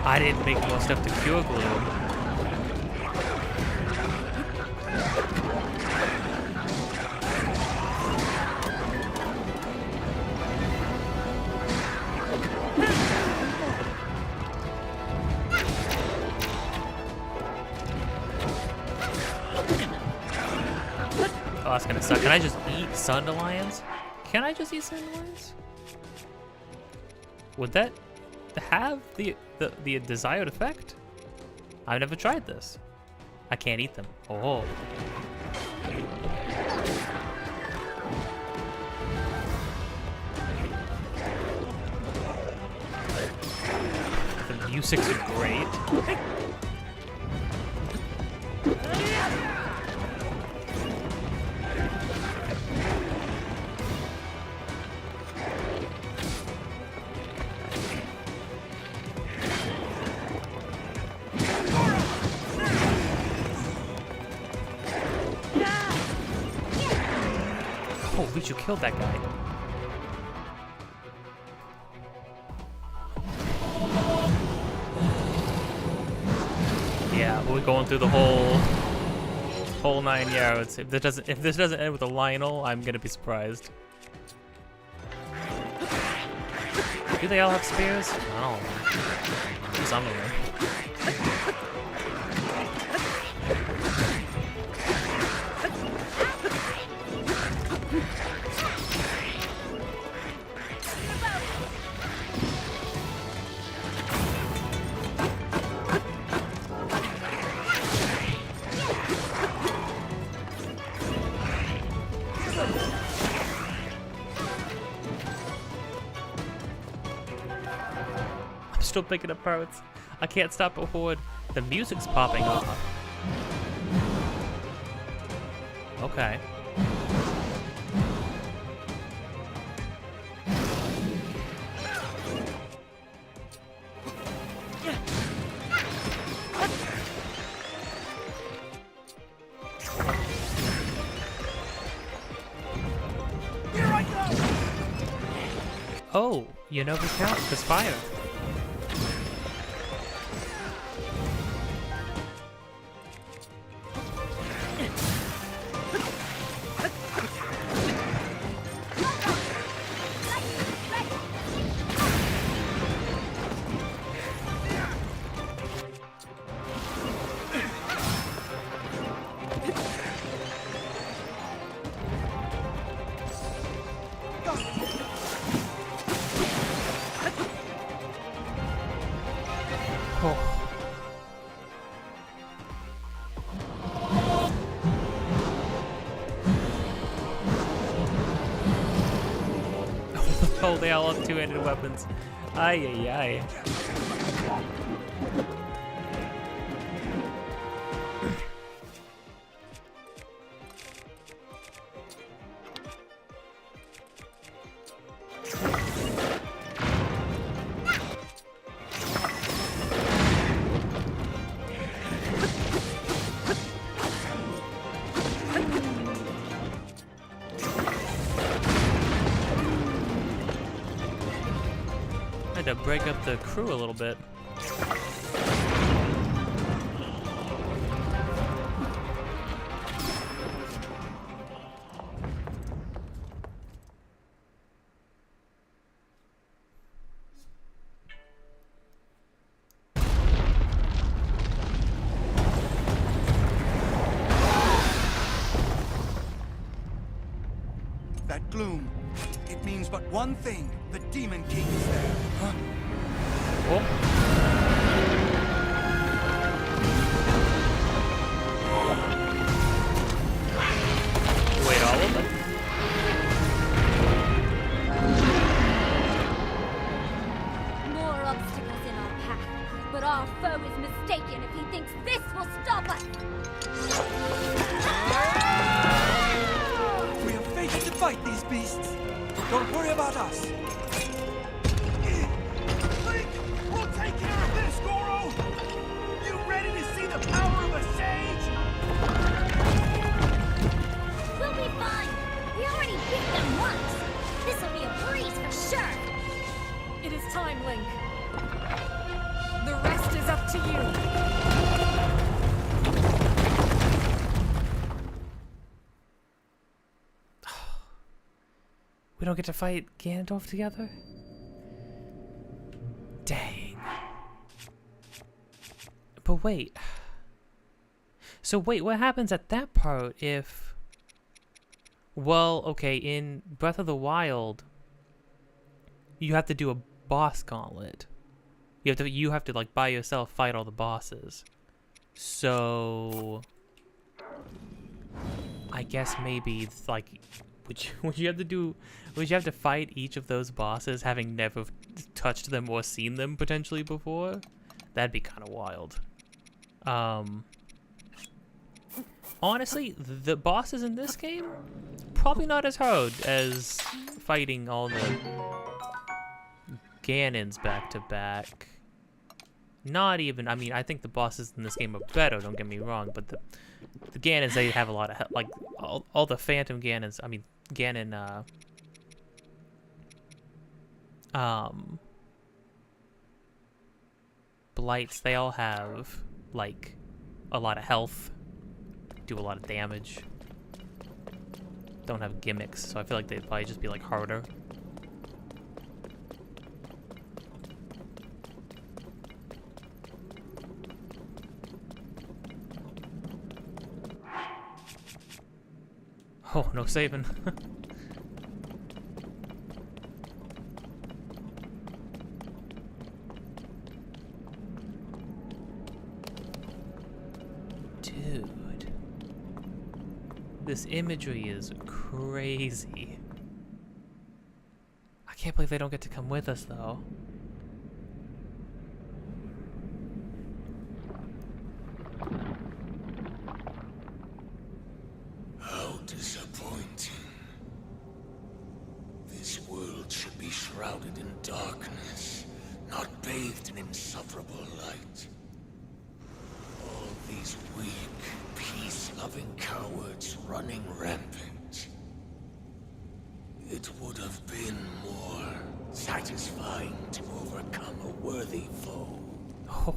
I didn't make more stuff to cure Gloom. Oh, that's gonna suck. Can I just eat Sundelions? Can I just eat Sundelions? Would that have the desired effect? I've never tried this. I can't eat them. Oh. You six are great. Oh, at least you killed that guy. Yeah, we're going through the whole 9 yards. If this doesn't end with a Lionel, I'm gonna be surprised. Do they all have spears? I don't know. Some of them. Still picking up parts. I can't stop a horde. The music's popping off. Okay. Here I go! Oh, you know who counts? There's fire. Oh, they all have two-handed weapons. Ay, ay, ay. To break up the crew a little bit. That gloom, it means but one thing. The Demon King is there. Huh? Oh. Wait, all of them? More obstacles in our path, but our foe is mistaken if he thinks this will stop us. We are fated to fight these beasts. Don't worry about us. Link, we'll take care of this, Goro! You ready to see the power of a sage? We'll be fine. We already beat them once. This'll be a breeze for sure. It is time, Link. The rest is up to you. We don't get to fight Ganondorf together? Dang. But wait. So wait, what happens at that part if... Well, okay, in Breath of the Wild, you have to do a boss gauntlet. You have to like by yourself fight all the bosses. So I guess maybe it's like would you have to fight each of those bosses having never touched them or seen them potentially before? That'd be kind of wild. Honestly, the bosses in this game, probably not as hard as fighting all the Ganons back to back. Not even, I mean, I think the bosses in this game are better, don't get me wrong, but the Ganons, they have a lot of, like, all the Phantom Ganons, I mean, Ganon, Blights, they all have, like, a lot of health, do a lot of damage, don't have gimmicks, so I feel like they'd probably just be, like, harder. Oh, no saving. Dude. This imagery is crazy. I can't believe they don't get to come with us, though. Disappointing. This world should be shrouded in darkness, not bathed in insufferable light. All these weak, peace-loving cowards running rampant. It would have been more satisfying to overcome a worthy foe. Oh.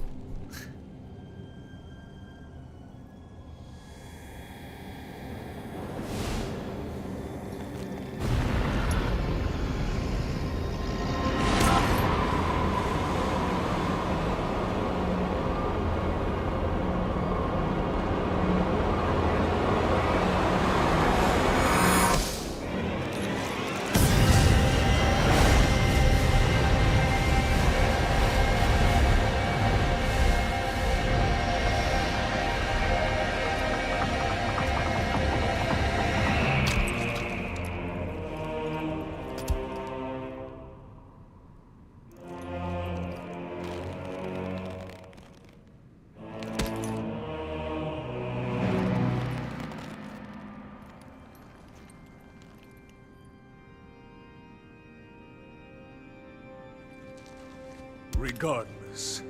Regardless,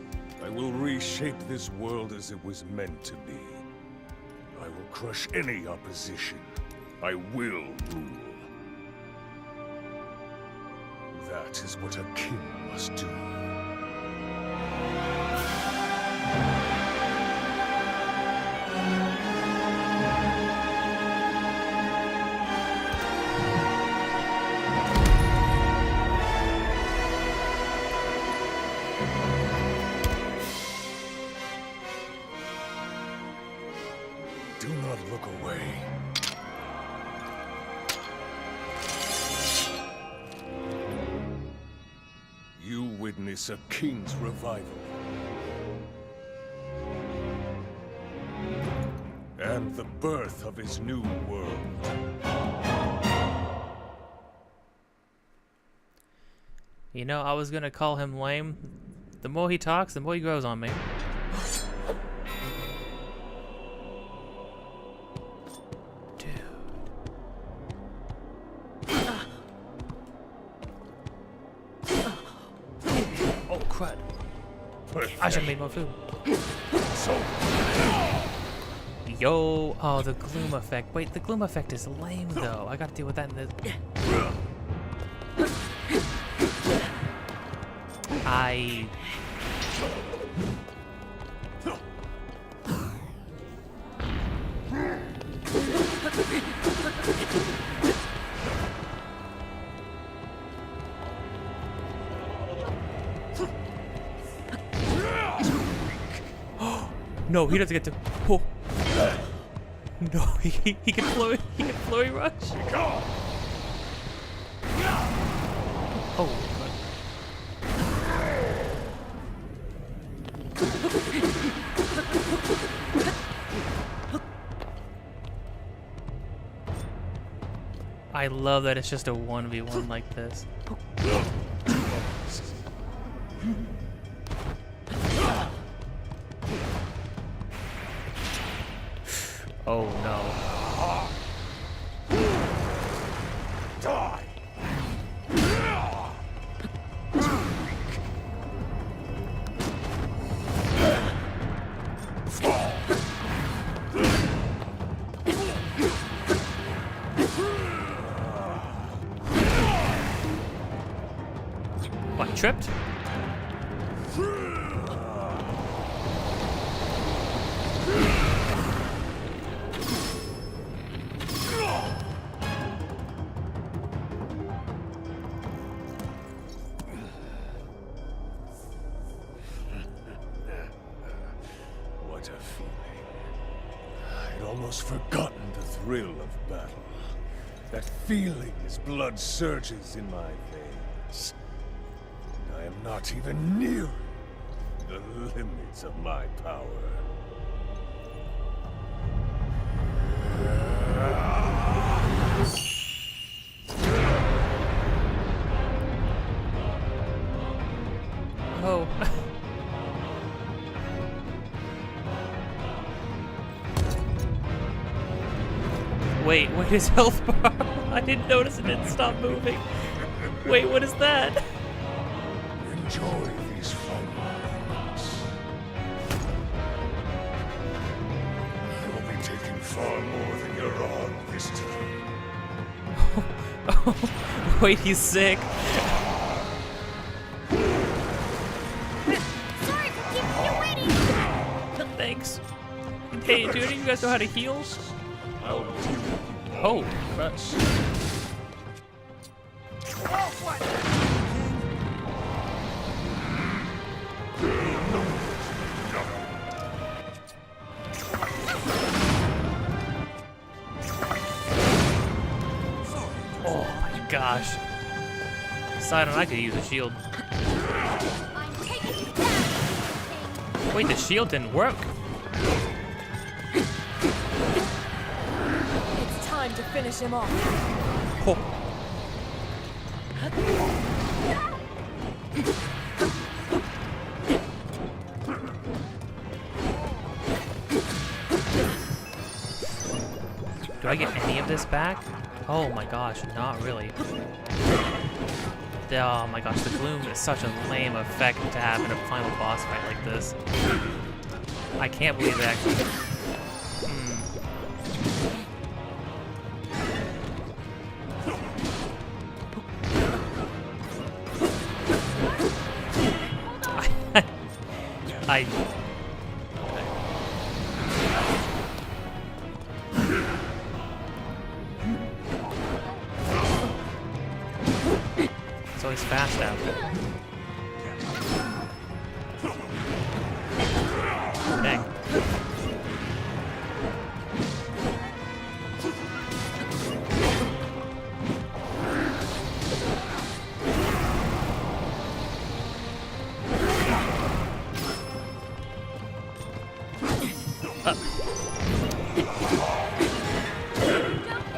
I will reshape this world as it was meant to be. I will crush any opposition. I will rule. That is what a king must do. Do not look away. You witness a king's revival. And the birth of his new world. You know, I was gonna call him lame. The more he talks, the more he grows on me. I should have made more food. Yo, oh, the gloom effect. Wait, the gloom effect is lame though. I gotta deal with that in the... No, he doesn't get to. Oh. No, he can flurry. He can flurry rush. Oh. I love that it's just a 1v1 like this. Oh no. Die! What, tripped? What a feeling. I'd almost forgotten the thrill of battle. That feeling as blood surges in my veins. And I am not even near the limits of my power. Oh. Wait, what is health bar? I didn't notice it didn't stop moving. Wait, what is that? Enjoy these fun moments. I will be taking far more than you're on this time. Oh, wait, he's sick. Sorry for keeping you waiting. Thanks. Hey, do any of you guys know how to heal? I'll deal with you Oh, crap. Oh my gosh. Sidon, I could use a shield. I'm taking you down. Wait, the shield didn't work. It's time to finish him off. Oh. Do I get any of this back? Oh my gosh, not really. Oh my gosh, the gloom is such a lame effect to have in a final boss fight like this. I can't believe it actually. I It's always fast out. Dang.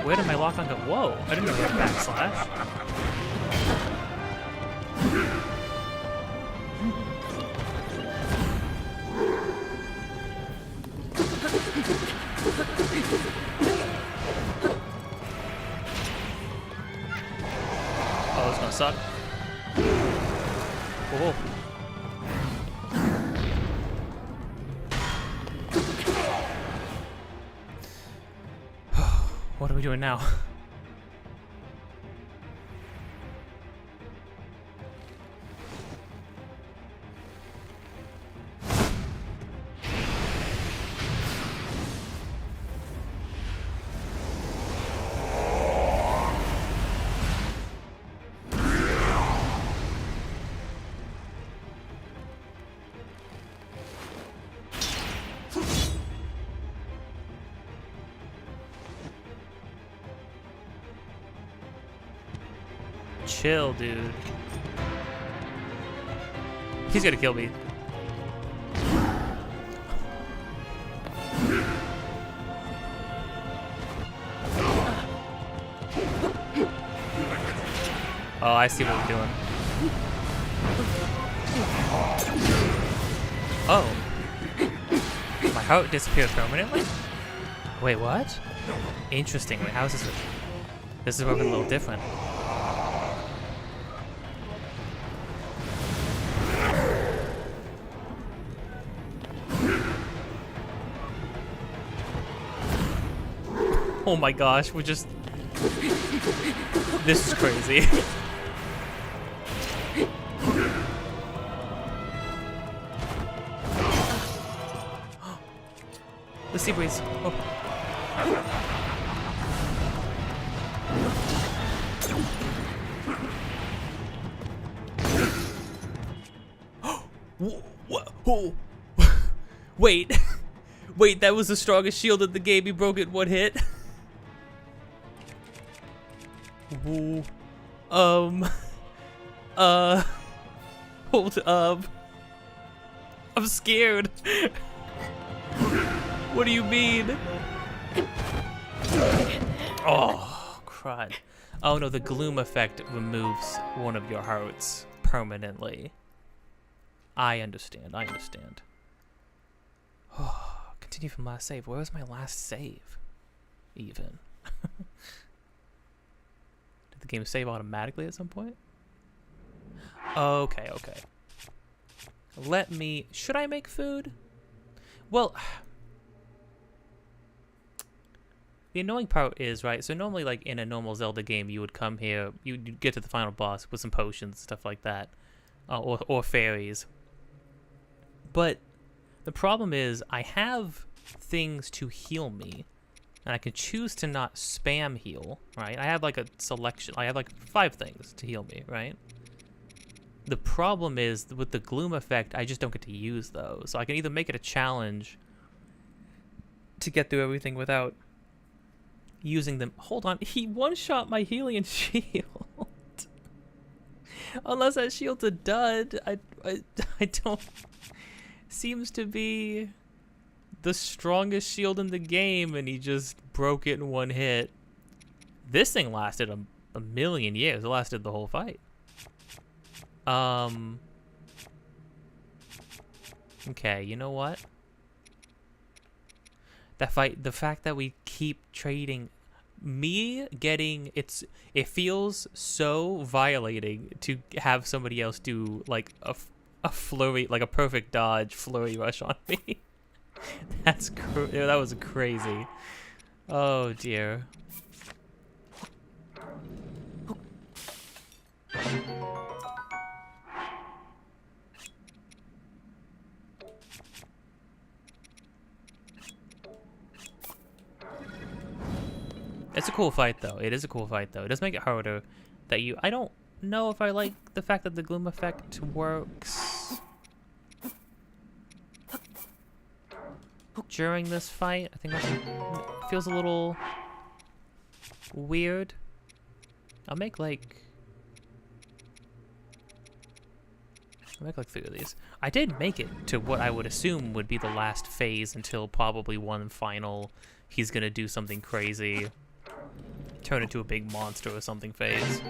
Where did my lock on go? Whoa, I didn't know that backslash. Oh, it's gonna suck. Whoa. What are we doing now? Chill, dude. He's gonna kill me. Oh, I see what we're doing. Oh. My heart disappeared permanently? Wait, what? Interesting. Wait, how is this? This is working a little different. Oh my gosh, we're just... This is crazy. The sea breeze. Oh. Oh. Wait. Wait, that was the strongest shield in the game. He broke it in one hit. Ooh. Hold up. I'm scared. What do you mean? Oh, crud. Oh no, the gloom effect removes one of your hearts permanently. I understand, I understand. Oh, continue from last save. Where was my last save? Even. Did the game save automatically at some point? Okay, okay. Let me... Should I make food? Well... The annoying part is, right, so normally, like, in a normal Zelda game, you would come here, you'd get to the final boss with some potions, stuff like that, or fairies. But the problem is, I have things to heal me, and I can choose to not spam heal, right? I have, like, a selection, I have, like, 5 things to heal me, right? The problem is, with the gloom effect, I just don't get to use those. So I can either make it a challenge to get through everything without using them. Hold on, he one-shot my Helion shield. Unless that shield's a dud, I don't... Seems to be the strongest shield in the game, and he just broke it in one hit. This thing lasted a million years. It lasted the whole fight. Okay, you know what? That fight, the fact that we keep trading, me getting, it feels so violating to have somebody else do like a flurry, like a perfect dodge flurry rush on me. That was crazy. Oh dear. It's a cool fight, though. It is a cool fight, though. It does make it harder that you... I don't know if I like the fact that the gloom effect works during this fight. I think that feels a little weird. I'll make like 3 of these. I did make it to what I would assume would be the last phase until probably one final. He's gonna do something crazy. Turn into a big monster or something phase.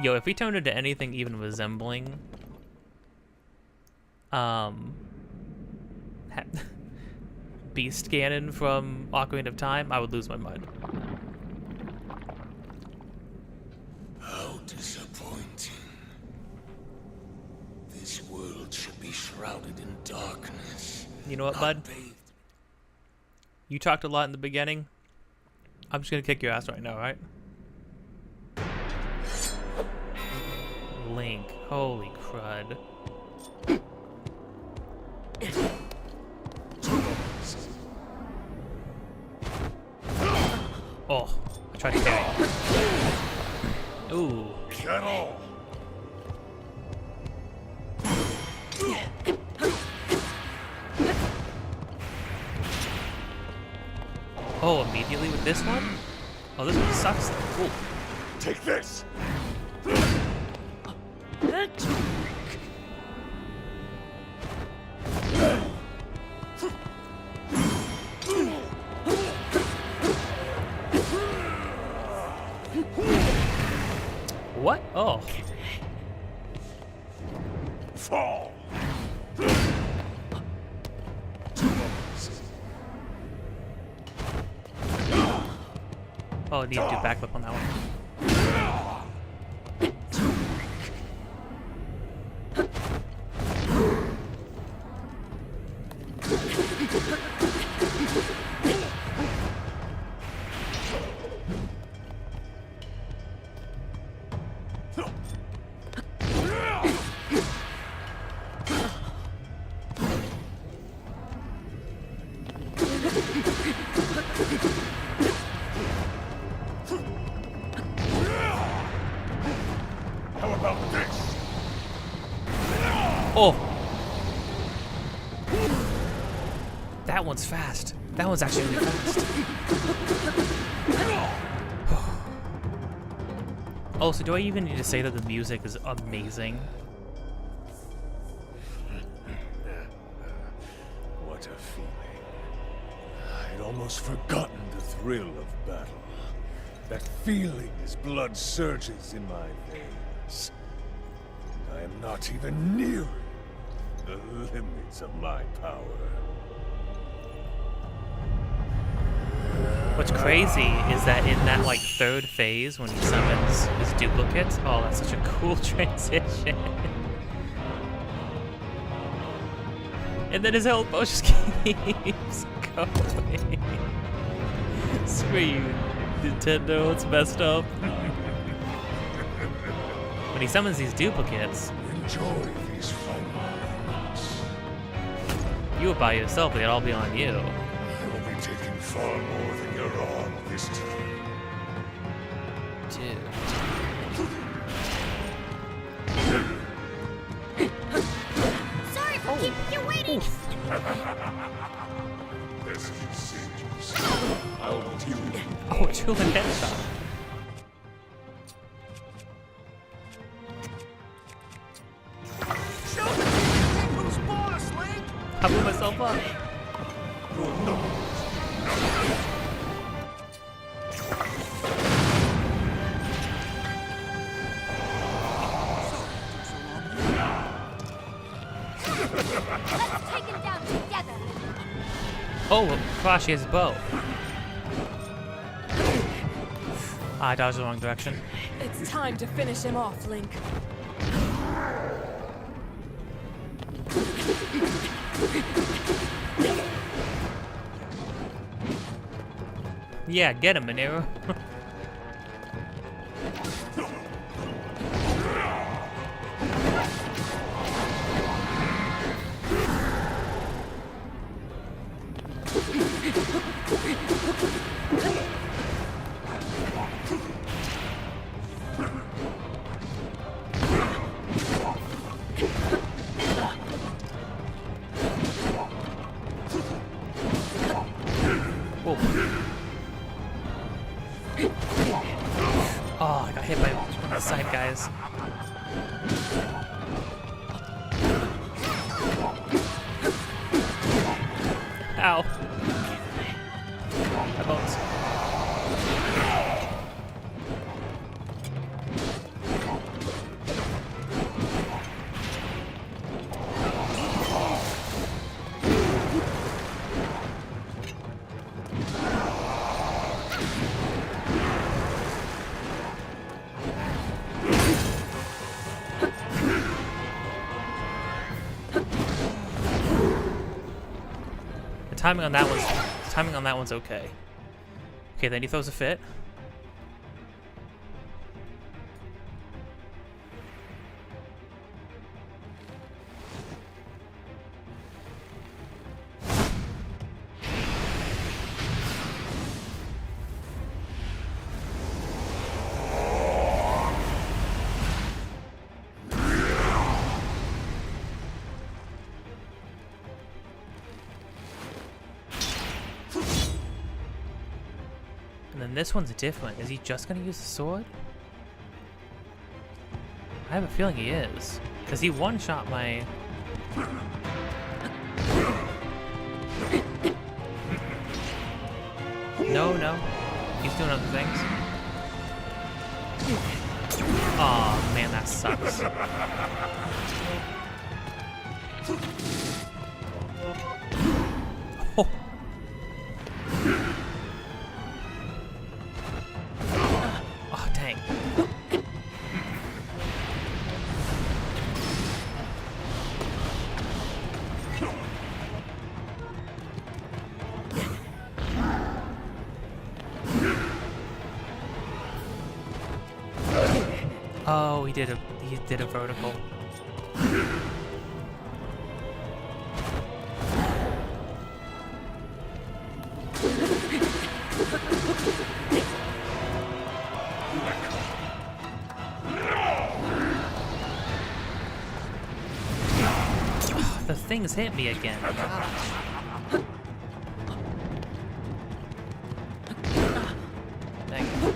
Yo, if we turn into anything even resembling Beast Ganon from Ocarina of Time, I would lose my mind. How disappointing. This world should be shrouded in darkness. You know what, bud? You talked a lot in the beginning. I'm just gonna kick your ass right now, right? Link. Holy crud. Oh, I tried to carry it. Ooh. Kettle! Oh, immediately with this one? Oh, this one sucks. Cool. Take this! What? Oh. Fall! Oh, I need to do backflip on that one. How about this? Oh! That one's fast. That one's actually really fast. Oh, so do I even need to say that the music is amazing? What a feeling. I'd almost forgotten the thrill of battle. That feeling as blood surges in my veins. And I am not even nearing the limits of my power. What's crazy is that in that like third phase when he summons his duplicates, oh, that's such a cool transition. And then his health bar just keeps going. Screw you, Nintendo, it's messed up. When he summons these duplicates, Enjoy these fun moments. you were by yourself, they'd all be on you. You'll be taking far more than you're on this time. Dude. Sorry for keeping you waiting. There's these sages. I'll deal with you. Oh, Julian headshot. Show the king who's boss, Link! I blew myself up. Let's take him down together. Oh, gosh, he has a bow. I dodged the wrong direction. It's time to finish him off, Link. Yeah, get him, Manero. Whoa. Oh, I got hit by one of the side guys. Ow. My bones. Timing on that one's okay. Okay, then he throws a fit. And then this one's different. Is he just gonna use the sword? I have a feeling he is. Because he one-shot my... No. He's doing other things. Aw, man, that sucks. Oh. Oh, he did a vertical. The things hit me again. Dang it.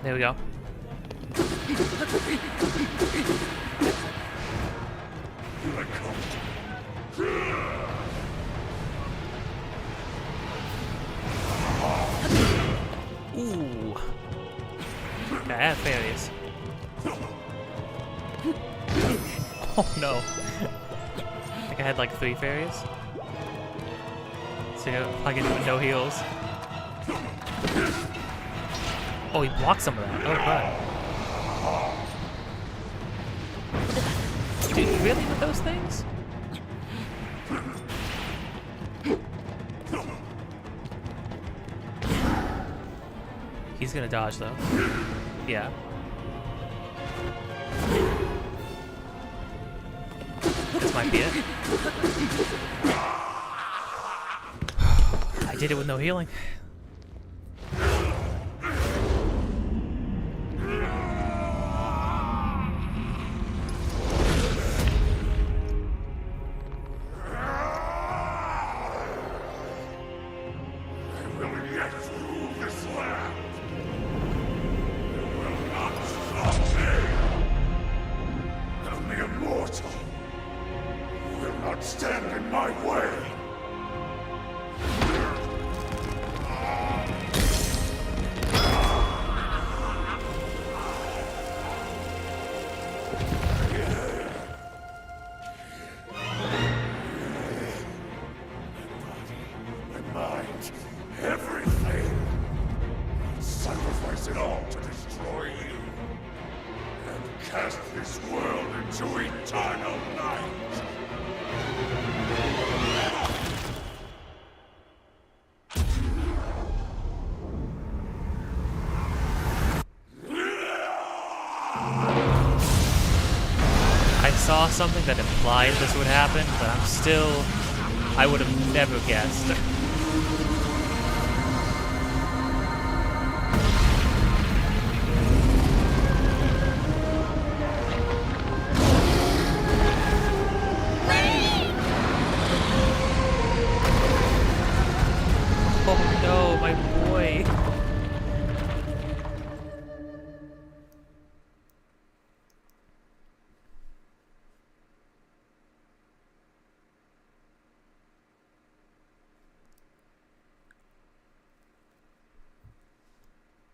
There we go. Ooh. Okay, I have fairies. Oh no. I think I had like 3 fairies. So if I can do it with no heals. Oh, he blocked some of that. Oh, crap. Dude, really with those things? He's gonna dodge, though. Yeah. This might be it. I did it with no healing. Stand in my way! My mind, everything. Sacrifice it all to destroy you. And cast this world into eternal night. I saw something that implied this would happen, but I would have never guessed. Oh no, my boy.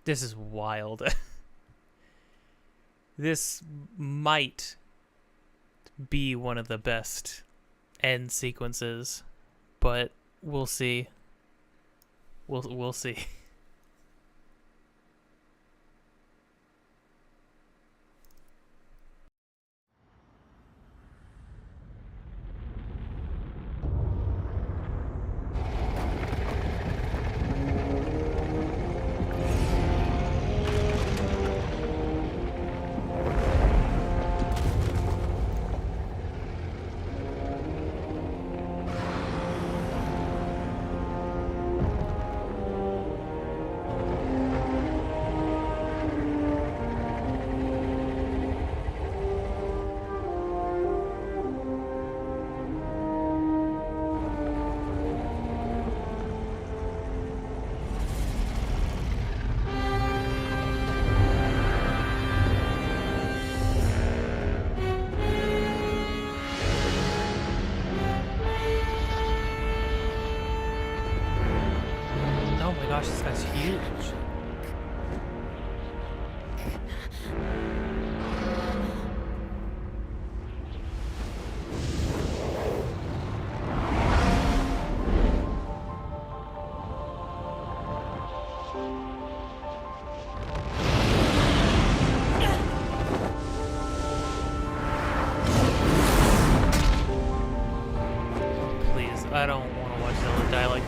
This is wild. This might be one of the best end sequences, but we'll see. We'll see. Gosh, this guy's huge.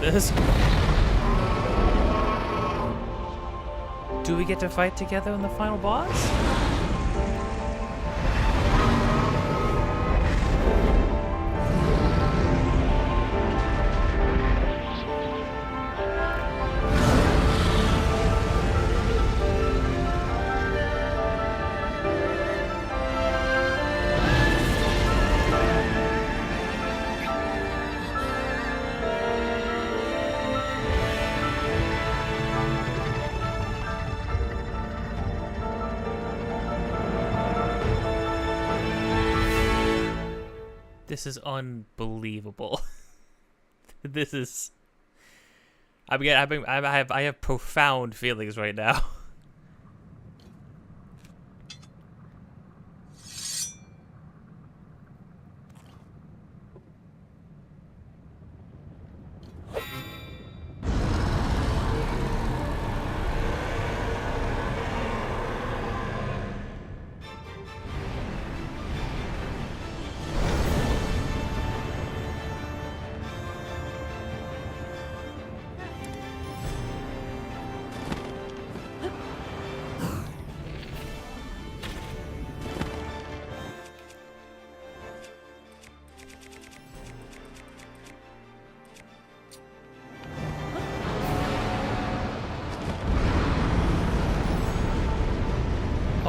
like this. Do we get to fight together in the final boss? This is unbelievable. This is. I have profound feelings right now.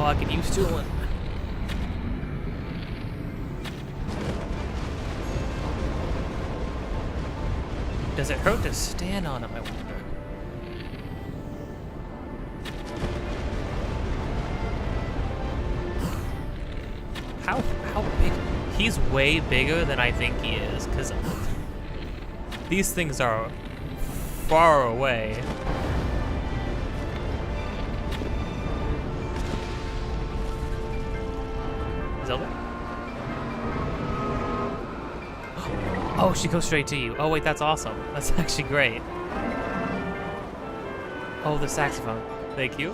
Oh, I could use tooling. Does it hurt to stand on him, I wonder? How big? He's way bigger than I think he is, because these things are far away. Zelda? Oh, she goes straight to you. Oh, wait, that's awesome. That's actually great. Oh, the saxophone. Thank you.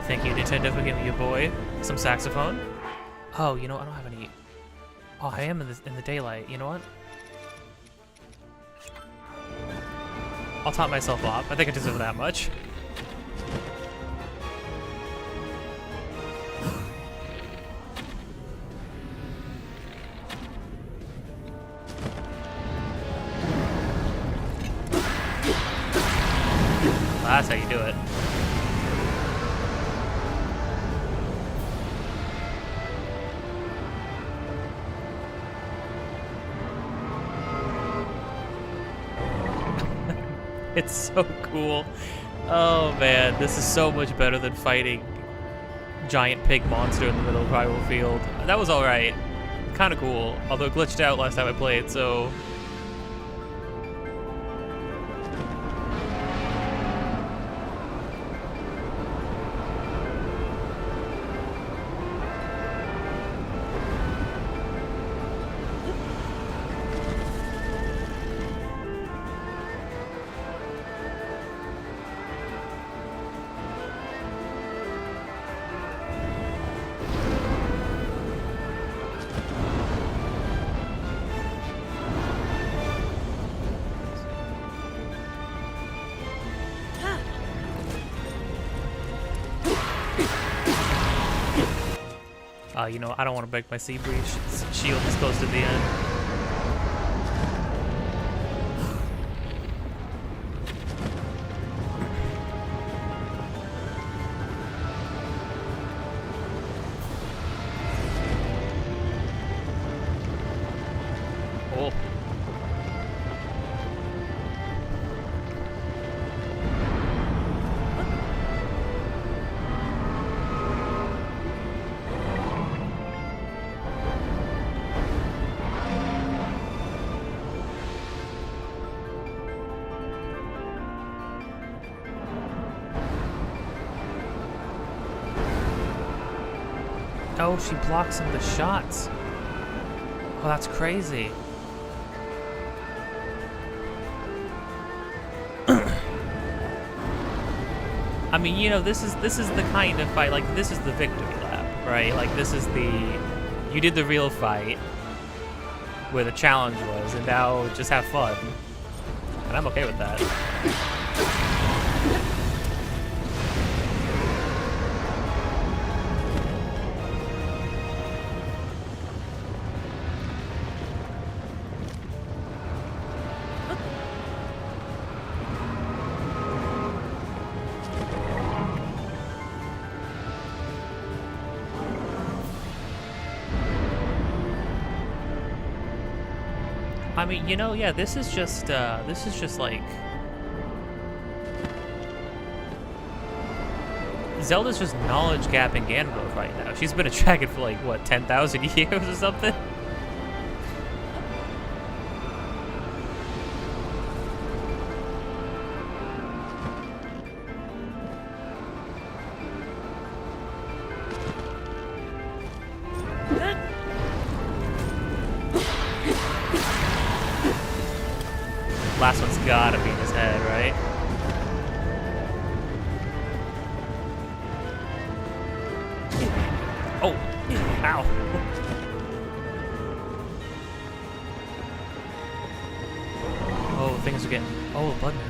Thank you, Nintendo, for giving your boy some saxophone. Oh, you know, I don't have any... Oh, I am in the daylight. You know what? I'll top myself off. I think I deserve that much. Well, that's how you do it. It's so cool. Oh man, this is so much better than fighting giant pig monster in the middle of Primal Field. That was alright. Kind of cool, although it glitched out last time I played, so... you know, I don't want to break my sea breach. Shield is close to the end. Oh. Oh, she blocks some of the shots. Oh, that's crazy. I mean, you know, this is the kind of fight, like, this is the victory lap, right? Like, this is the, you did the real fight where the challenge was, and now just have fun. And I'm okay with that. I mean, you know, yeah, this is just like Zelda's just knowledge gapping Ganondorf right now. She's been a dragon for like what, 10,000 years or something. Last one's gotta be in his head, right? Oh! Ow! Oh, things are getting... Oh, Bloodman.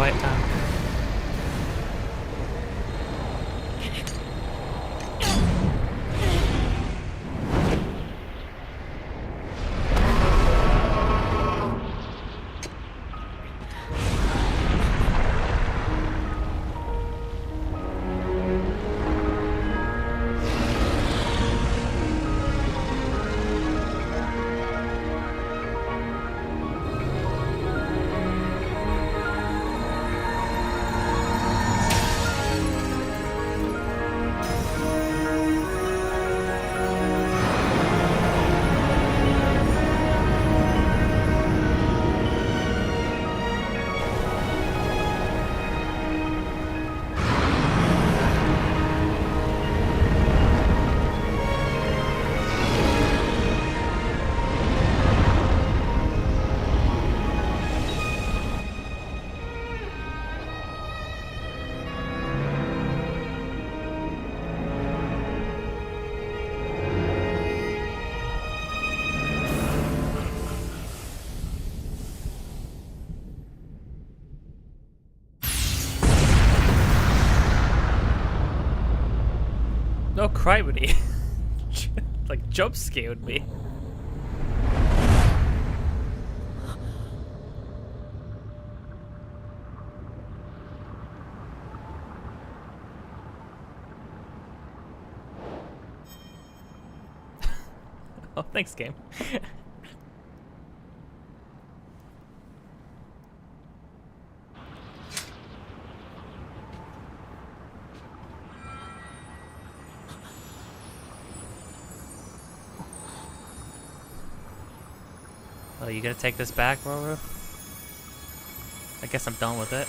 Quiet time. No, criminy. Like, jump scared me. Oh, thanks, game. Oh, you gonna take this back, Roro? I guess I'm done with it.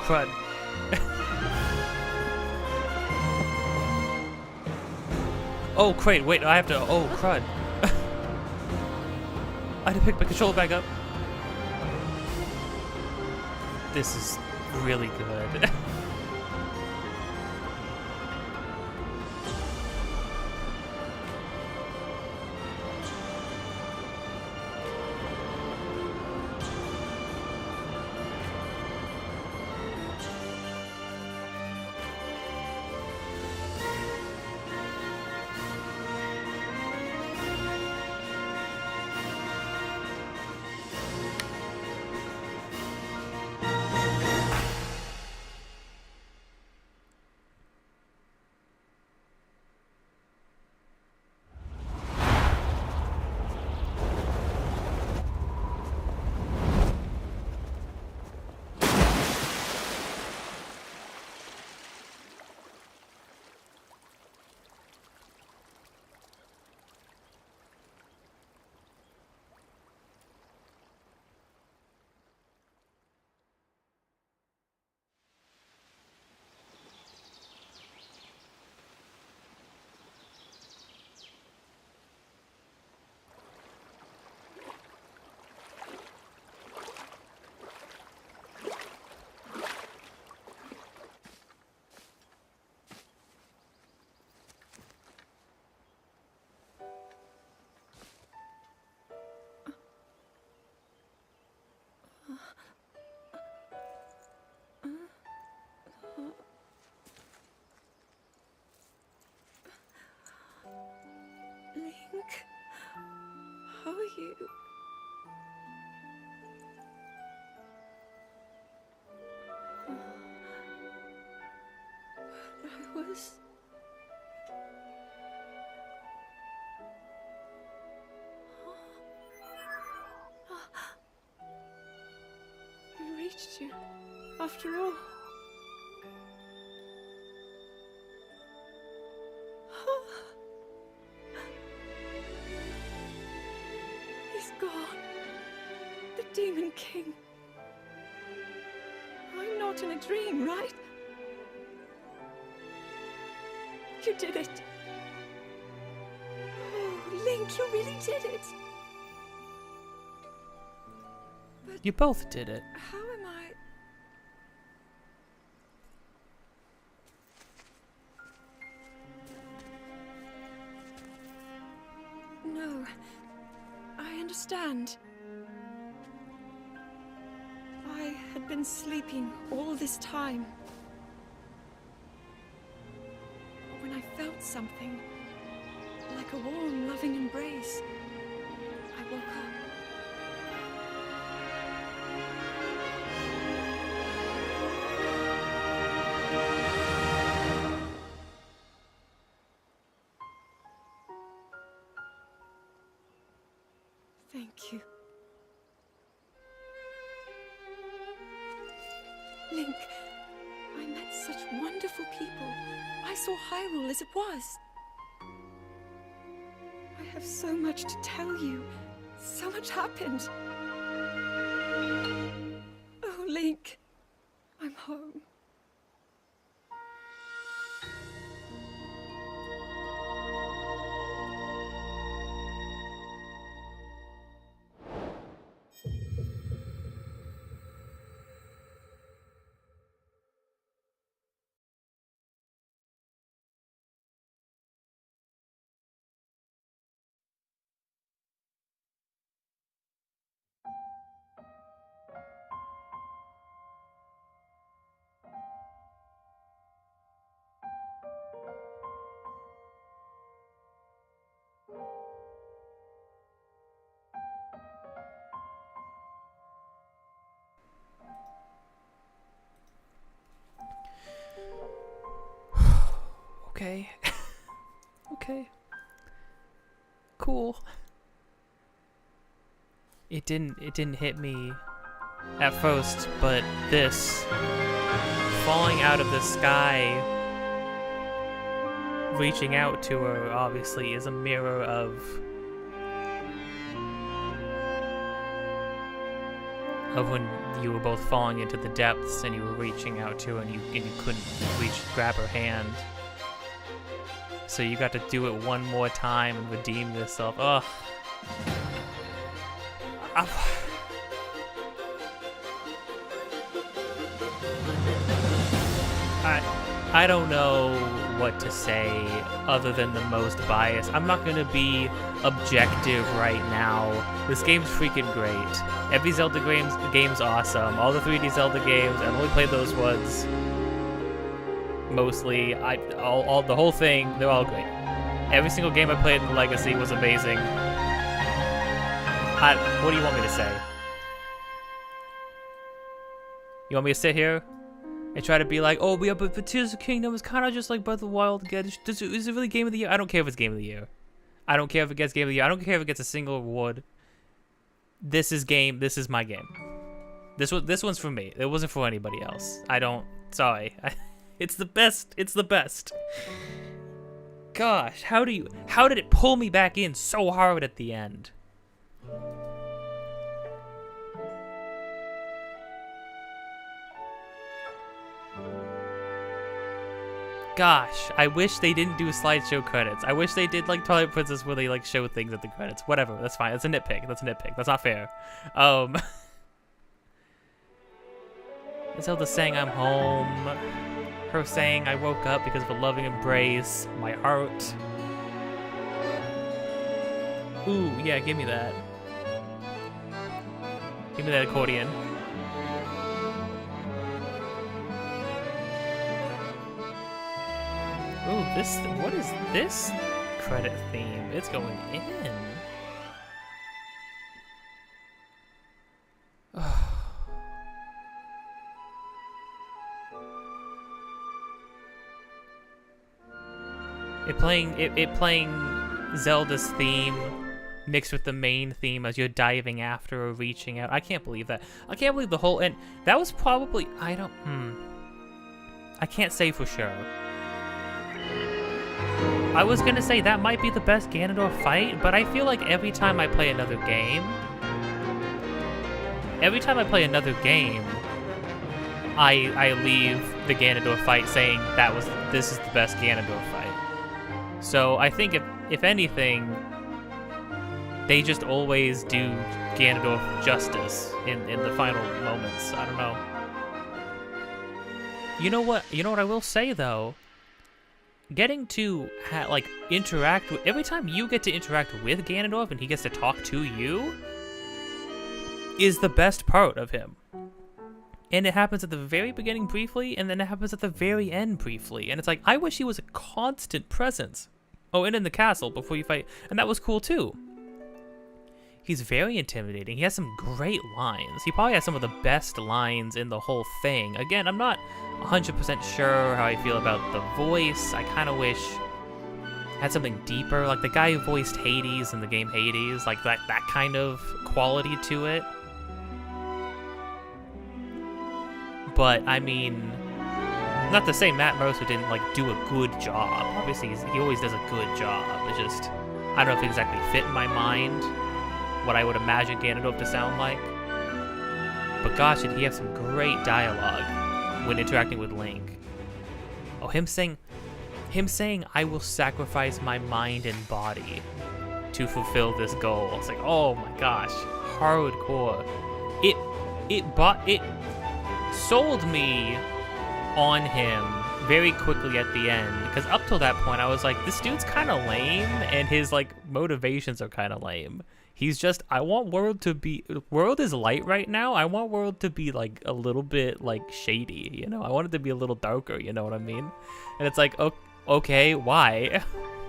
crud. Oh, great, wait, I have to, oh, crud. I had to pick my controller back up. This is really good. Link, how are you? I was... We reached you, after all. He's gone. The Demon King. I'm not in a dream, right? You did it. Oh, Link, you really did it. But You both did it. how am I... No, I understand. I had been sleeping all this time. When I felt something, like a warm, loving embrace, I woke up. Thank you. Link, I met such wonderful people. I saw Hyrule as it was. I have so much to tell you. So much happened. Oh, Link, I'm home. Okay. Okay. Cool. It didn't hit me at first, but this falling out of the sky, reaching out to her, obviously is a mirror of of when you were both falling into the depths and you were reaching out to her and you couldn't grab her hand. So you got to do it one more time and redeem yourself. Ugh. I don't know what to say other than the most biased. I'm not gonna be objective right now. This game's freaking great. Every Zelda game's awesome. All the 3D Zelda games, I've only played those ones. Mostly, the whole thing, they're all great. Every single game I played in the Legacy was amazing. What do you want me to say? You want me to sit here and try to be like, oh, yeah, but Tears of the Kingdom is kind of just like Breath of the Wild again. Is it really Game of the Year? I don't care if it's Game of the Year. I don't care if it gets Game of the Year. I don't care if it gets a single award. This is my game. This one's for me. It wasn't for anybody else. Sorry. It's the best. It's the best. Gosh, how did it pull me back in so hard at the end? Gosh, I wish they didn't do slideshow credits. I wish they did like Twilight Princess where they like show things at the credits. Whatever, that's fine. That's a nitpick. That's not fair. Zelda saying I'm home. Her saying I woke up because of a loving embrace. My heart. Ooh, yeah, give me that. Give me that accordion. Ooh, what is this credit theme? It's going in. It playing Zelda's theme mixed with the main theme as you're diving after or reaching out. I can't believe that. I can't believe the whole end. That was probably, I can't say for sure. I was gonna say that might be the best Ganondorf fight, but I feel like every time I play another game, I leave the Ganondorf fight saying this is the best Ganondorf fight. So I think if anything, they just always do Ganondorf justice in the final moments. I don't know. You know what I will say though? Getting to interact with, every time you get to interact with Ganondorf and he gets to talk to you is the best part of him. And it happens at the very beginning briefly, and then it happens at the very end briefly. And it's like, I wish he was a constant presence. Oh, and in the castle before you fight. And that was cool too. He's very intimidating. He has some great lines. He probably has some of the best lines in the whole thing. Again, I'm not 100% sure how I feel about the voice. I kind of wish it had something deeper. Like the guy who voiced Hades in the game Hades. Like that kind of quality to it. But, I mean, not to say Matt Mercer didn't, do a good job. Obviously, he always does a good job. It's just, I don't know if it exactly fit in my mind what I would imagine Ganondorf to sound like. But gosh, did he have some great dialogue when interacting with Link. Oh, him saying, I will sacrifice my mind and body to fulfill this goal. It's like, oh my gosh, hardcore. It sold me on him very quickly at the end, because up till that point I was like, this dude's kind of lame and his motivations are kind of lame. He's just, I want World is light right now. I want World to be a little bit shady, you know? I want it to be a little darker, you know what I mean? And it's like, okay, why?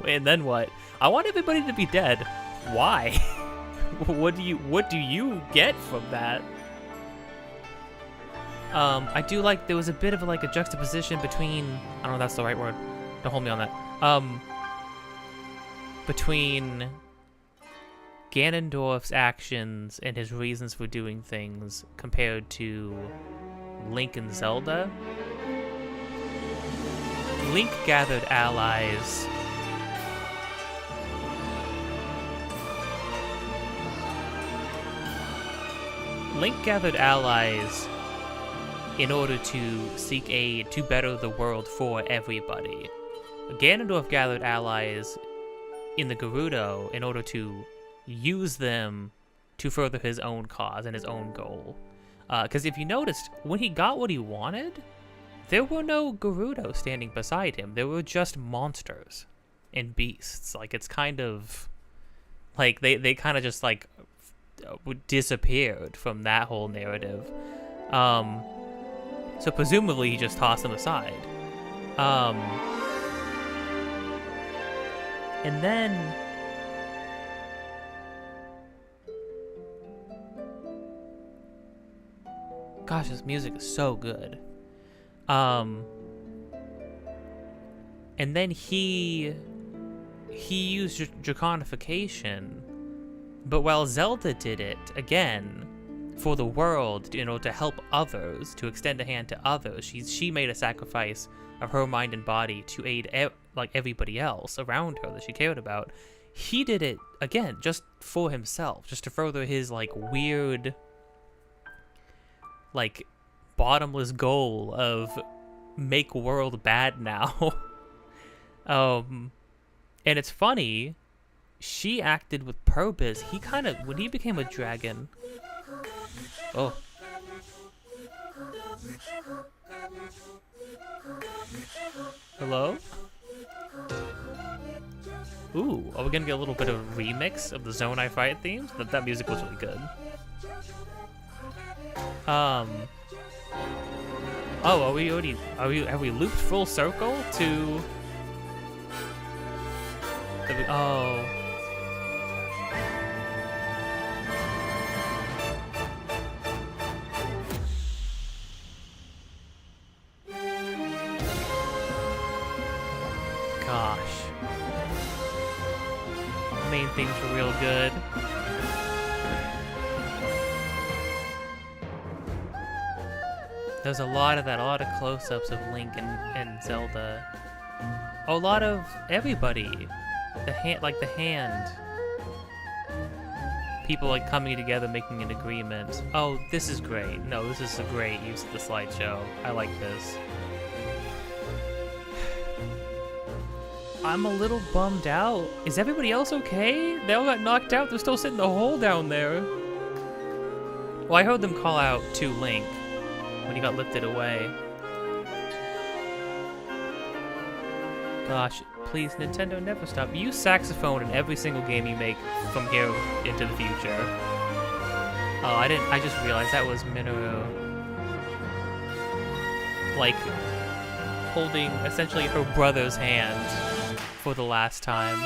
And then what? I want everybody to be dead. Why? What do you get from that? I do there was a bit of a juxtaposition between, I don't know if that's the right word, don't hold me on that, between Ganondorf's actions and his reasons for doing things compared to Link and Zelda. Link gathered allies Link gathered allies in order to seek aid to better the world for everybody. Ganondorf gathered allies in the Gerudo in order to use them to further his own cause and his own goal. Because if you noticed, when he got what he wanted, there were no Gerudo standing beside him. There were just monsters and beasts. Like, it's kind of... Like, they kind of just, like, disappeared from that whole narrative. So presumably he just tossed them aside. And then... Gosh, this music is so good. And then he used Draconification, but while Zelda did it, again, for the world, you know, to help others, to extend a hand to others, she made a sacrifice of her mind and body to aid like everybody else around her that she cared about. He did it, again, just for himself, just to further his, like, weird, like, bottomless goal of make world bad now. And it's funny, she acted with purpose. He kind of, when he became a dragon... Oh. Hello? Ooh, are we gonna get a little bit of a remix of the Zone I Fight themes? That music was really good. Oh, have we looped full circle to... Oh. Gosh. The main themes were real good. There's a lot of that, a lot of close-ups of Link and Zelda. A lot of everybody. The hand. People like coming together, making an agreement. Oh, this is great. No, this is a great use of the slideshow. I like this. I'm a little bummed out. Is everybody else okay? They all got knocked out. They're still sitting in the hole down there. Well, I heard them call out to Link when he got lifted away. Gosh, please, Nintendo, never stop. Use saxophone in every single game you make from here into the future. Oh, I just realized that was Minoru. Like, holding essentially her brother's hand for the last time.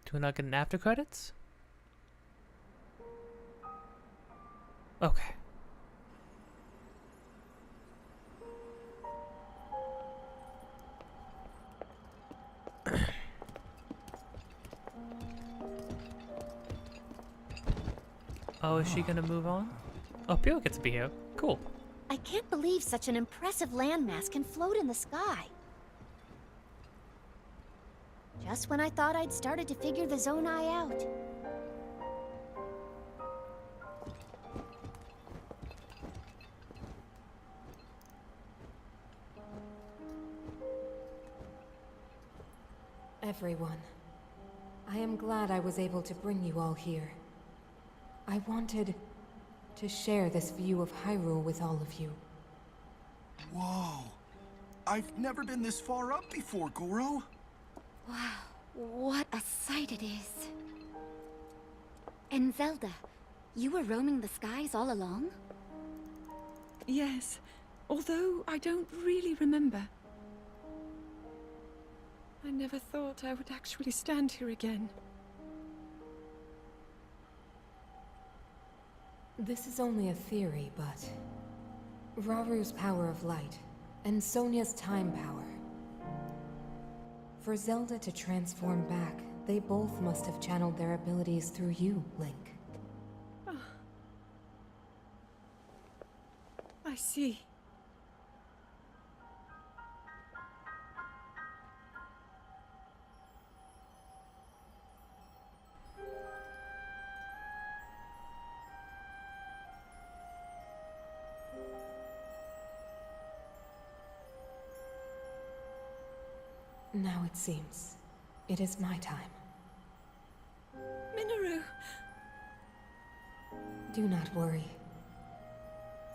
Do we not get an after credits? Okay. Oh, is she gonna move on? Oh, Pio gets to be here. Cool. I can't believe such an impressive landmass can float in the sky. Just when I thought I'd started to figure the Zonai out. everyone. I am glad I was able to bring you all here. I wanted to share this view of Hyrule with all of you. Whoa. I've never been this far up before, Goro. Wow, what a sight it is. And Zelda, you were roaming the skies all along? Yes, although I don't really remember. I never thought I would actually stand here again. This is only a theory, but Raru's power of light and Sonia's time power. For Zelda to transform back, they both must have channeled their abilities through you, Link. I see. Now it seems it is my time. Minoru! Do not worry.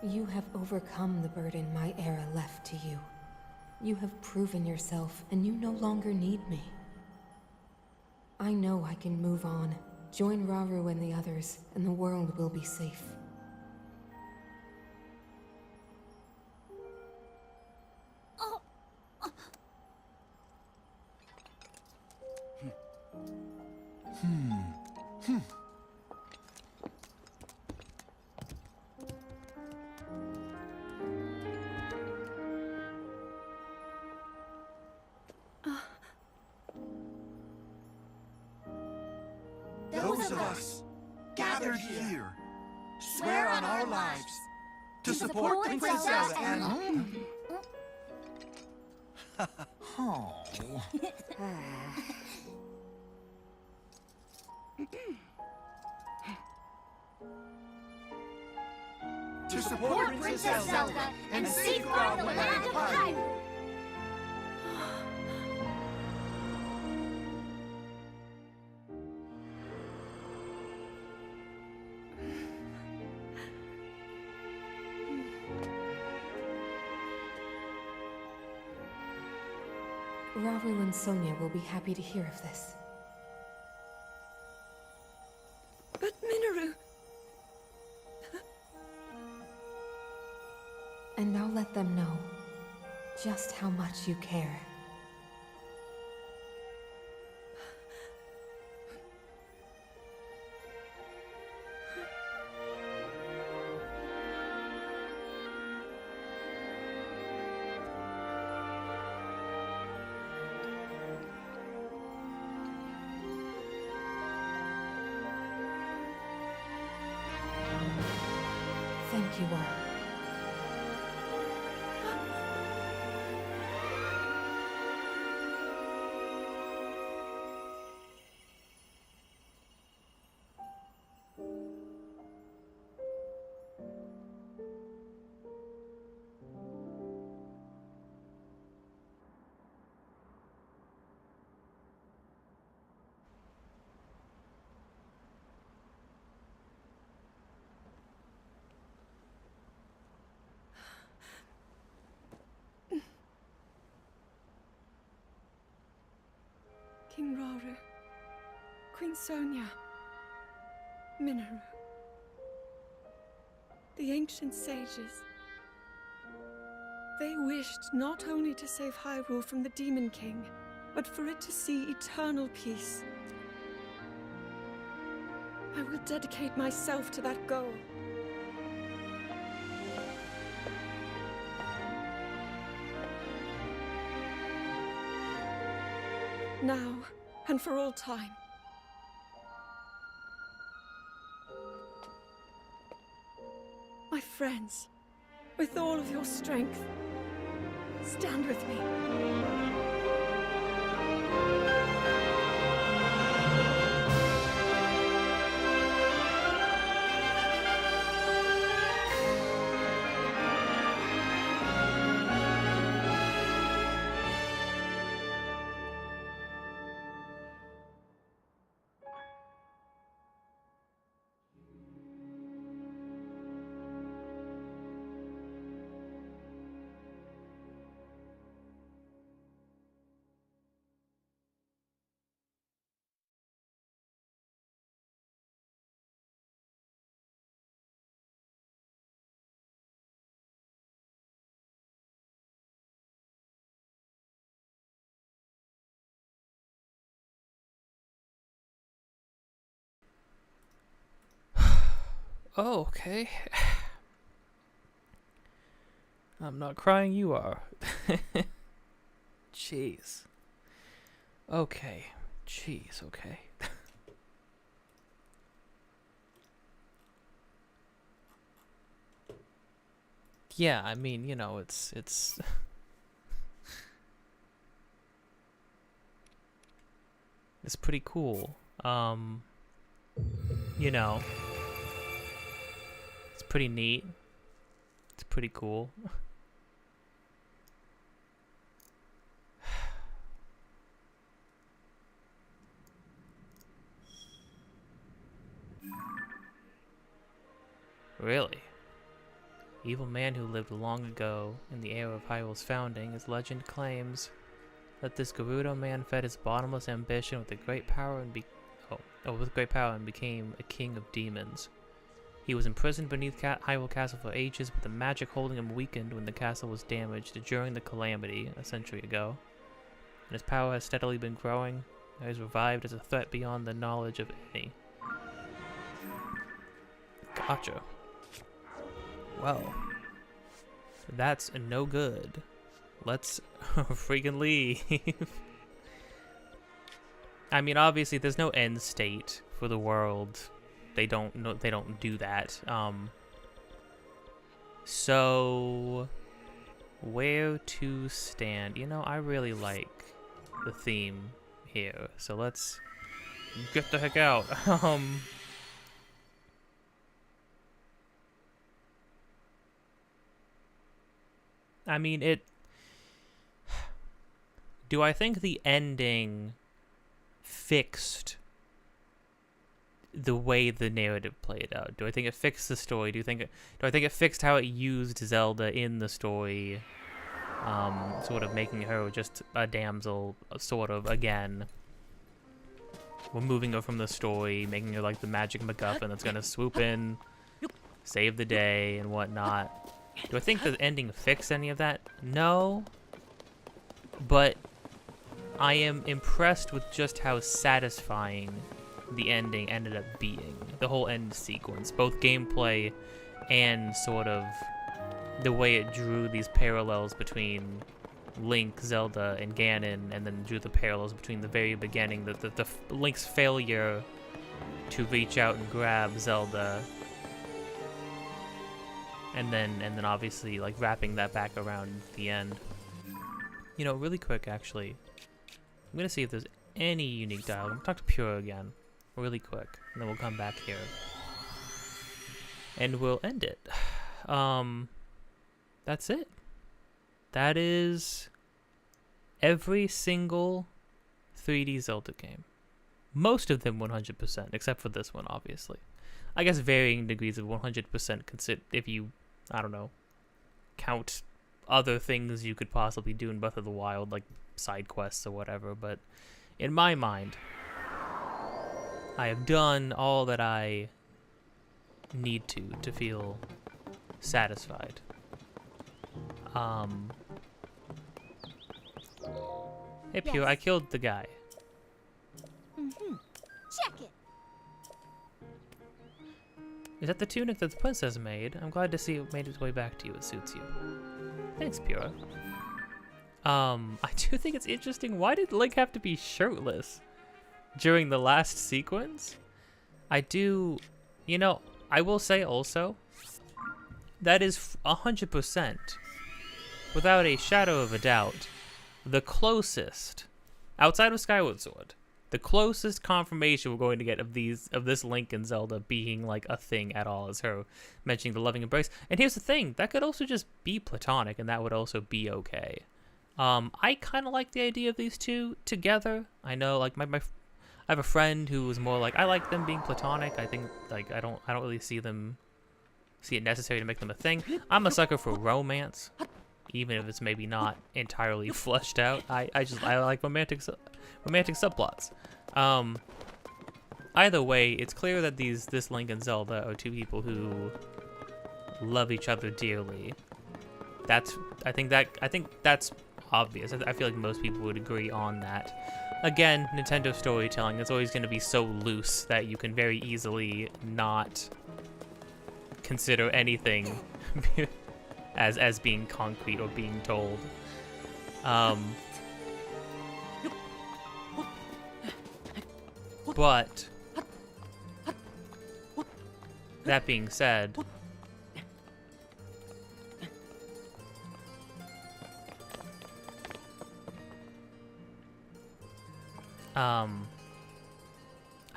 You have overcome the burden my era left to you. You have proven yourself, and you no longer need me. I know I can move on, join Raru and the others, and the world will be safe. Those of us gathered here swear on our lives to support Princess Zelda and... Oh. To support Princess Zelda and safeguard the land of Hyrule. Raru and Sonia will be happy to hear of this. But Minoru! And I'll let them know just how much you care. Thank you all. King Raru, Queen Sonia, Minoru. The ancient sages. They wished not only to save Hyrule from the Demon King, but for it to see eternal peace. I will dedicate myself to that goal. Now, and for all time. My friends, with all of your strength, stand with me. Oh, okay. I'm not crying, you are. Jeez. Okay. Jeez, okay. Yeah, I mean, you know, it's it's pretty cool. You know, it's pretty neat. It's pretty cool. Really? Evil man who lived long ago in the era of Hyrule's founding, as legend claims that this Gerudo man fed his bottomless ambition with great power and became a king of demons. He was imprisoned beneath Hyrule Castle for ages, but the magic holding him weakened when the castle was damaged during the Calamity a century ago. And his power has steadily been growing. He is revived as a threat beyond the knowledge of any. Gotcha. Well, that's no good. Let's freaking leave. I mean, obviously, there's no end state for the world. They don't do that. So where to stand? You know, I really like the theme here. So let's get the heck out. I mean, do I think the ending fixed the way the narrative played out? Do I think it fixed the story? Do I think it fixed how it used Zelda in the story? Sort of making her just a damsel, sort of, again. Removing her from the story, making her like the magic MacGuffin that's gonna swoop in, save the day, and whatnot. Do I think the ending fixed any of that? No. But I am impressed with just how satisfying the ending ended up being. The whole end sequence, both gameplay and sort of the way it drew these parallels between Link, Zelda, and Ganon, and then drew the parallels between the very beginning, the Link's failure to reach out and grab Zelda, and then obviously like wrapping that back around at the end. You know, really quick actually, I'm gonna see if there's any unique dialogue. I'm gonna talk to Pura again, really quick, and then we'll come back here and we'll end it. That's it. That is every single 3D Zelda game. Most of them 100%, except for this one, obviously. I guess varying degrees of 100% if you, I don't know, count other things you could possibly do in Breath of the Wild, like side quests or whatever, but in my mind, I have done all that I need to feel satisfied. Hey, Pure, I killed the guy. Check it. Is that the tunic that the princess made? I'm glad to see it made its way back to you. It suits you. Thanks, Pura. I do think it's interesting. Why did Link have to be shirtless during the last sequence? You know, I will say also, that is 100%, without a shadow of a doubt, the closest, outside of Skyward Sword, the closest confirmation we're going to get of this Link and Zelda being like a thing at all, is her mentioning the loving embrace. And here's the thing, that could also just be platonic, and that would also be okay. I kind of like the idea of these two together. I know, like I have a friend who was more like, I like them being platonic. I think like I don't really see it necessary to make them a thing. I'm a sucker for romance, even if it's maybe not entirely fleshed out. I like romantic subplots. Either way, it's clear that this Link and Zelda are two people who love each other dearly. I think that's obvious. I feel like most people would agree on that. Again, Nintendo storytelling is always going to be so loose that you can very easily not consider anything as being concrete or being told. But that being said, I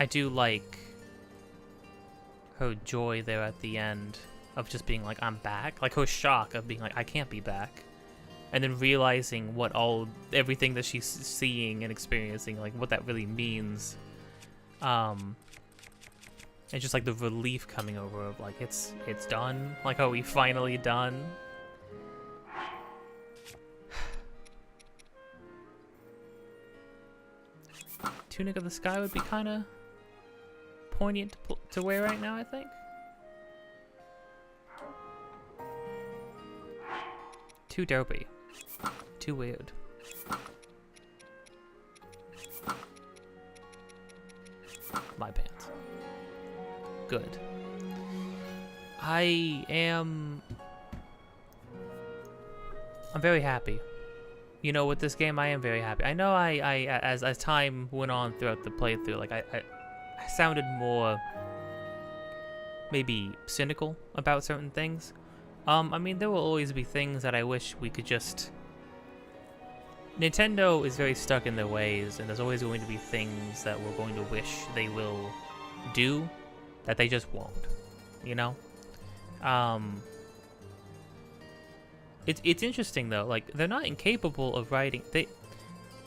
do like her joy there at the end of just being like, I'm back. Like her shock of being like, I can't be back. And then realizing what everything that she's seeing and experiencing, like what that really means. And just like the relief coming over of like, it's done. Like, are we finally done? Tunic of the Sky would be kind of poignant to wear right now, I think. Too dopey. Too weird. My pants. Good. I'm very happy. You know, with this game, I am very happy. I know as time went on throughout the playthrough, like I sounded more maybe cynical about certain things. I mean, there will always be things that I wish we could just... Nintendo is very stuck in their ways, and there's always going to be things that we're going to wish they will do that they just won't, you know? It's interesting, though. Like, they're not incapable of writing...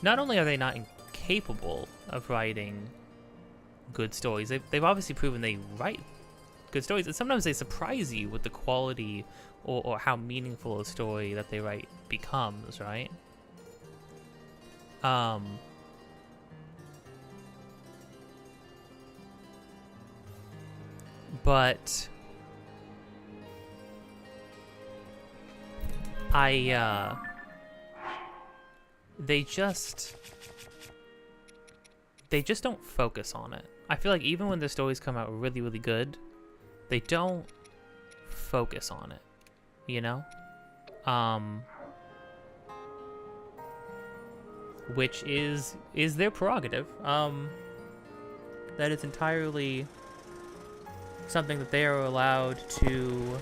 Not only are they not incapable of writing good stories, they've obviously proven they write good stories, and sometimes they surprise you with the quality or how meaningful a story that they write becomes, right? But they just don't focus on it. I feel like even when the stories come out really, really good, they don't focus on it, you know? Which is their prerogative. That is entirely something that they are allowed to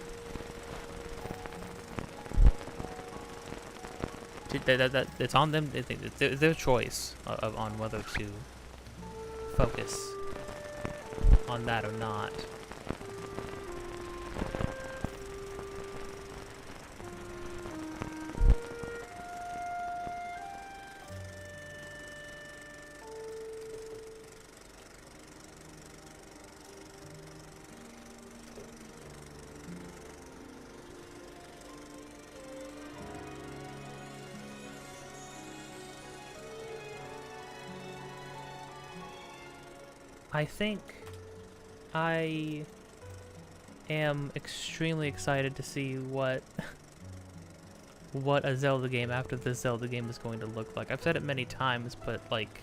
that it's on them. It's their choice on whether to focus on that or not. I think I am extremely excited to see what a Zelda game after this Zelda game is going to look like. I've said it many times, but like,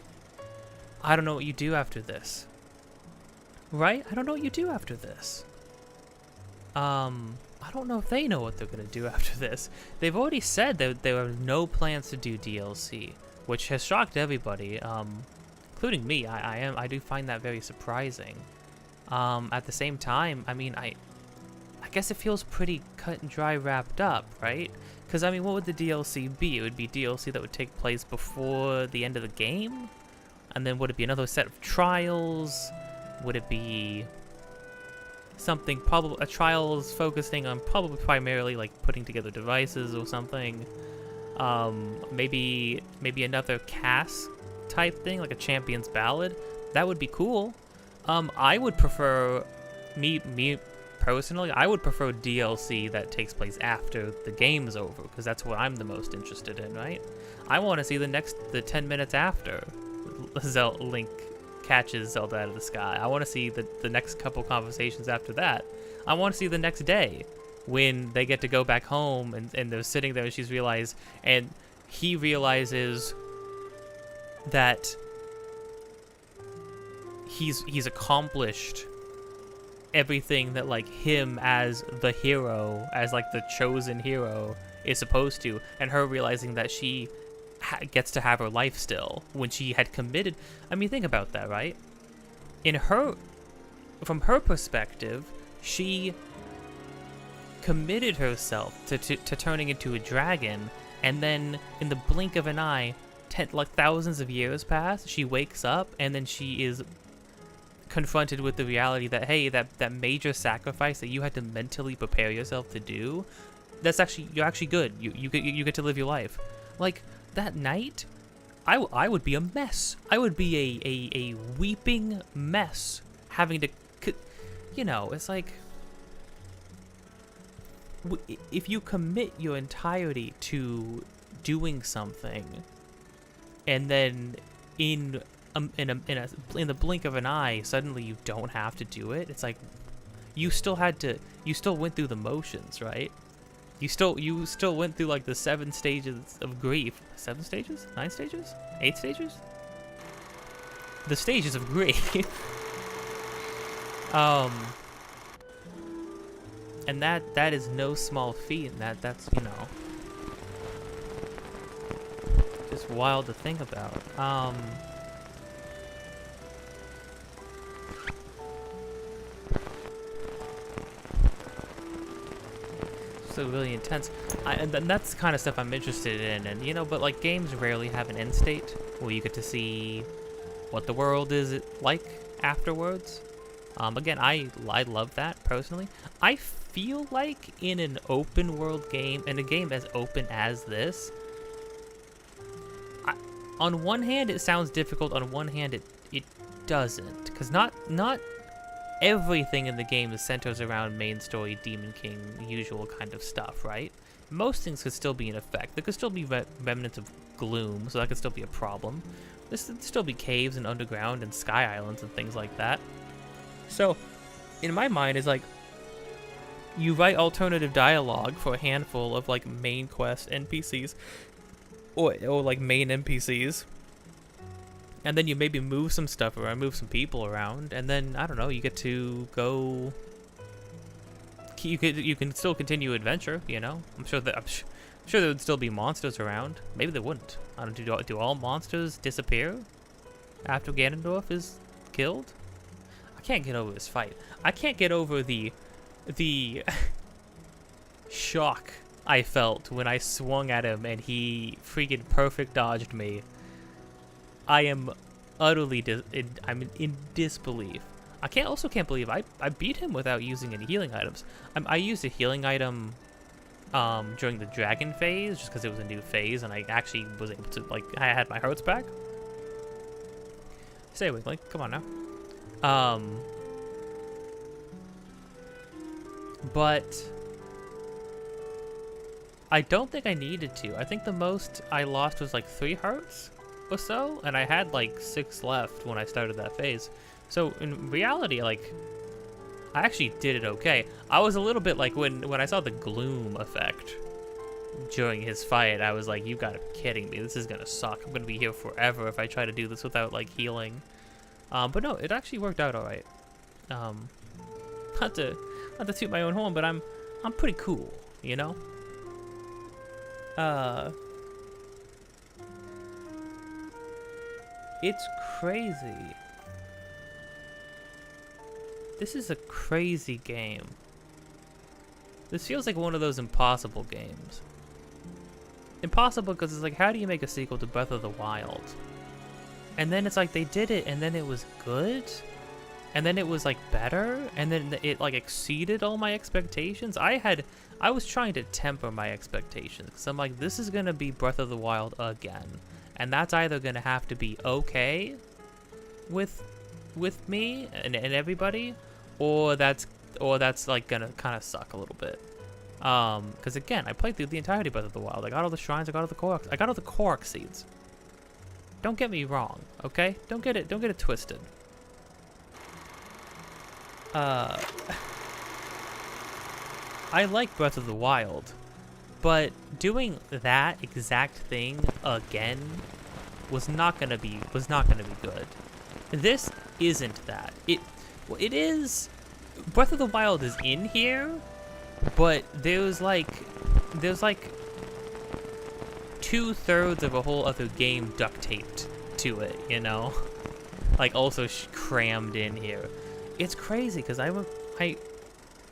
I don't know what you do after this. Right? I don't know what you do after this. I don't know if they know what they're gonna do after this. They've already said that there are no plans to do DLC, which has shocked everybody. Including me. I do find that very surprising. At the same time, I mean, I guess it feels pretty cut and dry wrapped up, right? Because, I mean, what would the DLC be? It would be DLC that would take place before the end of the game? And then would it be another set of trials? Would it be something, probably a trials focusing on probably primarily like putting together devices or something? Maybe another cast type thing, like a Champion's Ballad. That would be cool. I would prefer, me personally, I would prefer DLC that takes place after the game's over, because that's what I'm the most interested in, right? I want to see the 10 minutes after Link catches Zelda out of the sky. I want to see the next couple conversations after that. I want to see the next day when they get to go back home and they're sitting there and he realizes that he's accomplished everything that like him as the hero, as like the chosen hero is supposed to, and her realizing that she gets to have her life still when she had committed. I mean, think about that, right? From her perspective, she committed herself to turning into a dragon, and then in the blink of an eye, thousands of years pass, she wakes up, and then she is confronted with the reality that, hey, that major sacrifice that you had to mentally prepare yourself to do, you're actually good. You get to live your life. Like, that night, I would be a mess. I would be a weeping mess, having to, you know, it's like, if you commit your entirety to doing something, and then in the blink of an eye, suddenly you don't have to do it. It's like, you still went through the motions, right? You still went through like the 7 stages of grief. 7 stages? 9 stages? 8 stages? The stages of grief. And that is no small feat, and that's, you know, just wild to think about. So really intense, and that's the kind of stuff I'm interested in, and you know, but like, games rarely have an end state where you get to see what the world is like afterwards. Again, I love that personally. I feel like in an open world game, in a game as open as this, on one hand it sounds difficult, on one hand it doesn't, because not everything in the game centers around main story, Demon King, usual kind of stuff, right? Most things could still be in effect. There could still be remnants of gloom, so that could still be a problem. There could still be caves and underground and sky islands and things like that. So, in my mind, it's like, you write alternative dialogue for a handful of like main quest NPCs, or like main NPCs, and then you maybe move some stuff around, move some people around, and then, I don't know, you get to go. You can still continue adventure, you know. I'm sure there would still be monsters around. Maybe they wouldn't. I don't know. Do all monsters disappear after Ganondorf is killed? I can't get over this fight. I can't get over the shock I felt when I swung at him and he freaking perfect dodged me. I am utterly I'm in disbelief. I can't believe I beat him without using any healing items. I used a healing item during the dragon phase, just because it was a new phase, and I actually was able to, like, I had my hearts back. Stay awake, Link. Come on now. But I don't think I needed to. I think the most I lost was like 3 hearts or so, and I had like 6 left when I started that phase. So in reality, like, I actually did it okay. I was a little bit like, when I saw the gloom effect during his fight, I was like, you gotta be kidding me. This is gonna suck. I'm gonna be here forever if I try to do this without like healing. But no, it actually worked out all right. Not to toot my own horn, but I'm pretty cool, you know? It's crazy. This is a crazy game. This feels like one of those impossible games. Impossible because it's like, how do you make a sequel to Breath of the Wild? And then it's like, they did it, and then it was good? And then it was like better? And then it like exceeded all my expectations? I was trying to temper my expectations, because I'm like, this is going to be Breath of the Wild again. And that's either going to have to be okay with me and everybody, or that's like gonna kind of suck a little bit. Because again, I played through the entirety of Breath of the Wild. I got all the shrines, I got all the Korok seeds. Don't get me wrong, okay? Don't get it twisted. I like Breath of the Wild, but doing that exact thing again was not gonna be good. This isn't that. It is Breath of the Wild is in here, but there's like 2/3 of a whole other game duct taped to it, you know? Like also crammed in here. It's crazy because I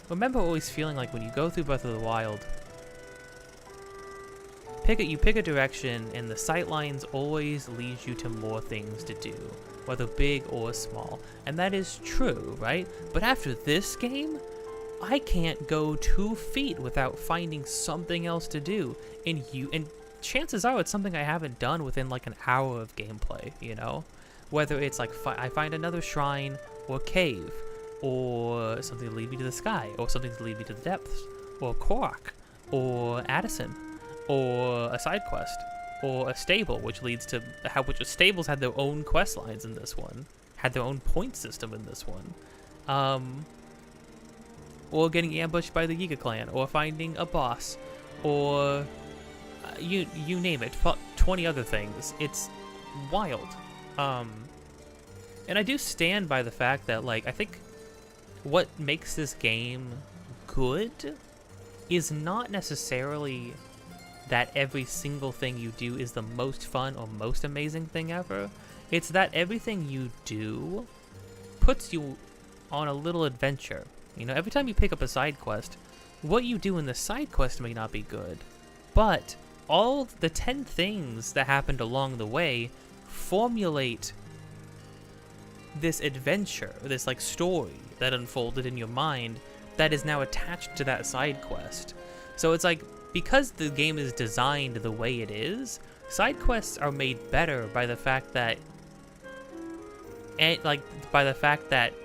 remember always feeling like when you go through Breath of the Wild, you pick a direction and the sightlines always lead you to more things to do, whether big or small. And that is true, right? But after this game, I can't go 2 feet without finding something else to do. And chances are it's something I haven't done within like an hour of gameplay, you know? Whether it's like I find another shrine or cave, or something to lead me to the sky, or something to lead me to the depths, or Korok, or Addison, or a side quest, or a stable, which leads to which stables had their own quest lines in this one, had their own point system in this one, or getting ambushed by the Giga Clan, or finding a boss, or you name it, 20 other things. It's wild. And I do stand by the fact that, like, I think what makes this game good is not necessarily that every single thing you do is the most fun or most amazing thing ever. It's that everything you do puts you on a little adventure. You know, every time you pick up a side quest, what you do in the side quest may not be good, but all the 10 things that happened along the way formulate this adventure, this like story that unfolded in your mind that is now attached to that side quest. So it's like, because the game is designed the way it is, side quests are made better by the fact that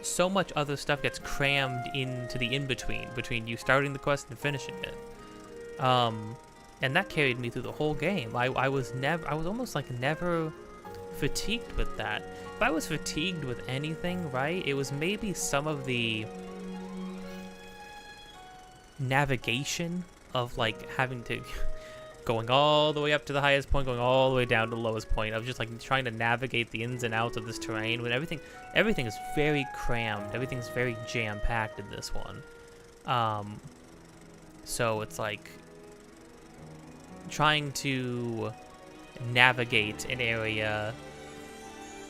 so much other stuff gets crammed into the between you starting the quest and finishing it. And that carried me through the whole game. I was almost like never fatigued with that. If I was fatigued with anything, right, it was maybe some of the navigation of like having to going all the way up to the highest point, going all the way down to the lowest point. I was just like trying to navigate the ins and outs of this terrain when everything is very crammed, everything's very jam-packed in this one. So it's like trying to navigate an area.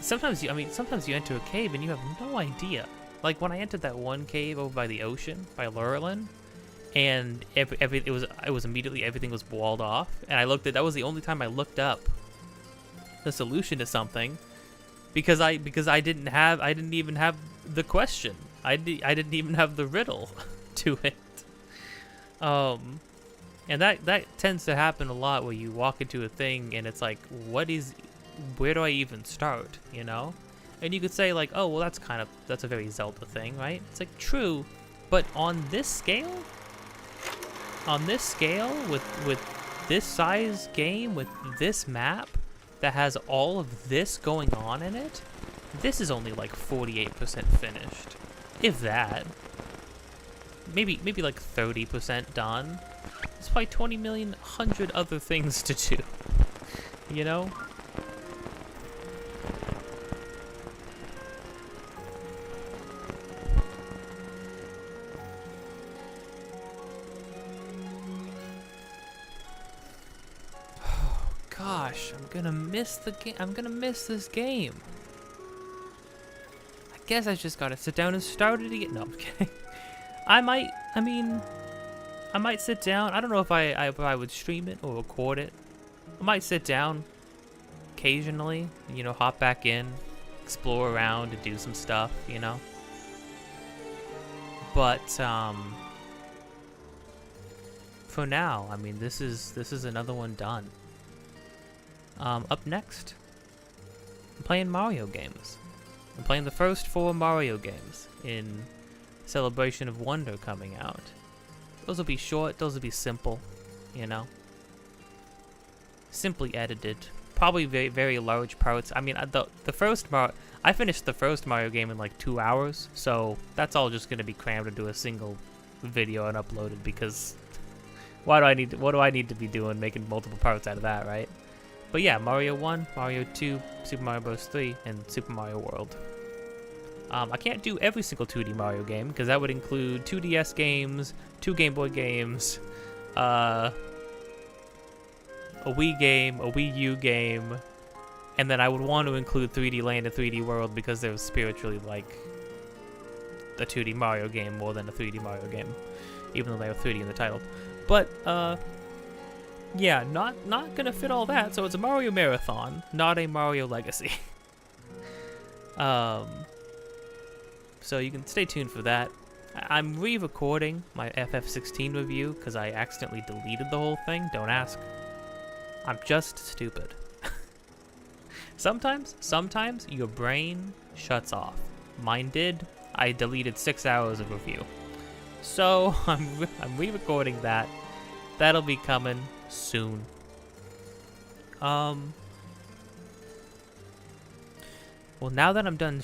Sometimes you enter a cave and you have no idea. Like when I entered that one cave over by the ocean, by Lurelin, and it was immediately everything was walled off, and that was the only time I looked up the solution to something, because I didn't even have the question. I didn't even have the riddle to it. And that tends to happen a lot, where you walk into a thing and it's like, where do I even start, you know? And you could say like, oh, well, that's a very Zelda thing, right? It's like, true, but on this scale, with this size game, with this map that has all of this going on in it, this is only like 48% finished, if that. Maybe like 30% done. There's probably 20 million hundred other things to do, you know? Gosh, I'm gonna miss the game. I'm gonna miss this game. I guess I just gotta sit down and start it again. No, I'm kidding. I might sit down. I don't know if I would stream it or record it. I might sit down occasionally, you know, hop back in, explore around and do some stuff, you know. But for now, I mean, this is another one done. Up next, I'm playing Mario games. I'm playing the first 4 Mario games in Celebration of Wonder coming out. Those will be short, those will be simple, you know. Simply edited. Probably very, very large parts. I mean, I finished the first Mario game in like 2 hours, so that's all just going to be crammed into a single video and uploaded, because what do I need to be doing making multiple parts out of that, right? But yeah, Mario 1, Mario 2, Super Mario Bros. 3, and Super Mario World. I can't do every single 2D Mario game, because that would include 2DS games, 2 Game Boy games, a Wii game, a Wii U game, and then I would want to include 3D Land and 3D World because they're spiritually like a 2D Mario game more than a 3D Mario game, even though they have 3D in the title. But, yeah, not gonna fit all that, so it's a Mario Marathon, not a Mario Legacy. So you can stay tuned for that. I'm re-recording my FF16 review because I accidentally deleted the whole thing. Don't ask. I'm just stupid. Sometimes your brain shuts off. Mine did. I deleted 6 hours of review. So I'm re-recording that. That'll be coming soon. Well, now that I'm done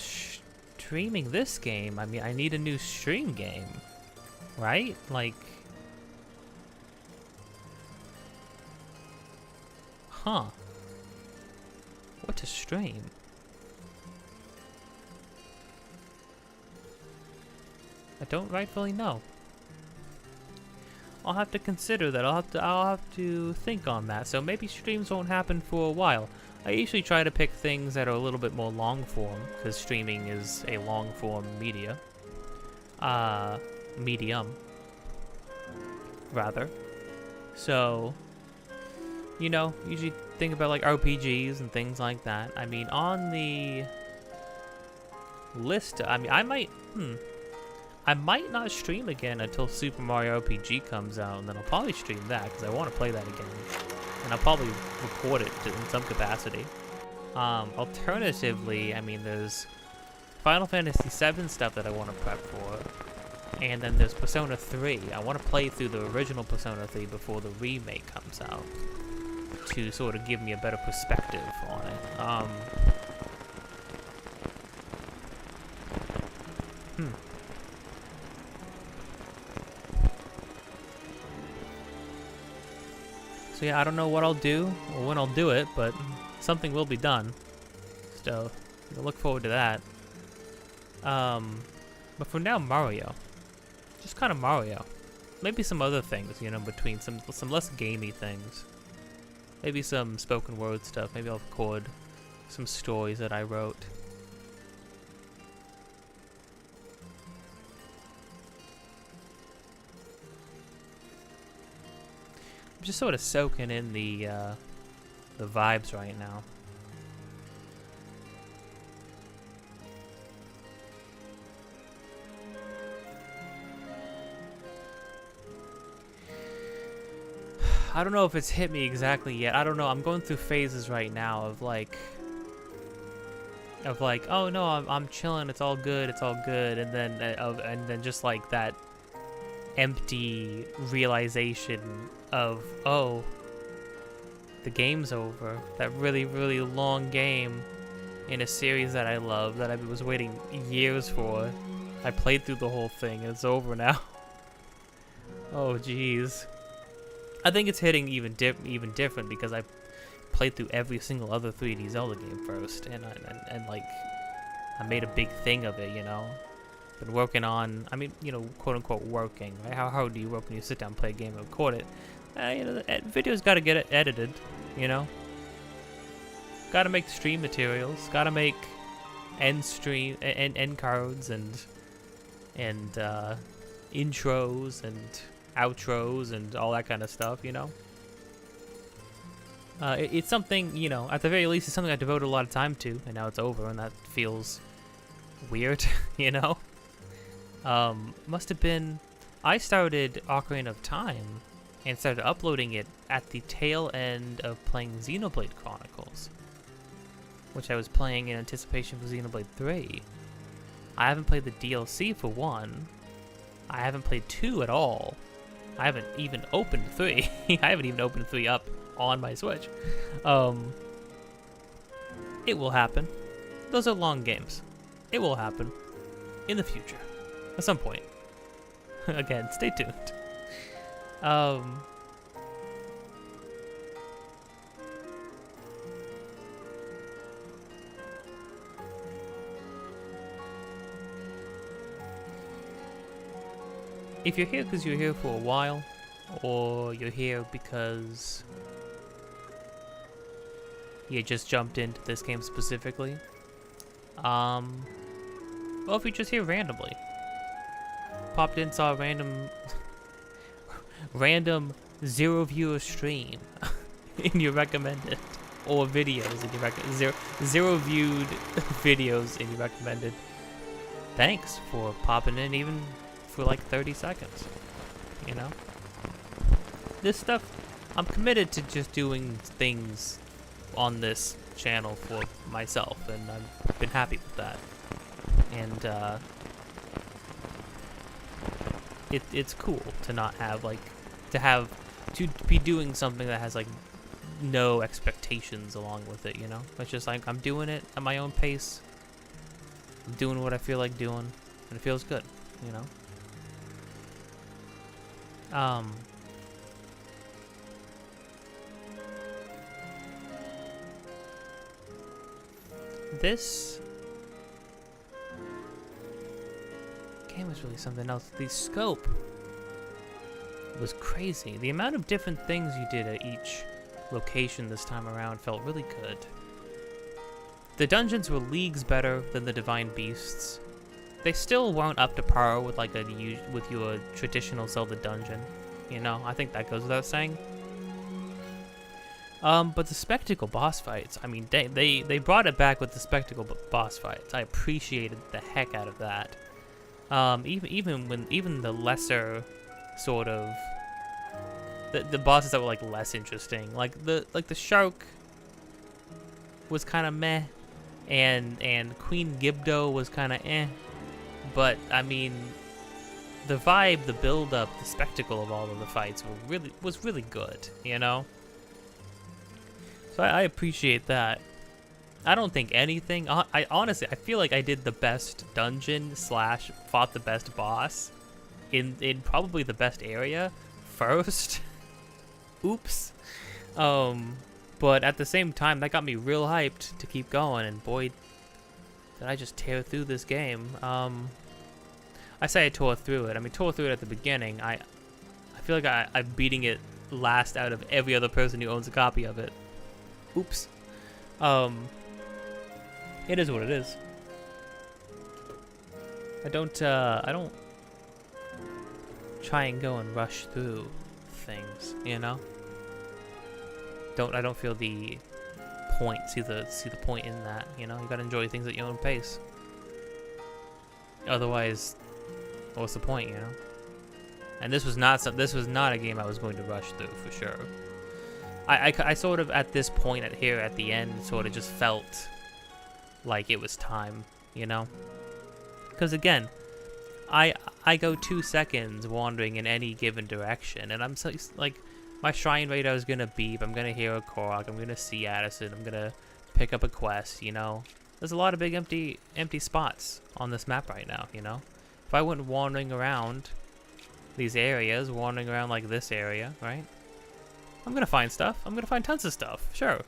streaming this game, I mean, I need a new stream game, right? Like, huh? What to stream? I don't rightfully know. I'll have to consider that. I'll have to think on that. So maybe streams won't happen for a while. I usually try to pick things that are a little bit more long form, because streaming is a long form medium, rather. So, you know, usually think about like RPGs and things like that. I mean, on the list, I mean, I might not stream again until Super Mario RPG comes out, and then I'll probably stream that because I want to play that again. And I'll probably record it in some capacity. Alternatively, I mean, there's Final Fantasy VII stuff that I want to prep for. And then there's Persona 3. I want to play through the original Persona 3 before the remake comes out, to sort of give me a better perspective on it. So yeah, I don't know what I'll do or when I'll do it, but something will be done. So I look forward to that. But for now, Mario. Just kind of Mario. Maybe some other things, you know, between some less gamey things. Maybe some spoken word stuff. Maybe I'll record some stories that I wrote. I'm just sort of soaking in the vibes right now. I don't know if it's hit me exactly yet. I don't know. I'm going through phases right now of like, oh no, I'm chilling. It's all good. It's all good. And then just like that empty realization of, oh, the game's over. That really, really long game in a series that I love, that I was waiting years for. I played through the whole thing and it's over now. Oh, jeez. I think it's hitting even different because I played through every single other 3D Zelda game first, and like I made a big thing of it, you know. Been working on, I mean, you know, quote unquote working, right? How hard do you work when you sit down and play a game and record it? You know, the video's got to get it edited, you know. Got to make stream materials. Got to make end cards and intros and outros and all that kind of stuff, you know. It's something, you know, at the very least, it's something I devoted a lot of time to, and now it's over, and that feels weird, you know. Must have been, I started Ocarina of Time and started uploading it at the tail end of playing Xenoblade Chronicles, which I was playing in anticipation for Xenoblade 3. I haven't played the DLC for 1. I haven't played 2 at all. I haven't even opened 3. I haven't even opened 3 up on my Switch. It will happen. Those are long games. It will happen in the future, at some point. Again, stay tuned. if you're here because you're here for a while, or you're here because you just jumped into this game specifically, or if you're just here randomly, popped in, saw a random 0 viewer stream in your recommended, or videos in your zero viewed videos in your recommended. Thanks for popping in, even for like 30 seconds. You know, this stuff, I'm committed to just doing things on this channel for myself, and I've been happy with that. And it's cool to not have like to be doing something that has like no expectations along with it, you know? It's just like I'm doing it at my own pace. I'm doing what I feel like doing, and it feels good, you know? This game was really something else. The scope was crazy. The amount of different things you did at each location this time around felt really good. The dungeons were leagues better than the Divine Beasts. They still weren't up to par with like with your traditional Zelda dungeon. You know, I think that goes without saying. But the spectacle boss fights, I mean, they brought it back with the spectacle boss fights. I appreciated the heck out of that. Even the lesser sort of the bosses that were like less interesting, like the shark was kind of meh, and Queen Gibdo was kind of eh, but I mean, the vibe, the build up, the spectacle of all of the fights was really good, you know. So I appreciate that. I don't think anything. I honestly, I feel like I did the best dungeon / fought the best boss in probably the best area first. Oops. But at the same time, that got me real hyped to keep going, and boy, did I just tear through this game. I say I tore through it. I mean, tore through it at the beginning. I feel like I'm beating it last out of every other person who owns a copy of it. Oops. It is what it is. I don't try and go and rush through things, you know? I don't feel the point, see the point in that, you know? You gotta enjoy things at your own pace. Otherwise, what's the point, you know? And this was not a game I was going to rush through, for sure. I sort of, at this point here at the end, sort of just felt like it was time, you know? Because again, I go 2 seconds wandering in any given direction, and I'm so, like, my shrine radar is gonna beep, I'm gonna hear a Korok, I'm gonna see Addison, I'm gonna pick up a quest, you know? There's a lot of big empty spots on this map right now, you know? If I went wandering around these areas, wandering around like this area, right? I'm gonna find stuff. I'm gonna find tons of stuff, sure.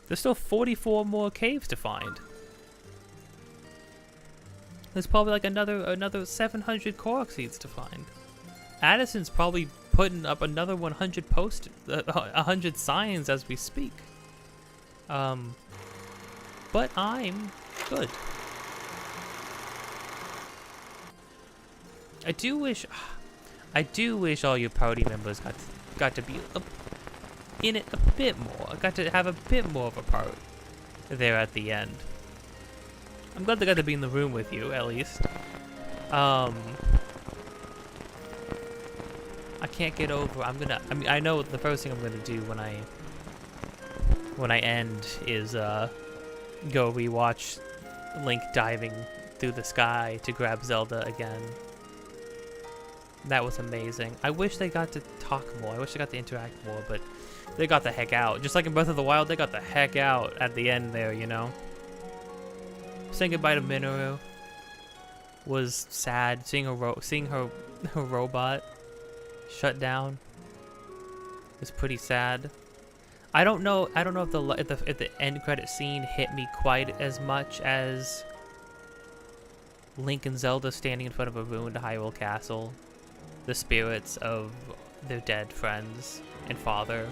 There's still 44 more caves to find. There's probably like another 700 Korok seeds to find. Addison's probably putting up another 100 100 signs as we speak. But I'm good. I do wish all your party members got to be in it a bit more. Got to have a bit more of a part there at the end. I'm glad they got to be in the room with you, at least. I can't get over. I know the first thing I'm gonna do when I end is go rewatch Link diving through the sky to grab Zelda again. That was amazing. I wish they got to talk more. I wish they got to interact more, but they got the heck out. Just like in Breath of the Wild, they got the heck out at the end there, you know? Saying goodbye to Minoru was sad. Seeing her robot shut down was pretty sad. I don't know if the end credit scene hit me quite as much as Link and Zelda standing in front of a ruined Hyrule Castle the spirits of their dead friends and father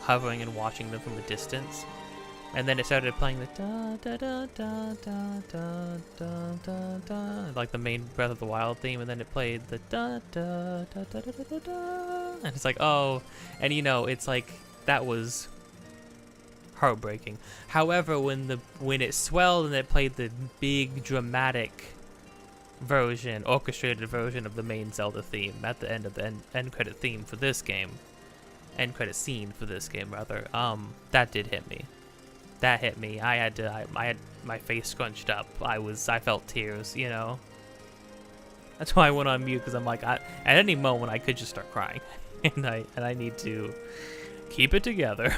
hovering and watching them from a distance. And then it started playing the da da da da da da da da da, like the main Breath of the Wild theme, and then it played the da da da da da da da da, and it's like, oh, and you know, it's like that was heartbreaking. However, when it swelled and it played the big dramatic version, orchestrated version of the main Zelda theme at the end of the end credit theme for this game, end credit scene for this game rather, that did hit me. That hit me. I had my face scrunched up. I felt tears, you know. That's why I went on mute, because I'm like, at any moment I could just start crying, and I need to keep it together.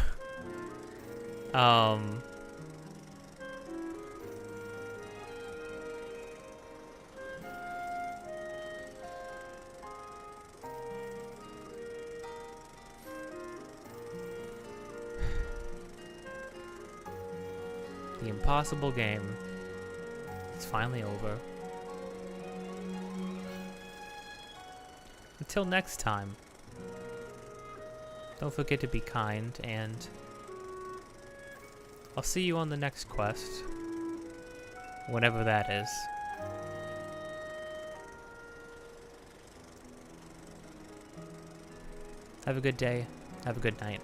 The impossible game. It's finally over. Until next time, don't forget to be kind, and I'll see you on the next quest, whatever that is. Have a good day. Have a good night.